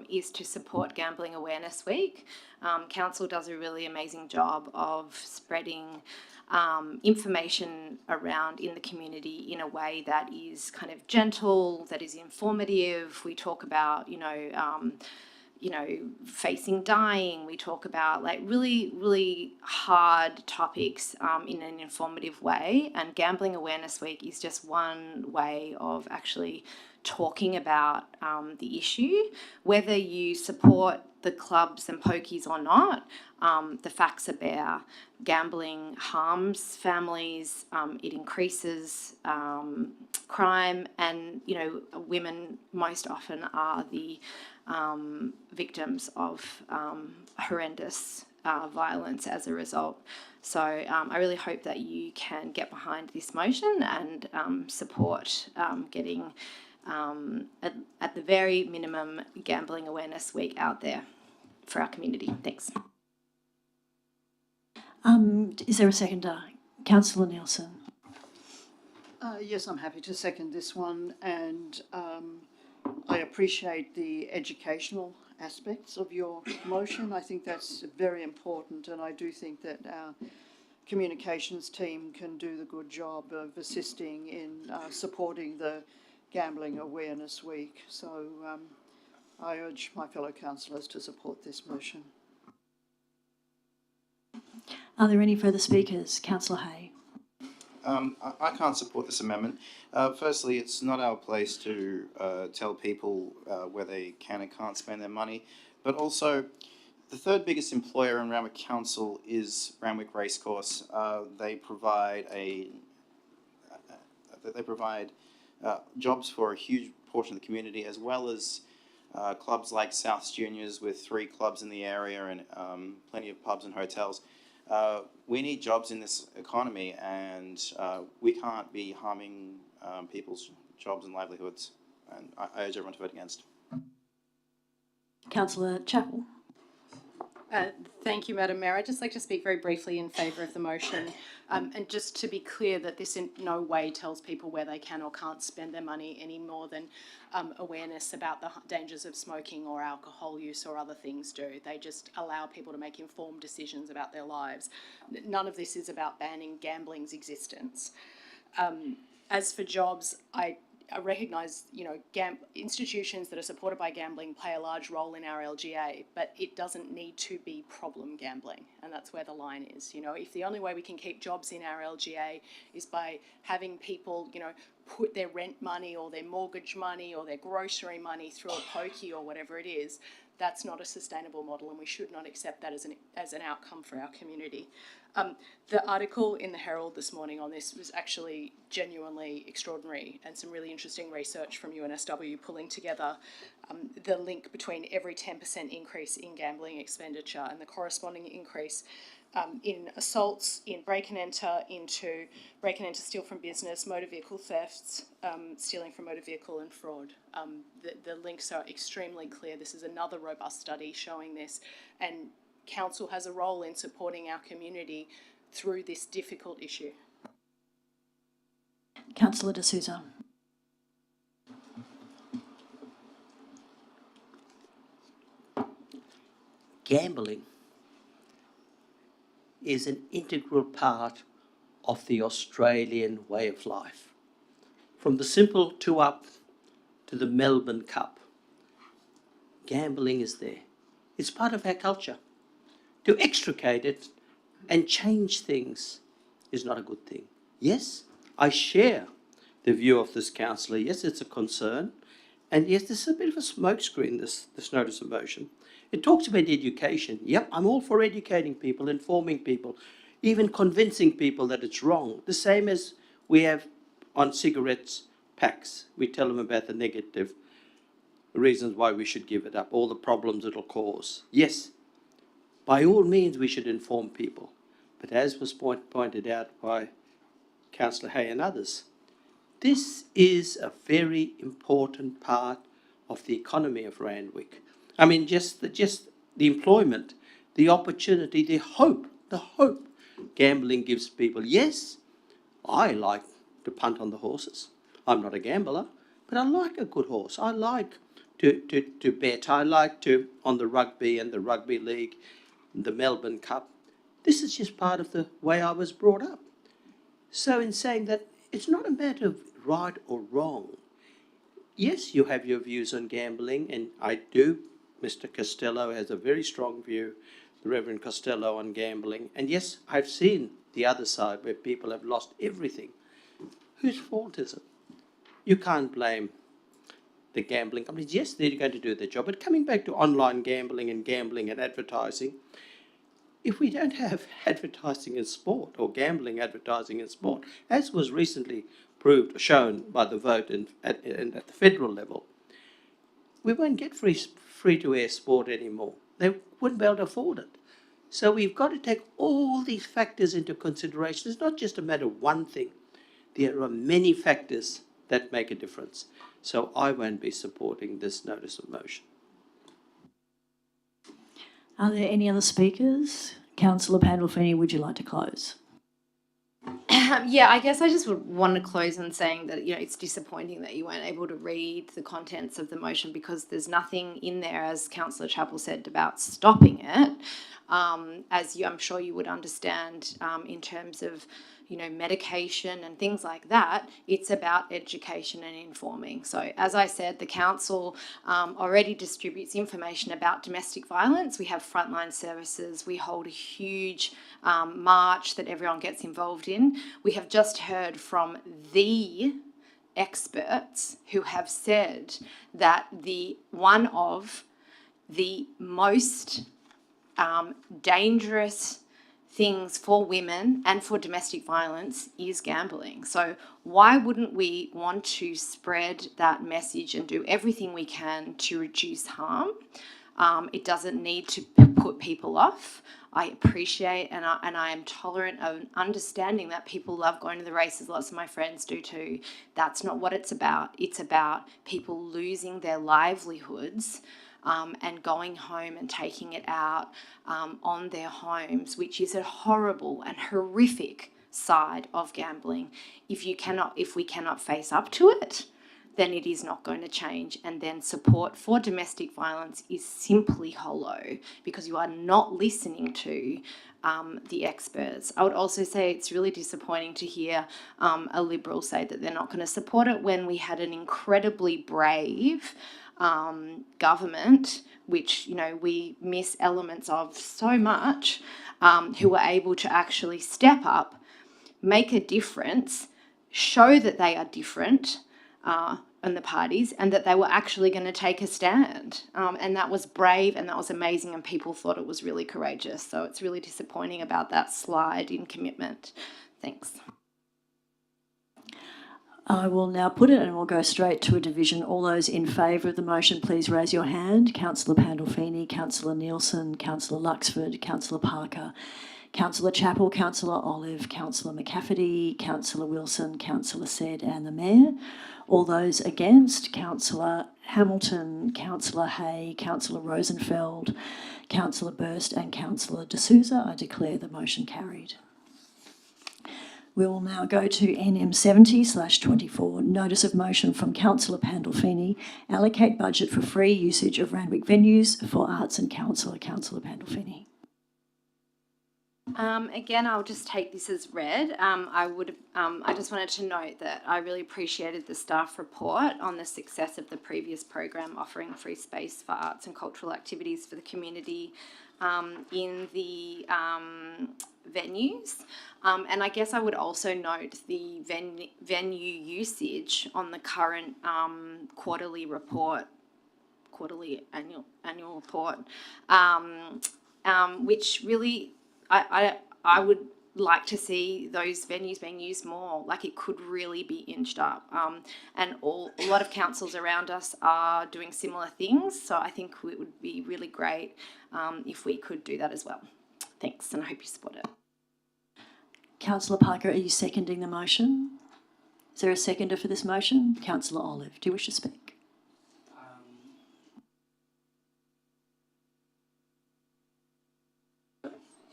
is to support Gambling Awareness Week. Council does a really amazing job of spreading information around in the community in a way that is kind of gentle, that is informative. We talk about, facing dying. We talk about like really, really hard topics in an informative way. And Gambling Awareness Week is just one way of actually talking about the issue. Whether you support the clubs and pokies or not, the facts are bare. Gambling harms families, it increases crime, and women most often are the victims of horrendous violence as a result. So I really hope that you can get behind this motion and support getting at the very minimum Gambling Awareness Week out there for our community. Thanks.
Is there a seconder? Councillor Nelson.
Yes, I'm happy to second this one, and I appreciate the educational aspects of your motion. I think that's very important, and I do think that our communications team can do the good job of assisting in supporting the Gambling Awareness Week. So I urge my fellow councillors to support this motion.
Are there any further speakers? Councillor Hay.
I can't support this amendment. Firstly, it's not our place to tell people where they can and can't spend their money, but also the third biggest employer in Randwick Council is Randwick Racecourse. They provide jobs for a huge portion of the community, as well as clubs like South Juniors with 3 clubs in the area and plenty of pubs and hotels. We need jobs in this economy, and we can't be harming people's jobs and livelihoods. And I urge everyone to vote against.
Councillor Chappell.
Thank you, Madam Mayor. I'd just like to speak very briefly in favour of the motion, and just to be clear that this in no way tells people where they can or can't spend their money any more than awareness about the dangers of smoking or alcohol use or other things do. They just allow people to make informed decisions about their lives. None of this is about banning gambling's existence. As for jobs, I recognise, institutions that are supported by gambling play a large role in our LGA, but it doesn't need to be problem gambling, and that's where the line is. If the only way we can keep jobs in our LGA is by having people, put their rent money or their mortgage money or their grocery money through a pokey or whatever it is, that's not a sustainable model, and we should not accept that as an outcome for our community. The article in the Herald this morning on this was actually genuinely extraordinary, and some really interesting research from UNSW pulling together the link between every 10% increase in gambling expenditure and the corresponding increase in assaults, in break and enter, steal from business, motor vehicle thefts, stealing from motor vehicle and fraud. The links are extremely clear. This is another robust study showing this, and council has a role in supporting our community through this difficult issue.
Councillor De Souza.
Gambling is an integral part of the Australian way of life. From the simple 2-up to the Melbourne Cup, gambling is there. It's part of our culture. To extricate it and change things is not a good thing. Yes, I share the view of this councillor. Yes, it's a concern. And yes, this is a bit of a smokescreen, this notice of motion. It talks about education. Yep, I'm all for educating people, informing people, even convincing people that it's wrong. The same as we have on cigarettes packs. We tell them about the negative reasons why we should give it up, all the problems it'll cause. Yes, by all means we should inform people. But as was pointed out by Councillor Hay and others, this is a very important part of the economy of Randwick. I mean, just the employment, the opportunity, the hope gambling gives people. Yes, I like to punt on the horses. I'm not a gambler, but I like a good horse. I like to bet. I like to, on the rugby and the rugby league, the Melbourne Cup. This is just part of the way I was brought up. So in saying that, it's not a matter of right or wrong. Yes, you have your views on gambling, and I do. Mr. Costello has a very strong view, the Reverend Costello, on gambling. And yes, I've seen the other side where people have lost everything. Whose fault is it? You can't blame the gambling companies. Yes, they're going to do their job. But coming back to online gambling and advertising, if we don't have advertising in sport or gambling advertising in sport, as was recently shown by the vote at the federal level, we won't get free-to-air sport anymore. They wouldn't be able to afford it. So we've got to take all these factors into consideration. It's not just a matter of one thing. There are many factors that make a difference. So I won't be supporting this notice of motion.
Are there any other speakers? Councillor Pandolfini, would you like to close?
Yeah, I guess I just would want to close on saying that, it's disappointing that you weren't able to read the contents of the motion because there's nothing in there, as Councillor Chappell said, about stopping it. I'm sure you would understand, in terms of, medication and things like that, it's about education and informing. So as I said, the council already distributes information about domestic violence. We have frontline services. We hold a huge march that everyone gets involved in. We have just heard from the experts who have said that one of the most dangerous things for women and for domestic violence is gambling. So why wouldn't we want to spread that message and do everything we can to reduce harm? It doesn't need to put people off. I appreciate and I am tolerant of understanding that people love going to the races. Lots of my friends do too. That's not what it's about. It's about people losing their livelihoods and going home and taking it out on their homes, which is a horrible and horrific side of gambling. If we cannot face up to it, then it is not going to change. And then support for domestic violence is simply hollow because you are not listening to the experts. I would also say it's really disappointing to hear a Liberal say that they're not going to support it when we had an incredibly brave government, which we miss elements of so much, who were able to actually step up, make a difference, show that they are different in the parties, and that they were actually going to take a stand. And that was brave and that was amazing, and people thought it was really courageous. So it's really disappointing about that slide in commitment. Thanks.
I will now put it and we'll go straight to a division. All those in favour of the motion, please raise your hand. Councillor Pandolfini, Councillor Nielsen, Councillor Luxford, Councillor Parker, Councillor Chappell, Councillor Olive, Councillor McCafferty, Councillor Wilson, Councillor Said and the Mayor. All those against, Councillor Hamilton, Councillor Hay, Councillor Rosenfeld, Councillor Burst and Councillor D'Souza. I declare the motion carried. We will now go to NM 70/24, notice of motion from Councillor Pandolfini, allocate budget for free usage of Randwick venues for arts and council. Councillor Pandolfini.
Again, I'll just take this as read. I just wanted to note that I really appreciated the staff report on the success of the previous program offering free space for arts and cultural activities for the community in the venues. And I guess I would also note the venue usage on the current quarterly annual report, which really I would like to see those venues being used more. Like, it could really be inched up. And a lot of councils around us are doing similar things. So I think it would be really great if we could do that as well. Thanks, and I hope you support it.
Councillor Parker, are you seconding the motion? Is there a seconder for this motion? Councillor Olive, do you wish to speak?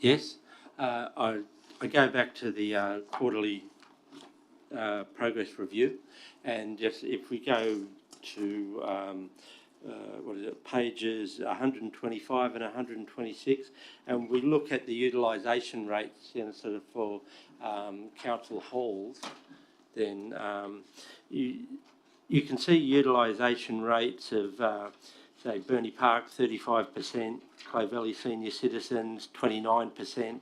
Yes. I go back to the quarterly progress review, and just if we go to pages 125 and 126, and we look at the utilisation rates, sort of for council halls, then you can see utilisation rates of say Burnie Park 35%, Clay Valley Senior Citizens 29%,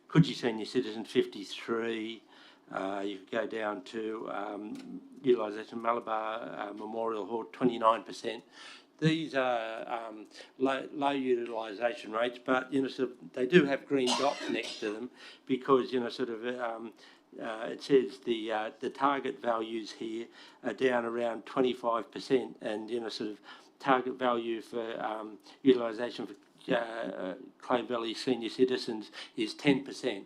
Coogee Senior Citizens 53%. You could go down to utilisation Malabar Memorial Hall 29%. These are low utilisation rates, but sort of, they do have green dots next to them because it says the target values here are down around 25%, and sort of target value for utilisation for Clay Valley Senior Citizens is 10%.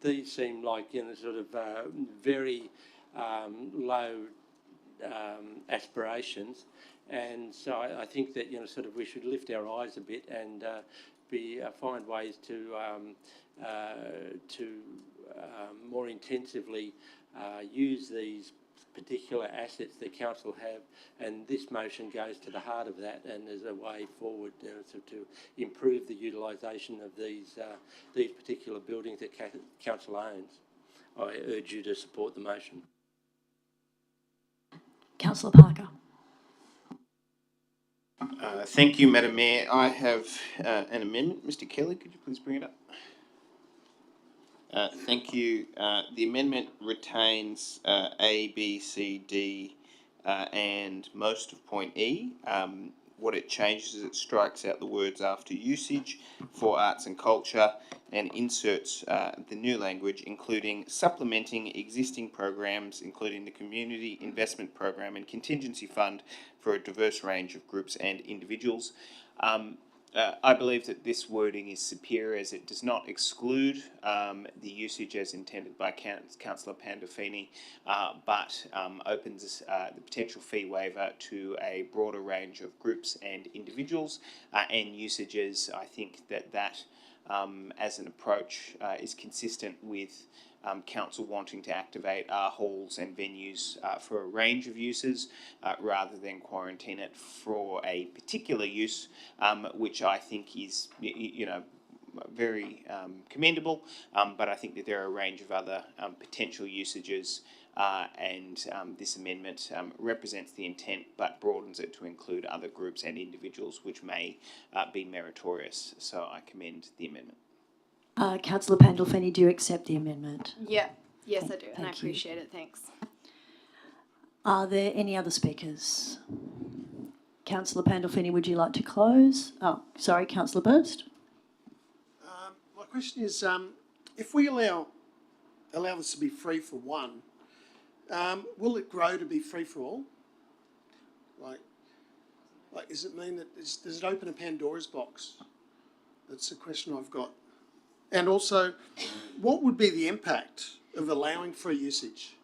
These seem like sort of very low aspirations, and so I think that sort of we should lift our eyes a bit and find ways to more intensively use these particular assets that council have, and this motion goes to the heart of that and is a way forward to improve the utilisation of these particular buildings that council owns. I urge you to support the motion.
Councillor Parker.
Thank you, Madam Mayor. I have an amendment. Mr. Kelly, could you please bring it up? Thank you. The amendment retains A, B, C, D, and most of point E. What it changes is it strikes out the words after usage for arts and culture and inserts the new language, including supplementing existing programs, including the Community Investment Program and Contingency Fund for a diverse range of groups and individuals. I believe that this wording is superior as it does not exclude the usage as intended by Councillor Pandolfini, but opens the potential fee waiver to a broader range of groups and individuals and usages. I think that as an approach is consistent with council wanting to activate our halls and venues for a range of uses rather than quarantine it for a particular use, which I think is, very commendable, but I think that there are a range of other potential usages, and this amendment represents the intent but broadens it to include other groups and individuals which may be meritorious. So I commend the amendment.
Councillor Pandolfini, do you accept the amendment?
Yeah, yes I do, and I appreciate it, thanks.
Are there any other speakers? Councillor Pandolfini, would you like to close? Oh, sorry, Councillor Burst.
My question is, if we allow this to be free for one, will it grow to be free for all? Like, does it mean that does it open a Pandora's box? That's a question I've got. And also, what would be the impact of allowing free usage?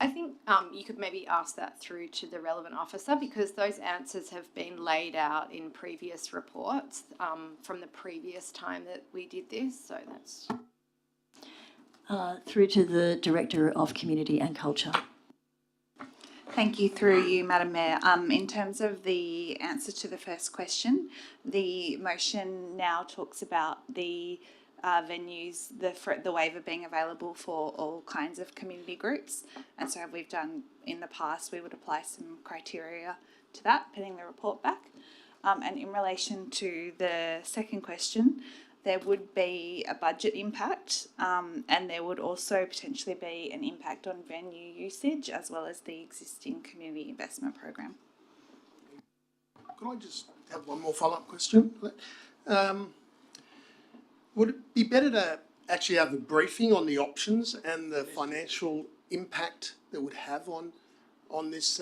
I think you could maybe ask that through to the relevant officer, because those answers have been laid out in previous reports from the previous time that we did this. So that's...
Through to the Director of Community and Culture.
Thank you, through you, Madam Mayor. In terms of the answer to the first question, the motion now talks about the venues, the waiver being available for all kinds of community groups. And so we've done in the past, we would apply some criteria to that, pending the report back. And in relation to the second question, there would be a budget impact, and there would also potentially be an impact on venue usage as well as the existing community investment program.
Could I just have one more follow-up question? Would it be better to actually have a briefing on the options and the financial impact that would have on this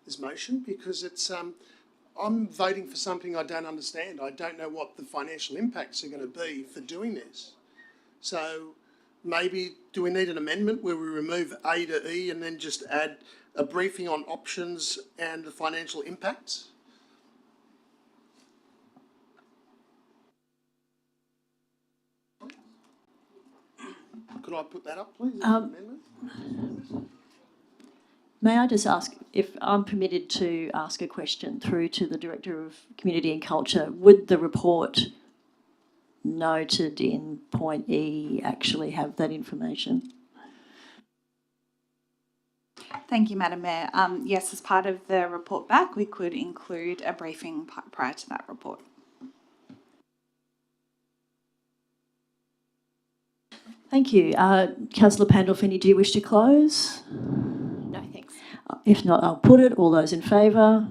this motion? Because it's I'm voting for something I don't understand. I don't know what the financial impacts are going to be for doing this. So maybe do we need an amendment where we remove A to E and then just add a briefing on options and the financial impacts? Could I put that up, please? As an amendment?
May I just ask if I'm permitted to ask a question through to the Director of Community and Culture? Would the report noted in point E actually have that information?
Thank you, Madam Mayor. Yes, as part of the report back, we could include a briefing prior to that report.
Thank you. Councillor Pandolfini, do you wish to close?
No, thanks.
If not, I'll put it. All those in favour?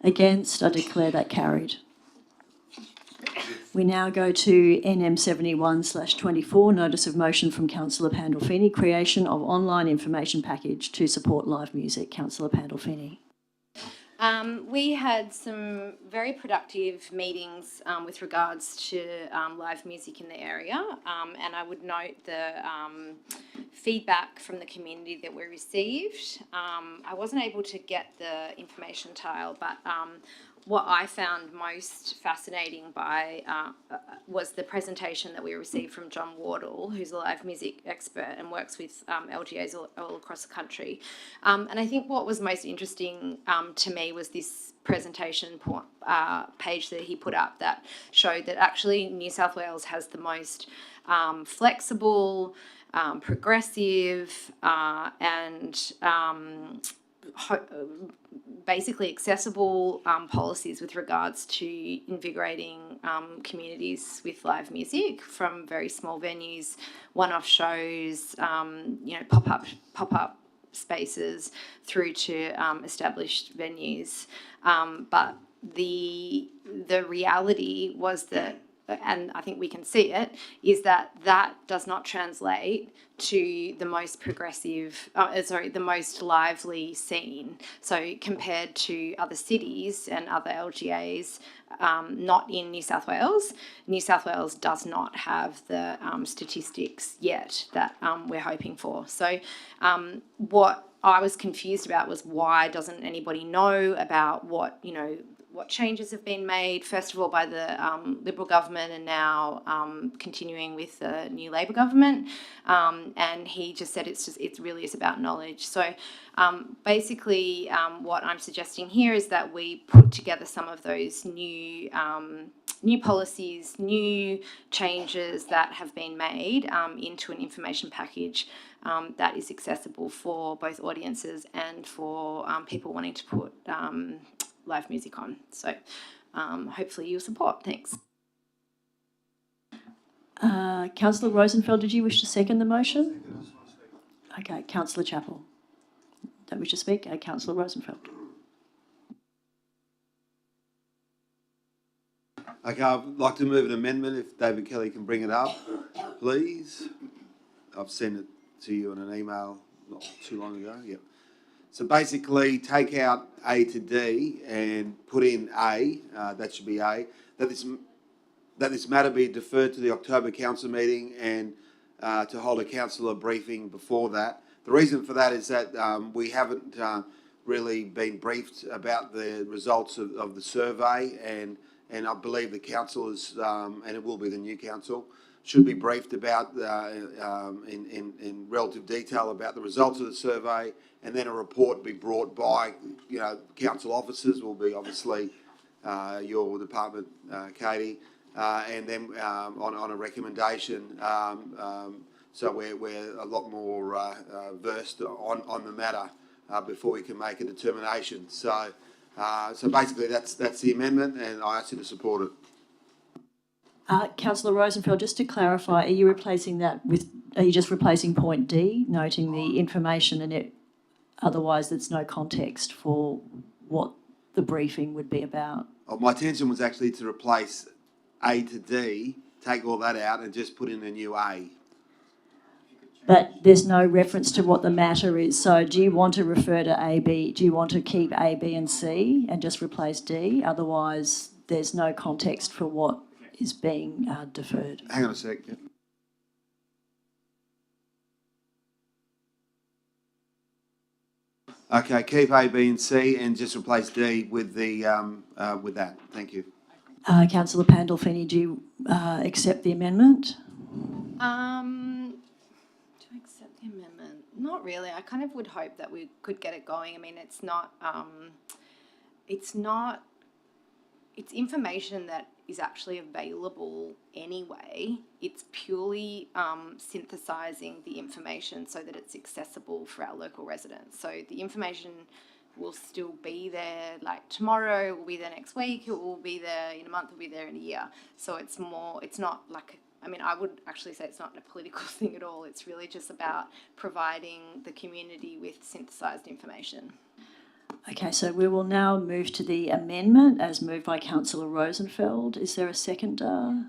Against? I declare that carried. We now go to NM 71/24, Notice of Motion from Councillor Pandolfini, creation of online information package to support live music. Councillor Pandolfini.
We had some very productive meetings with regards to live music in the area, and I would note the feedback from the community that we received. I wasn't able to get the information tile, but what I found most fascinating was the presentation that we received from John Wardle, who's a live music expert and works with LGAs all across the country. And I think what was most interesting to me was this presentation page that he put up that showed that actually New South Wales has the most flexible, progressive and basically accessible policies with regards to invigorating communities with live music, from very small venues, one-off shows, pop-up spaces, through to established venues. But the reality was that, and I think we can see it, is that does not translate to the most progressive, the most lively scene. So compared to other cities and other LGAs, not in New South Wales does not have the statistics yet that we're hoping for. So what I was confused about was, why doesn't anybody know about what changes have been made, first of all by the Liberal government, and now continuing with the new Labor government. And he just said it really is about knowledge. So basically what I'm suggesting here is that we put together some of those new policies, new changes that have been made into an information package that is accessible for both audiences and for people wanting to put live music on. So hopefully you'll support. Thanks.
Councillor Rosenfeld, did you wish to second the motion? Okay, Councillor Chappell. Don't wish to speak? Councillor Rosenfeld.
Okay, I'd like to move an amendment if David Kelly can bring it up, please. I've sent it to you in an email not too long ago. Yep. So basically, take out A to D and put in A, that should be A, that this matter be deferred to the October council meeting and to hold a councillor briefing before that. The reason for that is that we haven't really been briefed about the results of the survey, and I believe the councillors, and it will be the new council, should be briefed about in relative detail about the results of the survey, and then a report be brought by, council officers will be obviously your department, Katie, and then on a recommendation. So we're a lot more versed on the matter before we can make a determination. So basically that's the amendment, and I ask you to support it.
Councillor Rosenfeld, just to clarify, are you just replacing point D, noting the information in it, otherwise there's no context for what the briefing would be about?
Oh, my intention was actually to replace A to D, take all that out and just put in a new A.
But there's no reference to what the matter is. So do you want to refer to A, B? Do you want to keep A, B and C and just replace D? Otherwise, there's no context for what is being deferred.
Hang on a sec. Yeah. Okay, keep A, B and C and just replace D with with that. Thank you.
Councillor Pandolfini, do you accept the amendment?
Do I accept the amendment? Not really. I kind of would hope that we could get it going. I mean, it's information that is actually available anyway. It's purely synthesising the information so that it's accessible for our local residents. So the information will still be there, like tomorrow, it will be there next week, it will be there in a month, it will be there in a year. So it's not like, I would actually say it's not a political thing at all. It's really just about providing the community with synthesised information.
Okay, so we will now move to the amendment as moved by Councillor Rosenfeld. Is there a seconder?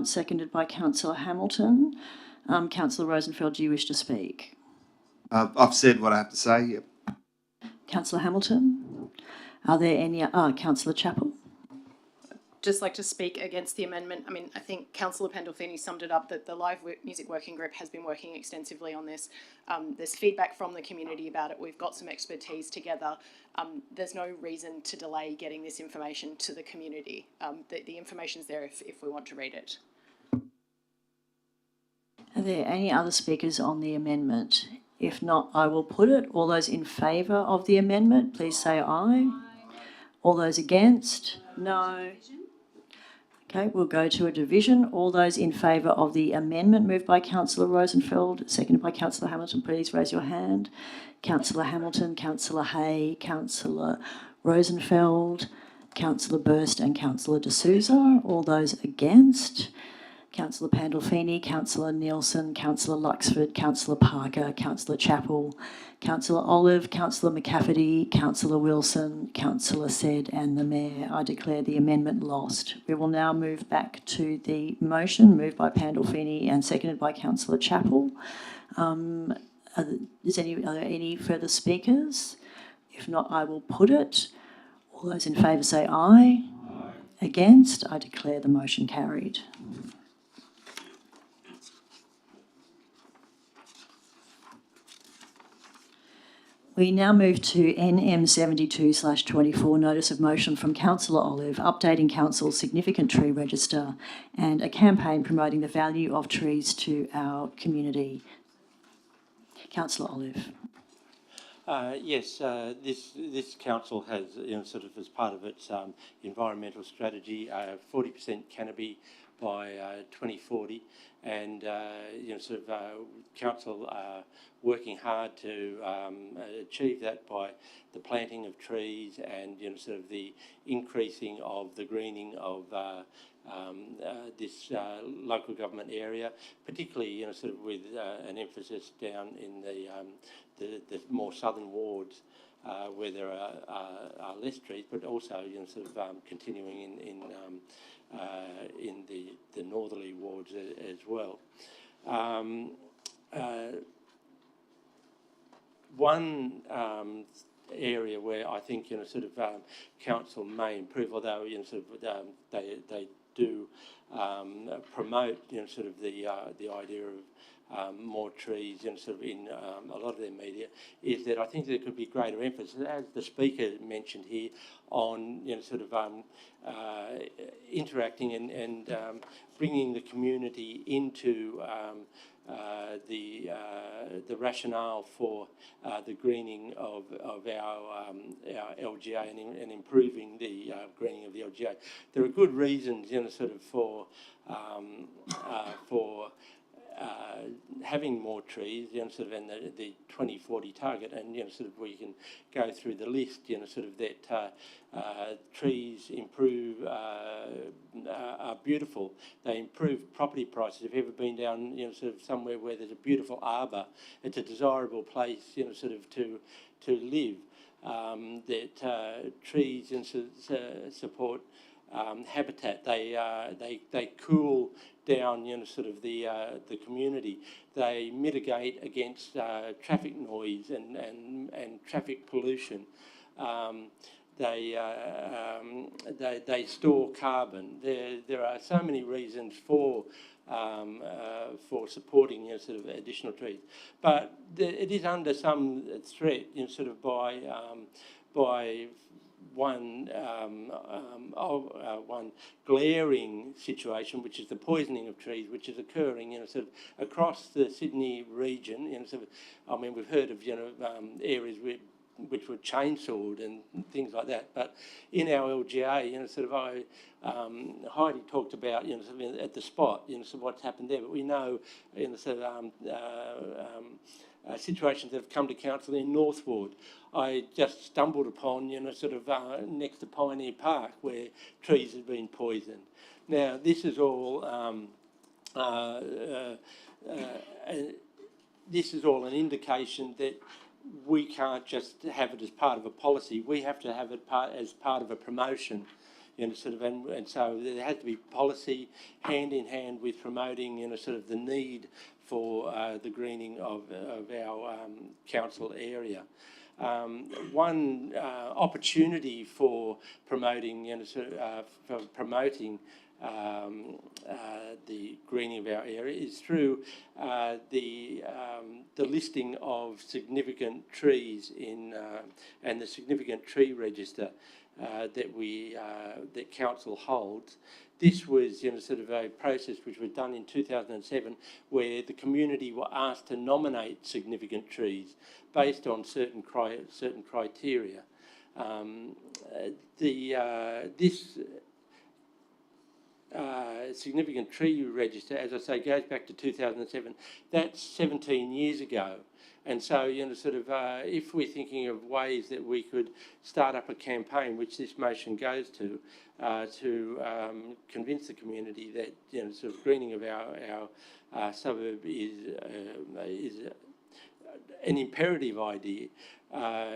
Seconded by Councillor Hamilton. Councillor Rosenfeld, do you wish to speak?
I've said what I have to say. Yep.
Councillor Hamilton? Are there any... Councillor Chappell?
Just like to speak against the amendment. I think Councillor Pandolfini summed it up that the Live Music Working Group has been working extensively on this. There's feedback from the community about it. We've got some expertise together. There's no reason to delay getting this information to the community. The information's there if we want to read it.
Are there any other speakers on the amendment? If not, I will put it. All those in favour of the amendment, please say aye. All those against? No. Okay, we'll go to a division. All those in favour of the amendment moved by Councillor Rosenfeld, seconded by Councillor Hamilton, please raise your hand. Councillor Hamilton, Councillor Hay, Councillor Rosenfeld, Councillor Burst and Councillor D'Souza. All those against? Councillor Pandolfini, Councillor Nielsen, Councillor Luxford, Councillor Parker, Councillor Chappell, Councillor Olive, Councillor McCafferty, Councillor Wilson, Councillor Said and the Mayor. I declare the amendment lost. We will now move back to the motion moved by Pandolfini and seconded by Councillor Chappell. Are there any further speakers? If not, I will put it. All those in favour say aye. Aye. Against? I declare the motion carried. We now move to NM 72/24, Notice of Motion from Councillor Olive, updating Council's significant tree register and a campaign promoting the value of trees to our community. Councillor Olive.
Yes, this council has, sort of as part of its environmental strategy, 40% canopy by 2040, and council working hard to achieve that by the planting of trees and the increasing of the greening of this local government area, particularly with an emphasis down in the more southern wards where there are less trees, but also continuing in the northerly wards as well. one area where I think council may improve, although they do promote the idea of more trees in a lot of their media, is that I think there could be greater emphasis, as the speaker mentioned here, on interacting and bringing the community into the rationale for the greening of our LGA and improving the greening of the LGA. There are good reasons, for having more trees, and the 2040 target, and we can go through the list, that trees improve, are beautiful. They improve property prices. If you've ever been down, somewhere where there's a beautiful arbour, it's a desirable place, to live. That trees support habitat. They cool down, the community. They mitigate against traffic noise and traffic pollution. They store carbon. There are so many reasons for supporting additional trees, but it is under some threat, by one glaring situation, which is the poisoning of trees, which is occurring, across the Sydney region. I mean, we've heard of areas which were chainsawed and things like that, but in our LGA, Heidi talked about at the spot, what's happened there, but we know situations that have come to council in Northwood. I just stumbled upon, next to Pioneer Park, where trees have been poisoned. Now, this is all an indication that we can't just have it as part of a policy. We have to have it as part of a promotion. And so there has to be policy hand in hand with promoting, the need for the greening of our council area. One opportunity for promoting, the greening of our area is through the listing of significant trees and the significant tree register that council holds. This was a process which was done in 2007, where the community were asked to nominate significant trees based on certain criteria. This significant tree register, as I say, goes back to 2007. That's 17 years ago. And so, if we're thinking of ways that we could start up a campaign, which this motion goes to convince the community that greening of our suburb is an imperative idea,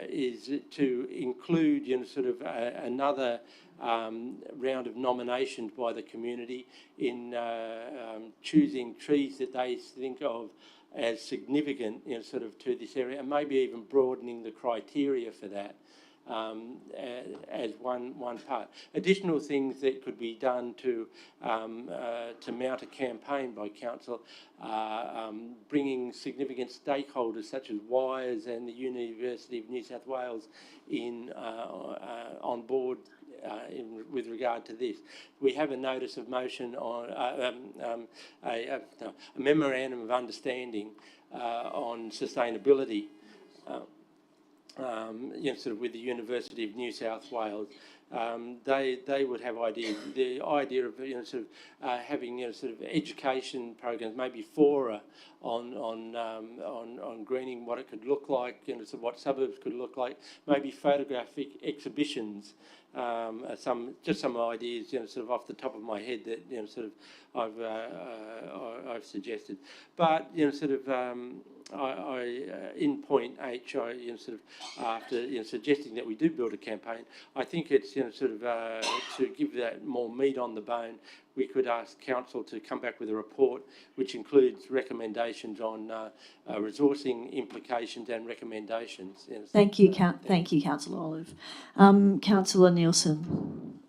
is to include another round of nominations by the community in choosing trees that they think of as significant, to this area, and maybe even broadening the criteria for that as one part. Additional things that could be done to mount a campaign by council are bringing significant stakeholders such as Wires and the University of New South Wales on board with regard to this. We have a notice of motion on a memorandum of understanding on sustainability, with the University of New South Wales. They would have ideas. The idea of having education programs, maybe fora on greening, what it could look like, what suburbs could look like, maybe photographic exhibitions. Some ideas, off the top of my head that I've suggested. But
in point H, after suggesting that we do build a campaign, I think it's to give that more meat on the bone. We could ask council to come back with a report which includes recommendations on resourcing implications and recommendations.
Thank you, Councillor Olive. Councillor Nielsen.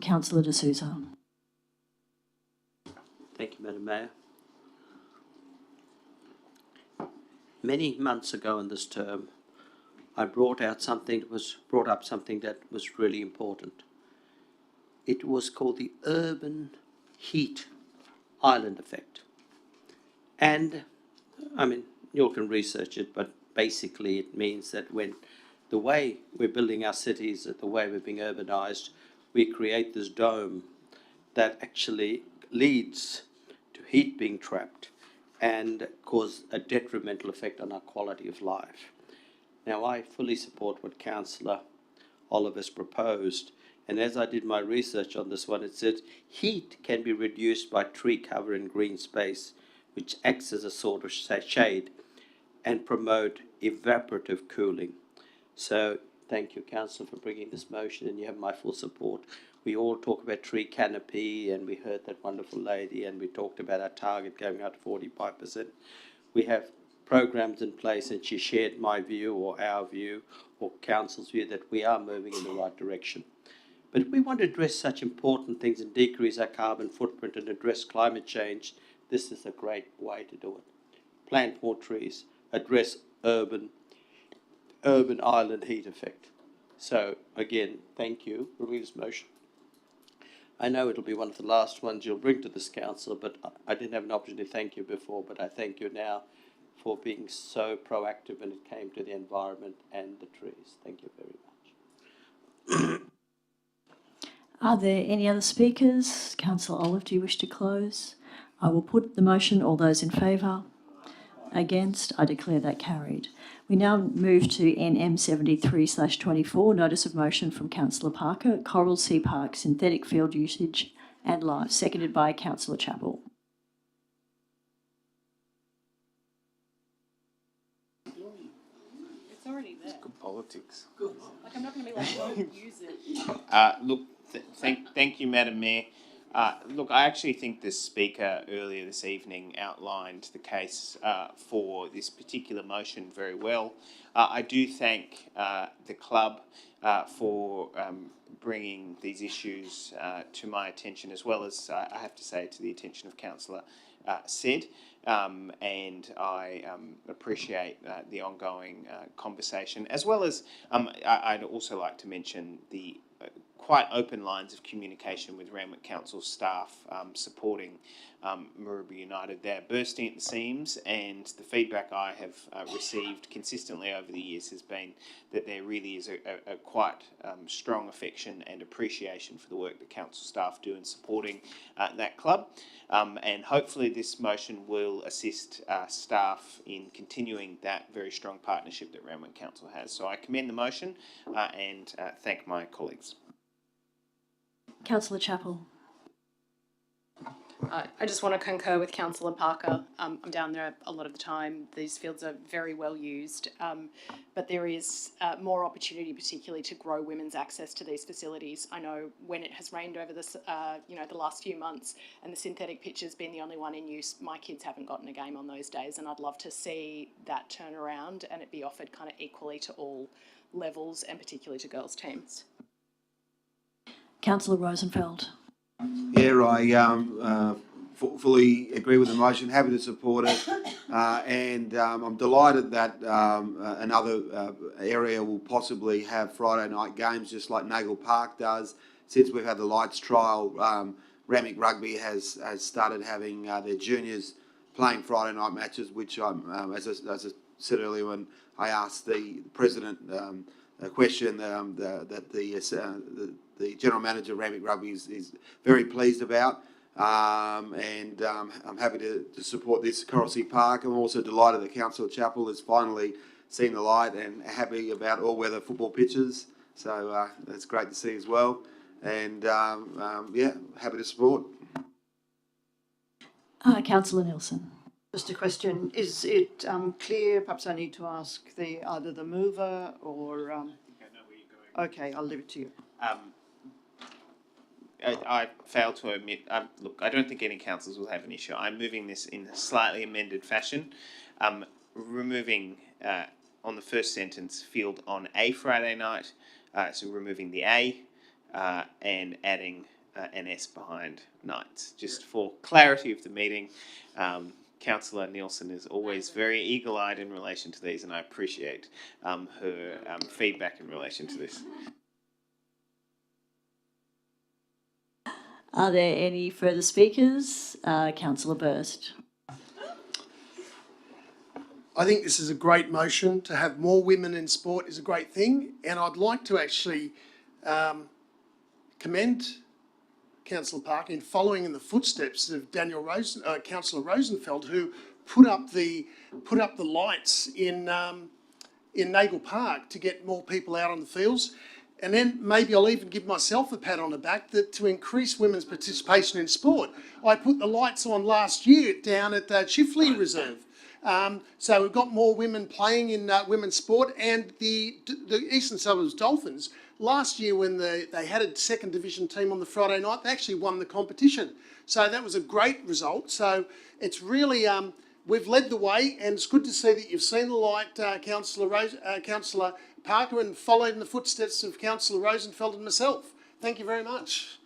Councillor De Souza.
Thank you, Madam Mayor. Many months ago in this term, I brought up something that was really important. It was called the urban heat island effect. And, I mean, you all can research it, but basically it means that when the way we're building our cities, the way we're being urbanized, we create this dome that actually leads to heat being trapped and cause a detrimental effect on our quality of life. Now, I fully support what Councillor Olive has proposed, and as I did my research on this one, it said heat can be reduced by tree cover and green space, which acts as a sort of shade and promote evaporative cooling. So thank you, Councillor, for bringing this motion, and you have my full support. We all talk about tree canopy, and we heard that wonderful lady, and we talked about our target going out to 45%. We have programs in place, and she shared my view or our view or council's view that we are moving in the right direction. But if we want to address such important things and decrease our carbon footprint and address climate change, this is a great way to do it. Plant more trees, address urban island heat effect. So again, thank you for bringing this motion. I know it'll be one of the last ones you'll bring to this council, but I didn't have an opportunity to thank you before, but I thank you now for being so proactive when it came to the environment and the trees. Thank you very much.
Are there any other speakers? Councillor Olive, do you wish to close? I will put the motion. All those in favour? Against? I declare that carried. We now move to NM 73/24, Notice of Motion from Councillor Parker, Coral Sea Park, Synthetic Field Usage and Life, seconded by Councillor Chappell.
It's already there.
Good politics.
Good. Like, I'm not going to be like, don't use it.
Thank you, Madam Mayor. Look, I actually think the Speaker earlier this evening outlined the case for this particular motion very well. I do thank the club for bringing these issues to my attention, as well as, I have to say, to the attention of Councillor Said. And I appreciate the ongoing conversation, as well as I'd also like to mention the quite open lines of communication with Randwick Council staff supporting Maroubra United. They're bursting at the seams, and the feedback I have received consistently over the years has been that there really is a quite strong affection and appreciation for the work that council staff do in supporting that club. And hopefully this motion will assist staff in continuing that very strong partnership that Randwick Council has. So I commend the motion and thank my colleagues.
Councillor Chappell.
I just want to concur with Councillor Parker. I'm down there a lot of the time. These fields are very well used, but there is more opportunity, particularly to grow women's access to these facilities. I know when it has rained over this, the last few months, and the synthetic pitch has been the only one in use, my kids haven't gotten a game on those days, and I'd love to see that turn around and it be offered kind of equally to all levels, and particularly to girls' teams.
Councillor Rosenfeld.
Yeah, I fully agree with the motion, happy to support it, and I'm delighted that another area will possibly have Friday night games just like Nagle Park does. Since we've had the lights trial, Randwick Rugby has started having their juniors playing Friday night matches, which as I said earlier when I asked the President a question, that the General Manager of Randwick Rugby is very pleased about. And I'm happy to support this Coral Sea Park. I'm also delighted that Councillor Chappell has finally seen the light and happy about all-weather football pitches. So that's great to see as well. And happy to support.
Councillor Nielsen.
Just a question, is it clear, perhaps I need to ask either the mover or... Okay, I'll leave it to you.
I fail to admit, look, I don't think any councillors will have an issue. I'm moving this in a slightly amended fashion, removing on the first sentence field on a Friday night, so removing the A and adding an S behind nights, just for clarity of the meeting. Councillor Nielsen is always very eagle-eyed in relation to these, and I appreciate her feedback in relation to this.
Are there any further speakers? Councillor Burst.
I think this is a great motion. To have more women in sport is a great thing, and I'd like to actually commend Councillor Parker in following in the footsteps of Councillor Rosenfeld, who put up the lights in Nagle Park to get more people out on the fields. And then maybe I'll even give myself a pat on the back to increase women's participation in sport. I put the lights on last year down at Chifley Reserve. So we've got more women playing in women's sport, and the Eastern Suburbs Dolphins, last year when they had a second division team on the Friday night, they actually won the competition. So that was a great result. So it's really, we've led the way, and it's good to see that you've seen the light, Councillor Parker, and followed in the footsteps of Councillor Rosenfeld and myself. Thank you very much.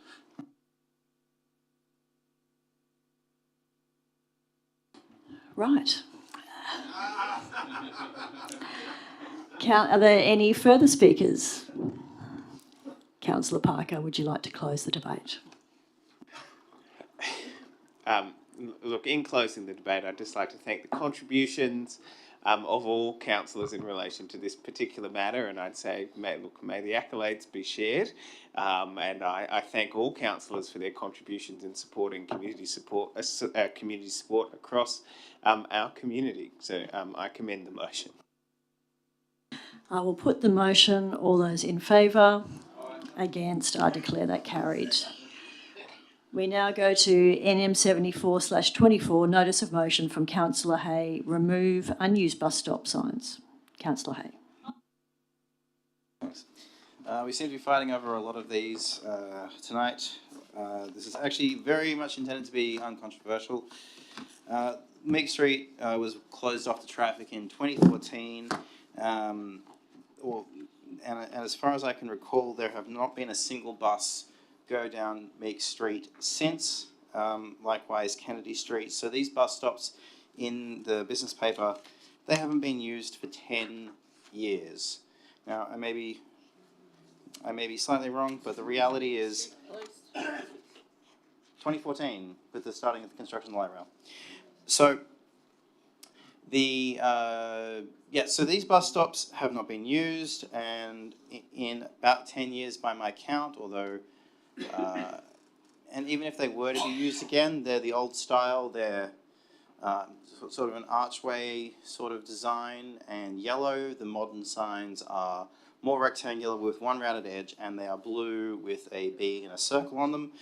Right. Are there any further speakers? Councillor Parker, would you like to close the debate?
Look, in closing the debate, I'd just like to thank the contributions of all councillors in relation to this particular matter, and I'd say, may the accolades be shared. And I thank all councillors for their contributions in supporting community support across our community. So I commend the motion.
I will put the motion. All those in favour? Against? I declare that carried. We now go to NM 74/24, notice of motion from Councillor Hay, remove unused bus stop signs. Councillor Hay.
We seem to be fighting over a lot of these tonight. This is actually very much intended to be uncontroversial. Meek Street was closed off to traffic in 2014, and as far as I can recall, there have not been a single bus go down Meek Street since, likewise Kennedy Street. So these bus stops in the business paper, they haven't been used for 10 years. Now, I may be slightly wrong, but the reality is 2014 with the starting of the construction of the light rail. So so these bus stops have not been used, and in about 10 years by my count, although and even if they were to be used again, they're the old style. They're sort of an archway sort of design and yellow. The modern signs are more rectangular with one rounded edge, and they are blue with a B and a circle on them.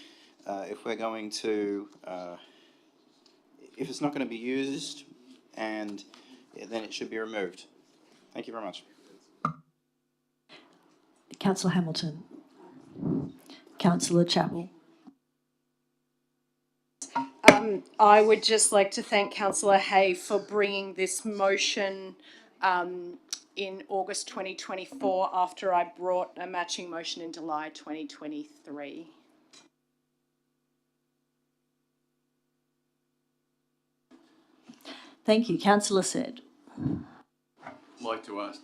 If we're going to, if it's not going to be used, and then it should be removed. Thank you very much.
Councillor Hamilton. Councillor Chapel.
I would just like to thank Councillor Hay for bringing this motion in August 2024 after I brought a matching motion in July 2023.
Thank you. Councillor Said.
I'd like to ask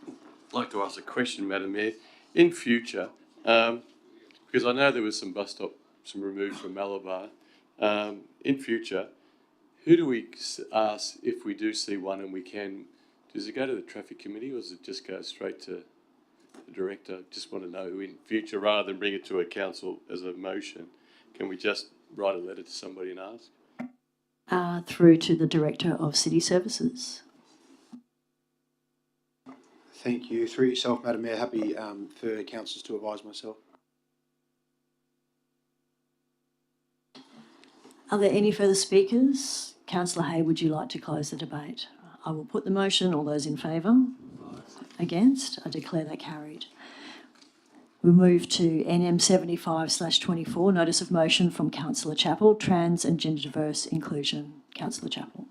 a question, Madam Mayor. In future, because I know there was some bus stops removed from Malabar. In future, who do we ask if we do see one and we can? Does it go to the traffic committee, or does it just go straight to the director? Just want to know in future, rather than bring it to a council as a motion, can we just write a letter to somebody and ask?
Through to the Director of City Services.
Thank you. Through yourself, Madam Mayor, happy for councillors to advise myself.
Are there any further speakers? Councillor Hay, would you like to close the debate? I will put the motion. All those in favour? Against? I declare that carried. We move to NM 75/24, notice of motion from Councillor Chappell, trans and gender diverse inclusion. Councillor Chappell.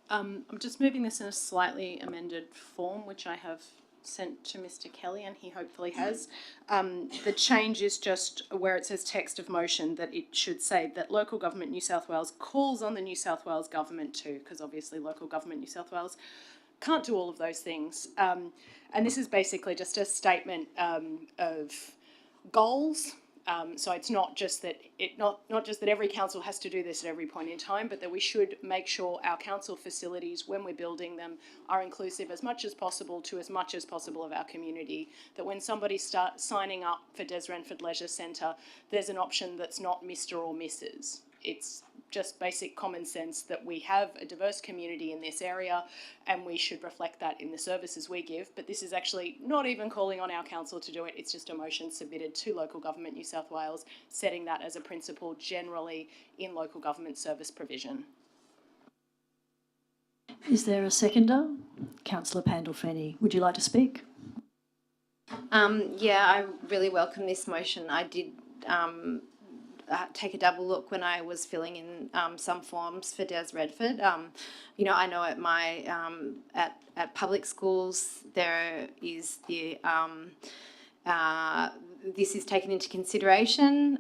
I'm just moving this in a slightly amended form, which I have sent to Mr. Kelly, and he hopefully has. The change is just where it says text of motion, that it should say that Local Government New South Wales calls on the New South Wales Government to, because obviously Local Government New South Wales can't do all of those things. And this is basically just a statement of goals. So it's not just that not just that every council has to do this at every point in time, but that we should make sure our council facilities, when we're building them, are inclusive as much as possible to as much as possible of our community. That when somebody starts signing up for Des Renford Leisure Centre, there's an option that's not Mr. or Mrs. It's just basic common sense that we have a diverse community in this area and we should reflect that in the services we give. But this is actually not even calling on our council to do it. It's just a motion submitted to Local Government New South Wales, setting that as a principle generally in local government service provision.
Is there a seconder? Councillor Pandolfini, would you like to speak?
Yeah, I really welcome this motion. I did take a double look when I was filling in some forms for Des Redford. You know, I know at my at public schools there is the this is taken into consideration.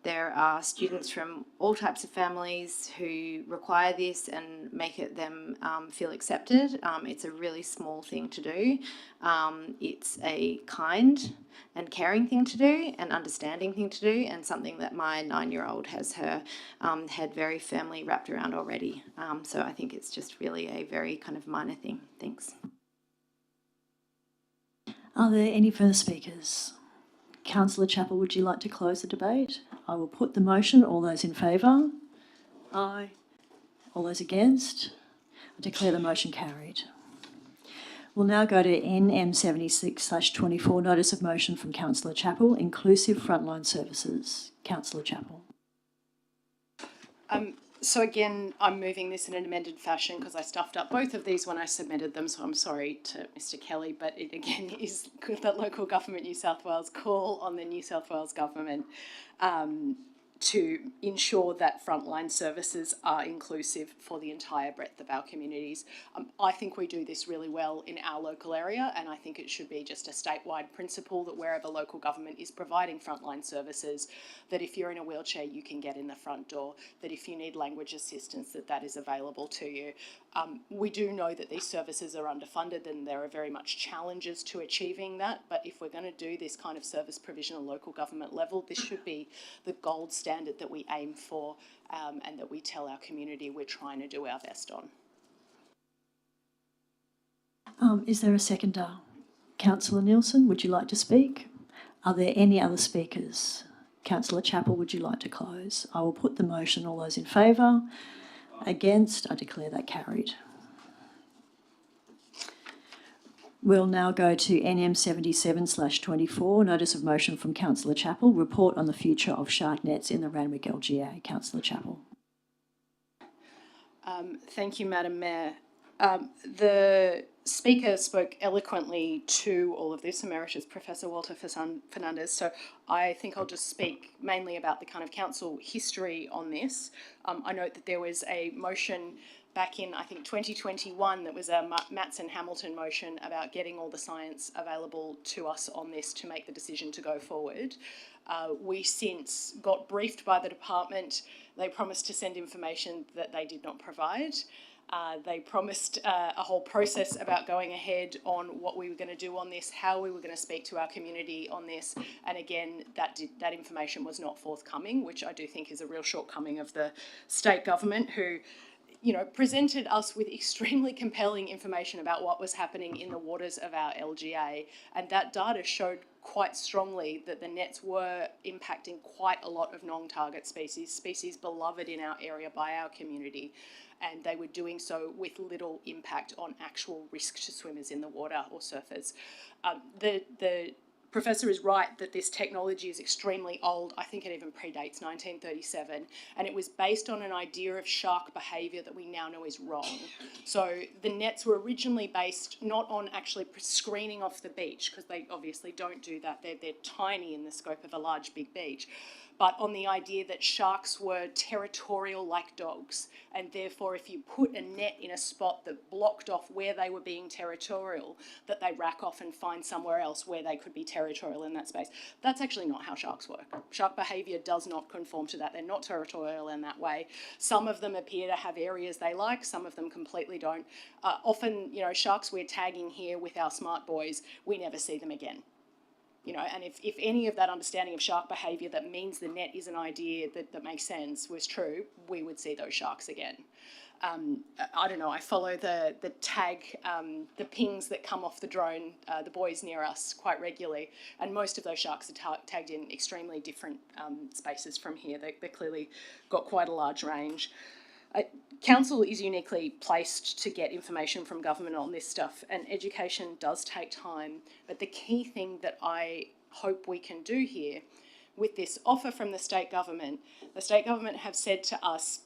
There are students from all types of families who require this and make it them feel accepted. It's a really small thing to do. It's a kind and caring thing to do, and understanding thing to do, and something that my 9-year-old has her head very firmly wrapped around already. So I think it's just really a very kind of minor thing. Thanks.
Are there any further speakers? Councillor Chappell, would you like to close the debate? I will put the motion. All those in favour? Aye. All those against? I declare the motion carried. We'll now go to NM 76/24, notice of motion from Councillor Chappell, inclusive frontline services. Councillor Chappell.
So again, I'm moving this in an amended fashion because I stuffed up both of these when I submitted them, so I'm sorry to Mr. Kelly, but it again is good that Local Government New South Wales call on the New South Wales Government to ensure that frontline services are inclusive for the entire breadth of our communities. I think we do this really well in our local area, and I think it should be just a statewide principle that wherever local government is providing frontline services, that if you're in a wheelchair, you can get in the front door, that if you need language assistance, that is available to you. We do know that these services are underfunded and there are very much challenges to achieving that, but if we're going to do this kind of service provision at a local government level, this should be the gold standard that we aim for and that we tell our community we're trying to do our best on.
Is there a seconder? Councillor Nielsen, would you like to speak? Are there any other speakers? Councillor Chappell, would you like to close? I will put the motion. All those in favour? Against? I declare that carried. We'll now go to NM 77/24, notice of motion from Councillor Chappell, report on the future of shark nets in the Randwick LGA. Councillor Chappell.
Thank you, Madam Mayor. The Speaker spoke eloquently to all of this, Emeritus Professor Walter Fernandez, so I think I'll just speak mainly about the kind of council history on this. I note that there was a motion back in, I think, 2021 that was a Matson-Hamilton motion about getting all the science available to us on this to make the decision to go forward. We since got briefed by the department. They promised to send information that they did not provide. They promised a whole process about going ahead on what we were going to do on this, how we were going to speak to our community on this, and again, that information was not forthcoming, which I do think is a real shortcoming of the state government, who, you know, presented us with extremely compelling information about what was happening in the waters of our LGA, and that data showed quite strongly that the nets were impacting quite a lot of non-target species beloved in our area by our community, and they were doing so with little impact on actual risk to swimmers in the water or surfers. The Professor is right that this technology is extremely old. I think it even predates 1937, and it was based on an idea of shark behaviour that we now know is wrong. So the nets were originally based not on actually screening off the beach, because they obviously don't do that. They're tiny in the scope of a large, big beach, but on the idea that sharks were territorial like dogs, and therefore if you put a net in a spot that blocked off where they were being territorial, that they rack off and find somewhere else where they could be territorial in that space. That's actually not how sharks work. Shark behaviour does not conform to that. They're not territorial in that way. Some of them appear to have areas they like, some of them completely don't. Often, you know, sharks we're tagging here with our smart boys, we never see them again. You know, and if any of that understanding of shark behaviour that means the net is an idea that makes sense was true, we would see those sharks again. I don't know, I follow the tag, the pings that come off the drone, the buoys near us quite regularly, and most of those sharks are tagged in extremely different spaces from here. They're clearly got quite a large range. Council is uniquely placed to get information from government on this stuff, and education does take time, but the key thing that I hope we can do here with this offer from the state government have said to us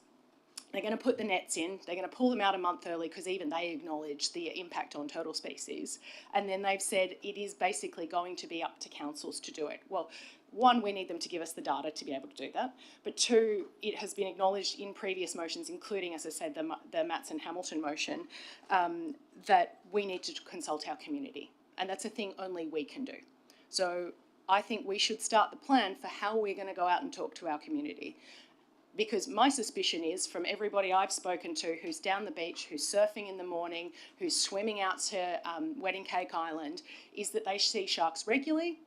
they're going to put the nets in, they're going to pull them out a month early because even they acknowledge the impact on turtle species, and then they've said it is basically going to be up to councils to do it. Well, one, we need them to give us the data to be able to do that. But two, it has been acknowledged in previous motions, including, as I said, the Matson-Hamilton motion, that we need to consult our community. And that's a thing only we can do. So I think we should start the plan for how we're going to go out and talk to our community. Because my suspicion is, from everybody I've spoken to who's down the beach, who's surfing in the morning, who's swimming out to Wedding Cake Island, is that they see sharks regularly.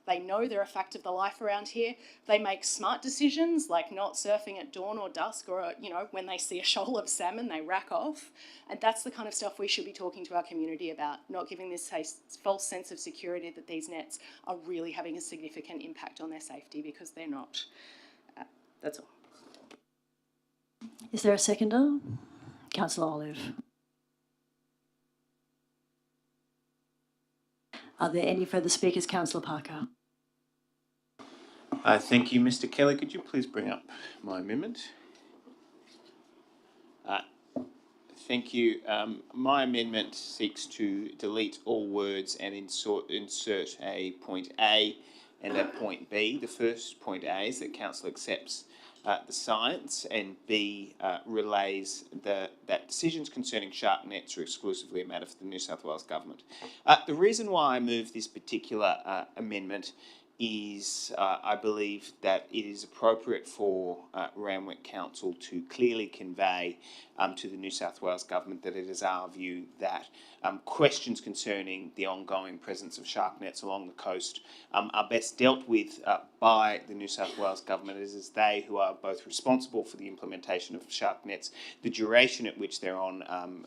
They know they're a fact of the life around here. They make smart decisions, like not surfing at dawn or dusk, or, you know, when they see a shoal of salmon, they rack off. And that's the kind of stuff we should be talking to our community about, not giving this false sense of security that these nets are really having a significant impact on their safety, because they're not. That's all.
Is there a seconder? Councillor Olive. Are there any further speakers? Councillor Parker.
Thank you, Mr. Kelly. Could you please bring up my amendment? Thank you. My amendment seeks to delete all words and insert a point A and a point B. The first point A is that council accepts the science, and B, relays that decisions concerning shark nets are exclusively a matter for the New South Wales Government. The reason why I move this particular amendment is I believe that it is appropriate for Randwick Council to clearly convey to the New South Wales Government that it is our view that questions concerning the ongoing presence of shark nets along the coast are best dealt with by the New South Wales Government, as is they who are both responsible for the implementation of shark nets, the duration at which they're on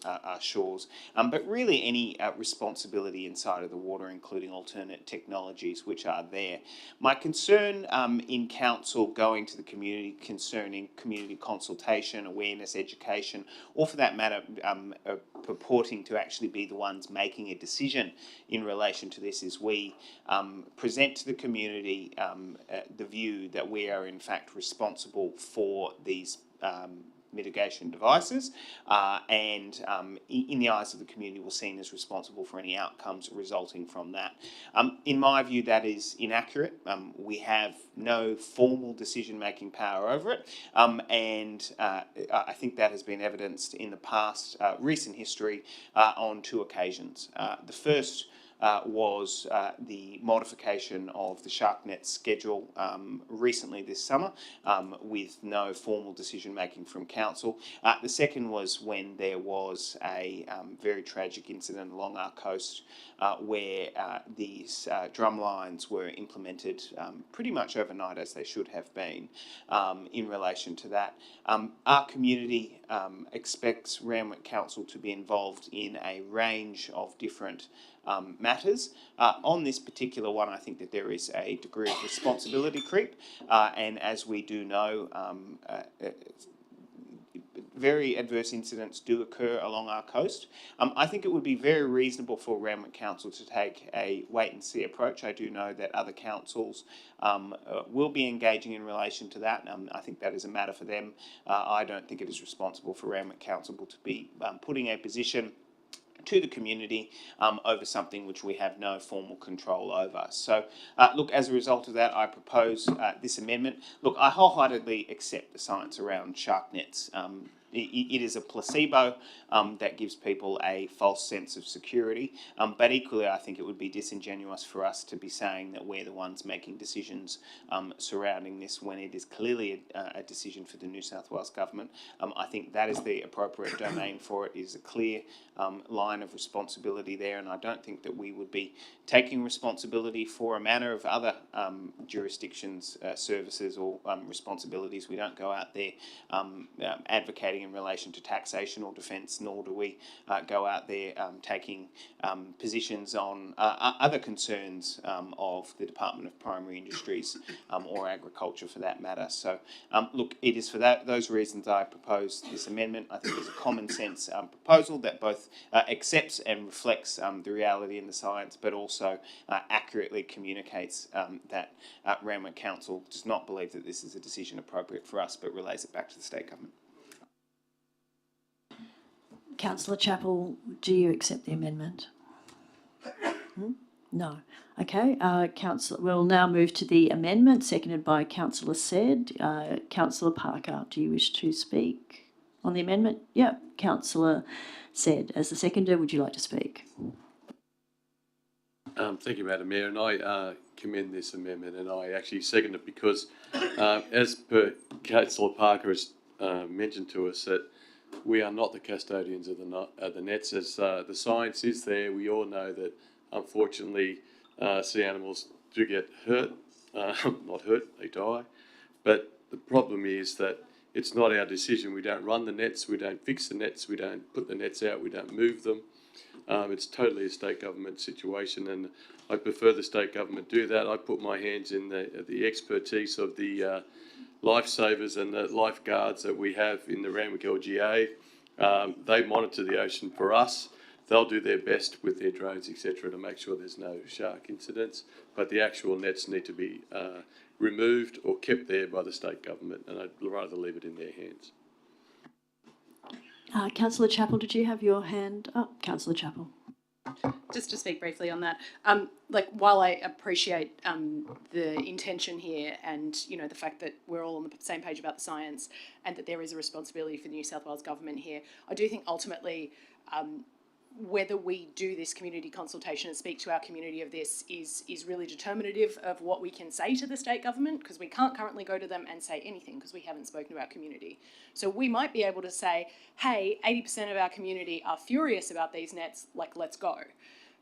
our shores, but really any responsibility inside of the water, including alternate technologies which are there. My concern in council going to the community concerning community consultation, awareness, education, or for that matter purporting to actually be the ones making a decision in relation to this, is we present to the community the view that we are in fact responsible for these mitigation devices, and in the eyes of the community we're seen as responsible for any outcomes resulting from that. In my view, that is inaccurate. We have no formal decision-making power over it, and I think that has been evidenced in the past recent history on two occasions. The first was the modification of the shark net schedule recently this summer with no formal decision making from council. The second was when there was a very tragic incident along our coast where these drum lines were implemented pretty much overnight, as they should have been, in relation to that. Our community expects Randwick Council to be involved in a range of different matters. On this particular one, I think that there is a degree of responsibility creep, and as we do know, very adverse incidents do occur along our coast. I think it would be very reasonable for Randwick Council to take a wait-and-see approach. I do know that other councils will be engaging in relation to that. I think that is a matter for them. I don't think it is responsible for Randwick Council to be putting a position to the community over something which we have no formal control over. So, look, as a result of that, I propose this amendment. Look, I wholeheartedly accept the science around shark nets. It is a placebo that gives people a false sense of security. But equally, I think it would be disingenuous for us to be saying that we're the ones making decisions surrounding this when it is clearly a decision for the New South Wales government. I think that is the appropriate domain for it. It is a clear line of responsibility there, and I don't think that we would be taking responsibility for a manner of other jurisdictions, services or responsibilities. We don't go out there advocating in relation to taxation or defence, nor do we go out there taking positions on other concerns of the Department of Primary Industries or Agriculture for that matter. So, look, it is for those reasons I propose this amendment. I think it's a common sense proposal that both accepts and reflects the reality in the science, but also accurately communicates that Randwick Council does not believe that this is a decision appropriate for us, but relays it back to the state government.
Councillor Chappell, do you accept the amendment? No. Okay. We'll now move to the amendment, seconded by Councillor Said. Councillor Parker, do you wish to speak on the amendment? Yep. Councillor Said, as the seconder, would you like to speak?
Thank you, Madam Mayor, and I commend this amendment, and I actually second it because, as per Councillor Parker has mentioned to us, that we are not the custodians of the nets. As the science is there, we all know that unfortunately sea animals do get hurt, not hurt, they die. But the problem is that it's not our decision. We don't run the nets, we don't fix the nets, we don't put the nets out, we don't move them. It's totally a state government situation, and I prefer the state government do that. I put my hands in the expertise of the lifesavers and the lifeguards that we have in the Randwick LGA. They monitor the ocean for us. They'll do their best with their drones, etc., to make sure there's no shark incidents, but the actual nets need to be removed or kept there by the state government, and I'd rather leave it in their hands.
Councillor Chappell, did you have your hand up? Councillor Chappell.
Just to speak briefly on that, while I appreciate the intention here and, the fact that we're all on the same page about the science and that there is a responsibility for the New South Wales government here, I do think ultimately whether we do this community consultation and speak to our community of this is really determinative of what we can say to the state government, because we can't currently go to them and say anything because we haven't spoken to our community. So we might be able to say, hey, 80% of our community are furious about these nets, let's go.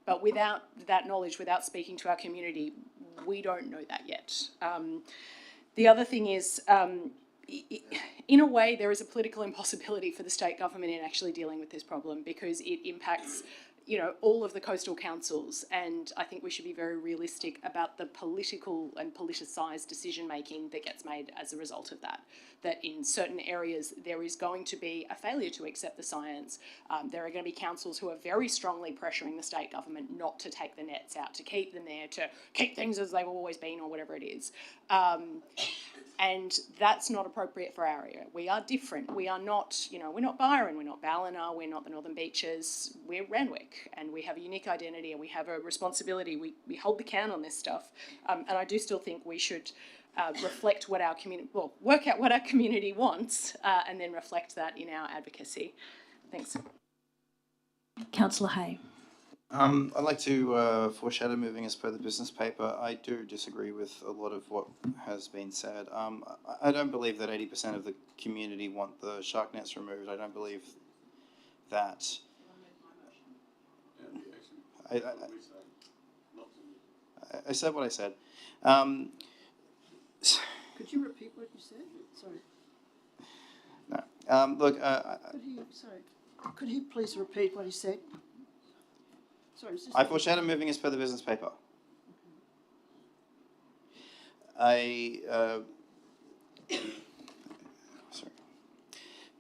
But without that knowledge, without speaking to our community, we don't know that yet. The other thing is, in a way, there is a political impossibility for the state government in actually dealing with this problem because it impacts, all of the coastal councils, and I think we should be very realistic about the political and politicised decision-making that gets made as a result of that. That in certain areas there is going to be a failure to accept the science. There are going to be councils who are very strongly pressuring the state government not to take the nets out, to keep them there, to keep things as they've always been or whatever it is. And that's not appropriate for our area. We are different. We are not, we're not Byron, we're not Ballina, we're not the Northern Beaches, we're Randwick, and we have a unique identity and we have a responsibility. We hold the can on this stuff. And I do still think we should reflect what our community, work out what our community wants and then reflect that in our advocacy. Thanks.
Councillor Hay.
I'd like to foreshadow moving as per the business paper. I do disagree with a lot of what has been said. I don't believe that 80% of the community want the shark nets removed. I don't believe that. I said what I said.
Could you repeat what you said? Sorry.
No. Look.
Could he please repeat what he said? Sorry,
I foreshadow moving as per the business paper.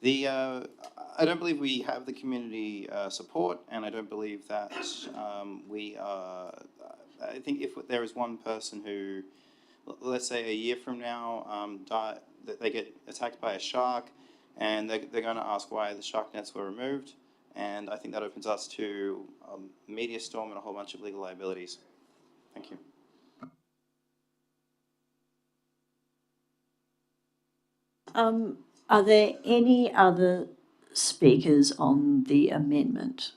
I don't believe we have the community support, and I don't believe that we are. I think if there is one person who, let's say a year from now, that they get attacked by a shark, and they're going to ask why the shark nets were removed, and I think that opens us to a media storm and a whole bunch of legal liabilities. Thank you.
Are there any other speakers on the amendment?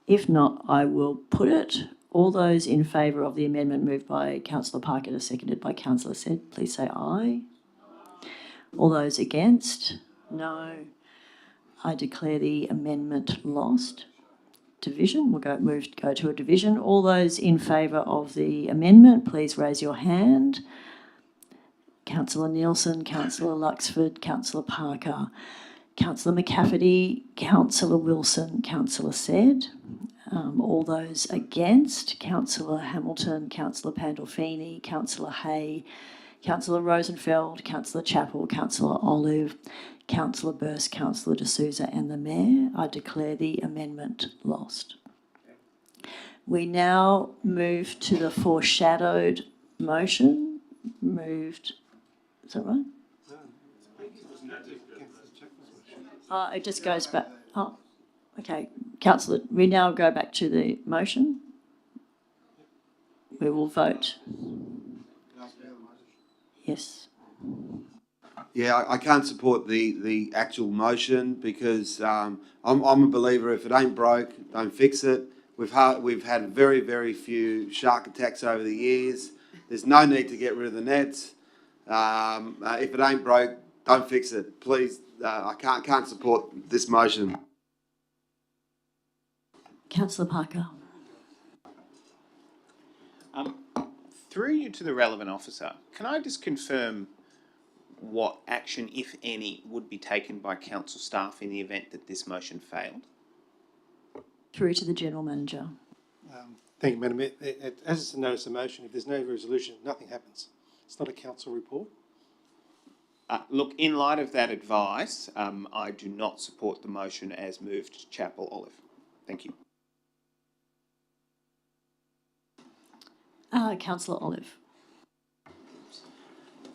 If not, I will put it. All those in favour of the amendment moved by Councillor Parker and seconded by Councillor Said, please say aye. All those against? No. I declare the amendment lost. Division, we'll go to a division. All those in favour of the amendment, please raise your hand. Councillor Nielsen, Councillor Luxford, Councillor Parker, Councillor McCafferty, Councillor Wilson, Councillor Said. All those against, Councillor Hamilton, Councillor Pandolfini, Councillor Hay, Councillor Rosenfeld, Councillor Chappell, Councillor Olive, Councillor Burst, Councillor D'Souza and the Mayor. I declare the amendment lost. We now move to the foreshadowed motion. Moved. Is that right? It just goes back. Oh, okay. Councillor, we now go back to the motion. We will vote. Yes.
Yeah, I can't support the actual motion because I'm a believer if it ain't broke, don't fix it. We've had very, very few shark attacks over the years. There's no need to get rid of the nets. If it ain't broke, don't fix it. Please, I can't support this motion.
Councillor Parker.
Through you to the relevant officer, can I just confirm what action, if any, would be taken by council staff in the event that this motion failed?
Through to the General Manager.
Thank you, Madam Mayor. As it's a notice of motion, if there's no resolution, nothing happens. It's not a council report.
Look, in light of that advice, I do not support the motion as moved. Chappell Olive. Thank you.
Councillor Olive.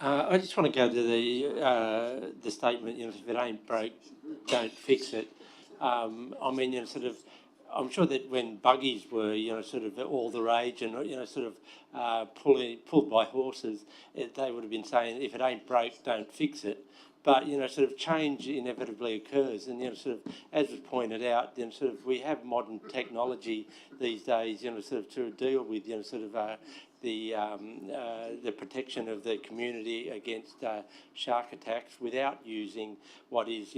I just want to go to the statement, if it ain't broke, don't fix it. I mean, I'm sure that when buggies were, all the rage and, pulled by horses, they would have been saying, if it ain't broke, don't fix it. But, change inevitably occurs. And, as was pointed out, we have modern technology these days, to deal with, the protection of the community against shark attacks without using what is,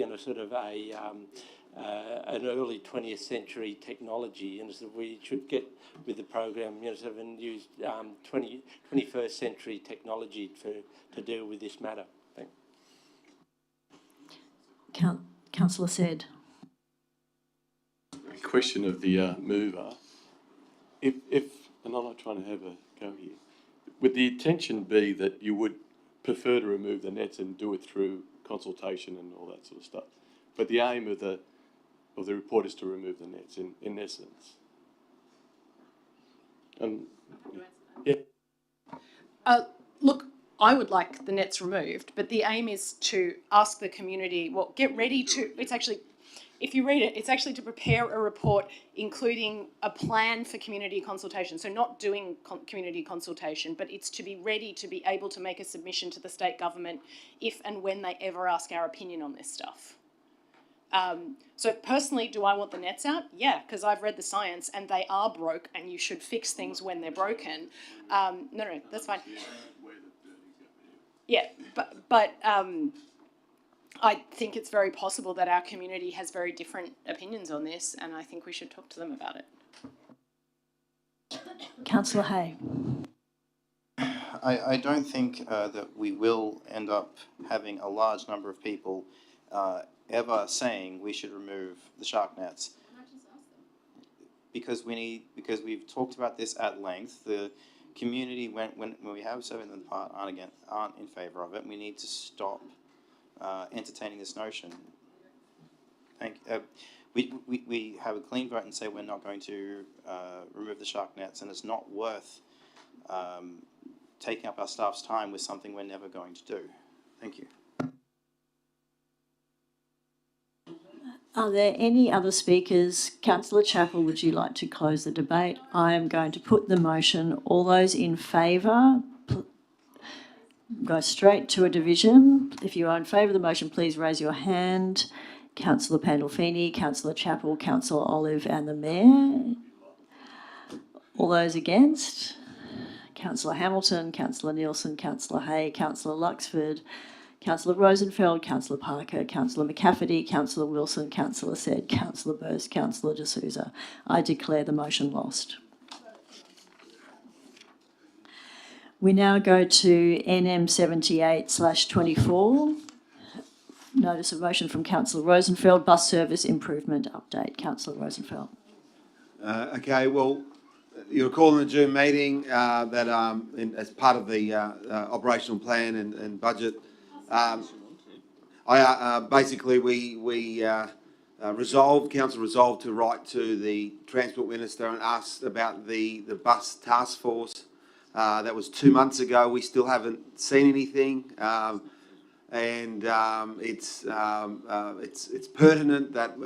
an early 20th century technology, and so we should get with the program, and use 21st century technology to deal with this matter. Thank you.
Councillor Said.
Question of the mover. If and I'm not trying to have a go here, would the intention be that you would prefer to remove the nets and do it through consultation and all that sort of stuff, but the aim of the report is to remove the nets in essence? And yeah.
Look, I would like the nets removed, but the aim is to ask the community, well, get ready to, it's actually, if you read it, it's actually to prepare a report including a plan for community consultation. So not doing community consultation, but it's to be ready to be able to make a submission to the state government if and when they ever ask our opinion on this stuff. So personally, do I want the nets out? Yeah, because I've read the science and they are broke and you should fix things when they're broken. No, that's fine. Yeah, but I think it's very possible that our community has very different opinions on this, and I think we should talk to them about it.
Councillor Hay.
I don't think that we will end up having a large number of people ever saying we should remove the shark nets. Because we've talked about this at length. The community, when we have 7 in the part, aren't in favour of it. We need to stop entertaining this notion. We have a clean vote and say we're not going to remove the shark nets, and it's not worth taking up our staff's time with something we're never going to do. Thank you.
Are there any other speakers? Councillor Chappell, would you like to close the debate? I am going to put the motion. All those in favour, go straight to a division. If you are in favour of the motion, please raise your hand. Councillor Pandolfini, Councillor Chappell, Councillor Olive and the Mayor. All those against? Councillor Hamilton, Councillor Nielsen, Councillor Hay, Councillor Luxford, Councillor Rosenfeld, Councillor Parker, Councillor McCafferty, Councillor Wilson, Councillor Said, Councillor Burst, Councillor De Souza. I declare the motion lost. We now go to NM 78/24. Notice of motion from Councillor Rosenfeld, bus service improvement update. Councillor Rosenfeld.
Okay, well, you recall in the June meeting that as part of the operational plan and budget, basically we council resolved to write to the Transport Minister and ask about the bus task force. That was 2 months ago. We still haven't seen anything, and it's pertinent that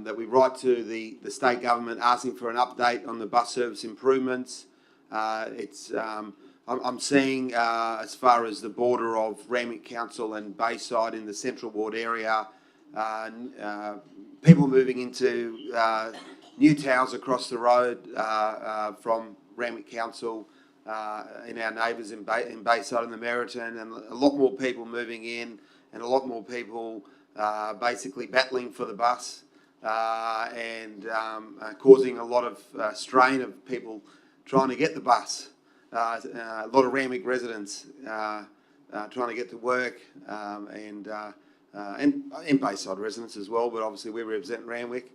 that we write to the state government asking for an update on the bus service improvements. I'm seeing as far as the border of Randwick Council and Bayside in the Central Ward area, people moving into new towers across the road from Randwick Council in our neighbours in Bayside and the Meriton, and a lot more people moving in and a lot more people basically battling for the bus and causing a lot of strain of people trying to get the bus. A lot of Randwick residents trying to get to work and Bayside residents as well, but obviously we represent Randwick.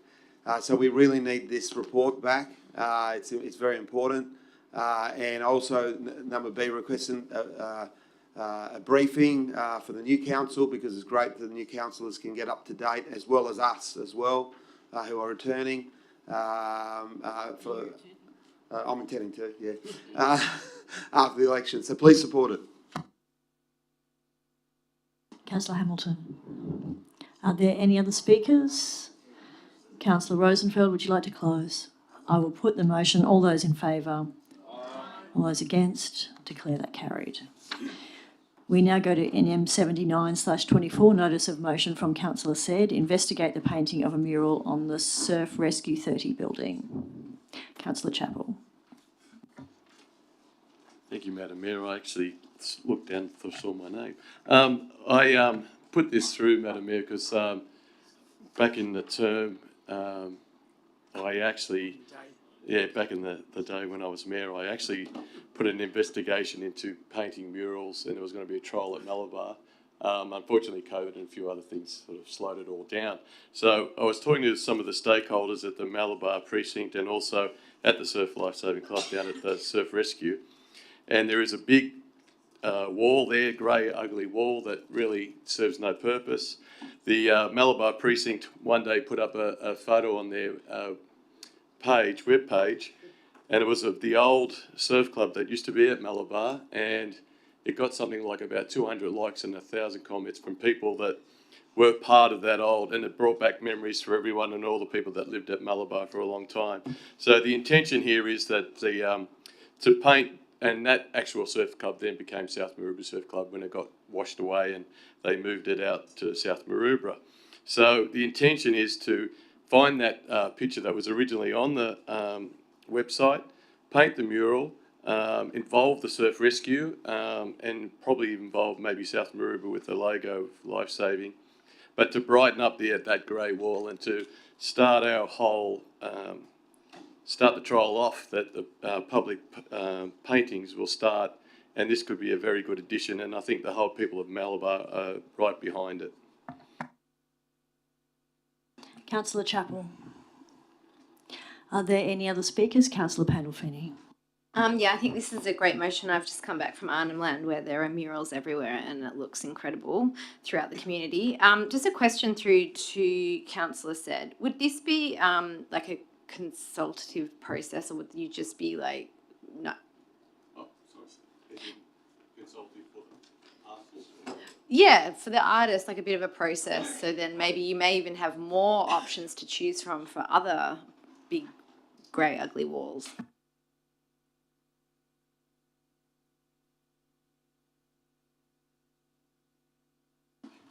So we really need this report back. It's very important. And also, number B, requesting a briefing for the new council, because it's great that the new councillors can get up to date, as well as us as well, who are returning. I'm intending to, yeah, after the election. So please support it.
Councillor Hamilton. Are there any other speakers? Councillor Rosenfeld, would you like to close? I will put the motion. All those in favour? All those against? Declare that carried. We now go to NM 79/24, notice of motion from Councillor Said, investigate the painting of a mural on the Surf Rescue 30 building. Councillor Chappell.
Thank you, Madam Mayor. I actually looked down and saw my name. I put this through, Madam Mayor, because back in the term, back in the day when I was mayor, I actually put an investigation into painting murals, and there was going to be a trial at Malabar. Unfortunately, COVID and a few other things sort of slowed it all down. So I was talking to some of the stakeholders at the Malabar precinct and also at the Surf Lifesaving Club down at the Surf Rescue. And there is a big wall there, grey, ugly wall that really serves no purpose. The Malabar precinct one day put up a photo on their web page, and it was of the old surf club that used to be at Malabar, and it got something like about 200 likes and 1,000 comments from people that were part of that old, and it brought back memories for everyone and all the people that lived at Malabar for a long time. So the intention here is that to paint, and that actual surf club then became South Maroubra Surf Club when it got washed away and they moved it out to South Maroubra. So the intention is to find that picture that was originally on the website, paint the mural, involve the Surf Rescue, and probably involve maybe South Maroubra with the logo of Lifesaving, but to brighten up that grey wall and to start our whole, start the trial off that the public paintings will start, and this could be a very good addition, and I think the whole people of Malabar are right behind it.
Councillor Chappell. Are there any other speakers? Councillor Pandolfini.
Yeah, I think this is a great motion. I've just come back from Arnhem Land where there are murals everywhere and it looks incredible throughout the community. Just a question through to Councillor Said. Would this be like a consultative process, or would you just be like, no? Yeah, for the artist, like a bit of a process. So then maybe you may even have more options to choose from for other big, grey, ugly walls.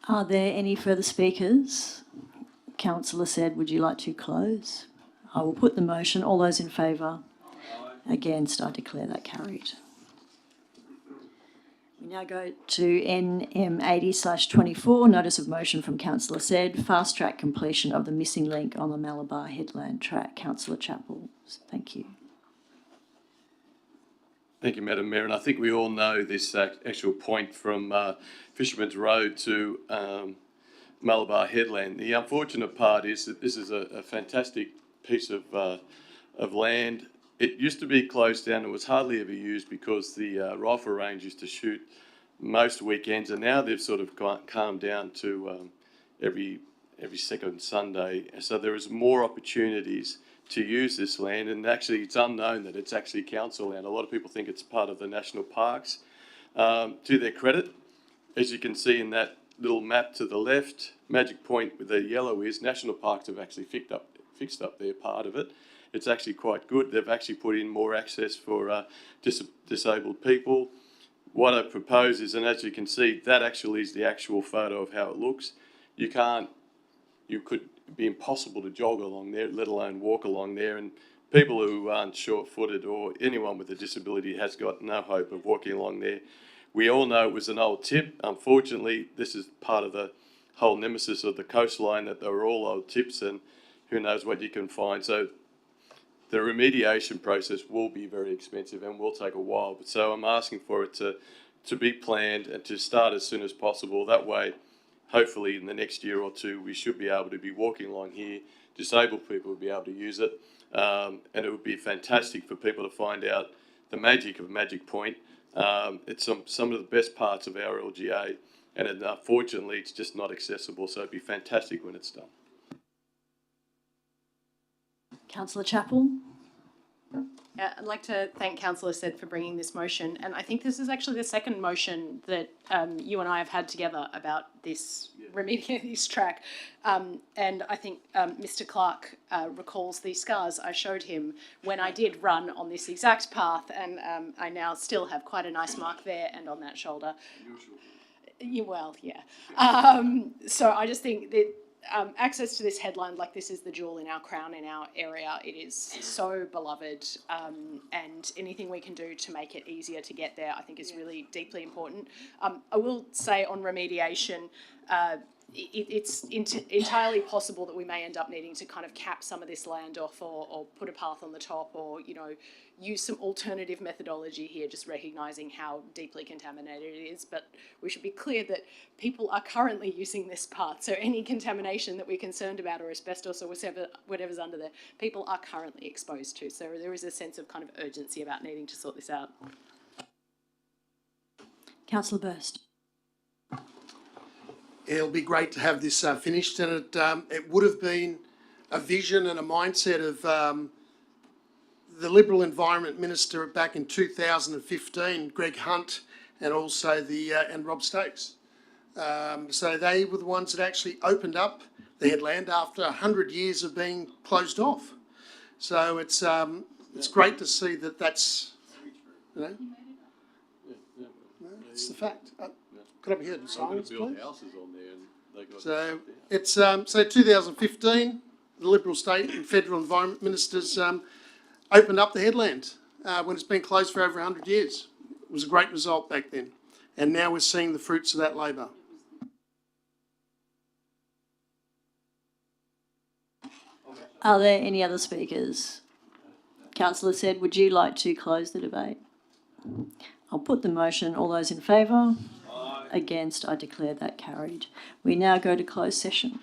Are there any further speakers? Councillor Said, would you like to close? I will put the motion. All those in favour? Against, I declare that carried. We now go to NM 80/24, notice of motion from Councillor Said, fast track completion of the missing link on the Malabar Headland track. Councillor Chappell, thank you.
Thank you, Madam Mayor. And I think we all know this actual point from Fisherman's Road to Malabar Headland. The unfortunate part is that this is a fantastic piece of land. It used to be closed down and was hardly ever used because the rifle range used to shoot most weekends, and now they've sort of calmed down to every second Sunday. So there is more opportunities to use this land, and actually it's unknown that it's actually council land. A lot of people think it's part of the national parks. To their credit, as you can see in that little map to the left, Magic Point with the yellow is national parks have actually fixed up their part of it. It's actually quite good. They've actually put in more access for disabled people. What I propose is, and as you can see, that actually is the actual photo of how it looks. You could be impossible to jog along there, let alone walk along there. And people who aren't short-footed or anyone with a disability has got no hope of walking along there. We all know it was an old tip. Unfortunately, this is part of the whole nemesis of the coastline, that they were all old tips, and who knows what you can find. So the remediation process will be very expensive and will take a while. But so I'm asking for it to be planned and to start as soon as possible. That way, hopefully in the next year or two, we should be able to be walking along here. Disabled people will be able to use it. And it would be fantastic for people to find out the magic of Magic Point. It's some of the best parts of our LGA. And unfortunately, it's just not accessible. So it'd be fantastic when it's done.
Councillor Chappell.
I'd like to thank Councillor Said for bringing this motion, and I think this is actually the second motion that you and I have had together about this remediating this track. And I think Mr. Clark recalls the scars I showed him when I did run on this exact path, and I now still have quite a nice mark there and on that shoulder. Well, yeah. So I just think that access to this headland, like this is the jewel in our crown in our area. It is so beloved, and anything we can do to make it easier to get there, I think is really deeply important. I will say on remediation, it's entirely possible that we may end up needing to kind of cap some of this land off, or put a path on the top, or, you know, use some alternative methodology here, just recognising how deeply contaminated it is. But we should be clear that people are currently using this path, so any contamination that we're concerned about, or asbestos or whatever's under there, people are currently exposed to. So there is a sense of kind of urgency about needing to sort this out.
Councillor Burst.
It'll be great to have this finished, and it would have been a vision and a mindset of the Liberal Environment Minister back in 2015, Greg Hunt, and also and Rob Stokes. So they were the ones that actually opened up the headland after 100 years of being closed off. So it's great to see that that's, you know, it's the fact. Could I be heard in silence, please? So it's 2015. The Liberal state and federal environment ministers opened up the headland when it's been closed for over 100 years. It was a great result back then, and now we're seeing the fruits of that labour.
Are there any other speakers? Councillor Said, would you like to close the debate? I'll put the motion. All those in favour? Against, I declare that carried. We now go to closed session.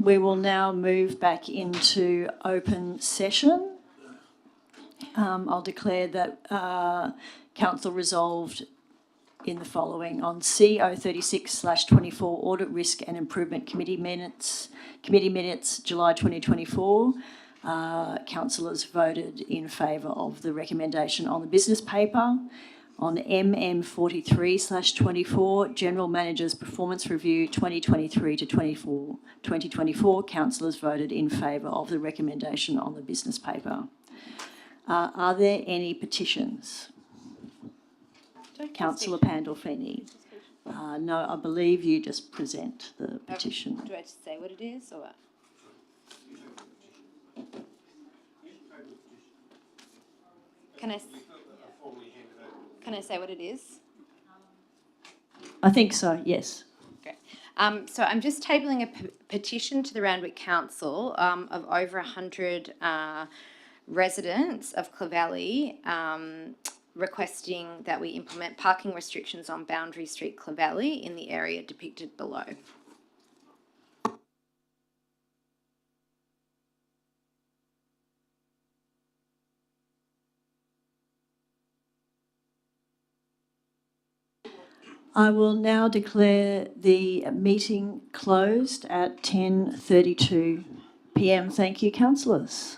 We will now move back into open session. I'll declare that council resolved in the following: on CO 36/24 Audit Risk and Improvement Committee minutes, July 2024, councillors voted in favour of the recommendation on the business paper. On MM 43/24 General Manager's Performance Review 2023 to 2024, councillors voted in favour of the recommendation on the business paper. Are there any petitions? Councillor Pandolfini. No, I believe you just present the petition.
Do I just say what it is, or? Can I say what it is?
I think so, yes.
Okay. So I'm just tabling a petition to the Randwick Council of over 100 residents of Clovelly requesting that we implement parking restrictions on Boundary Street, Clovelly, in the area depicted below.
I will now declare the meeting closed at 10:32 p.m. Thank you, councillors.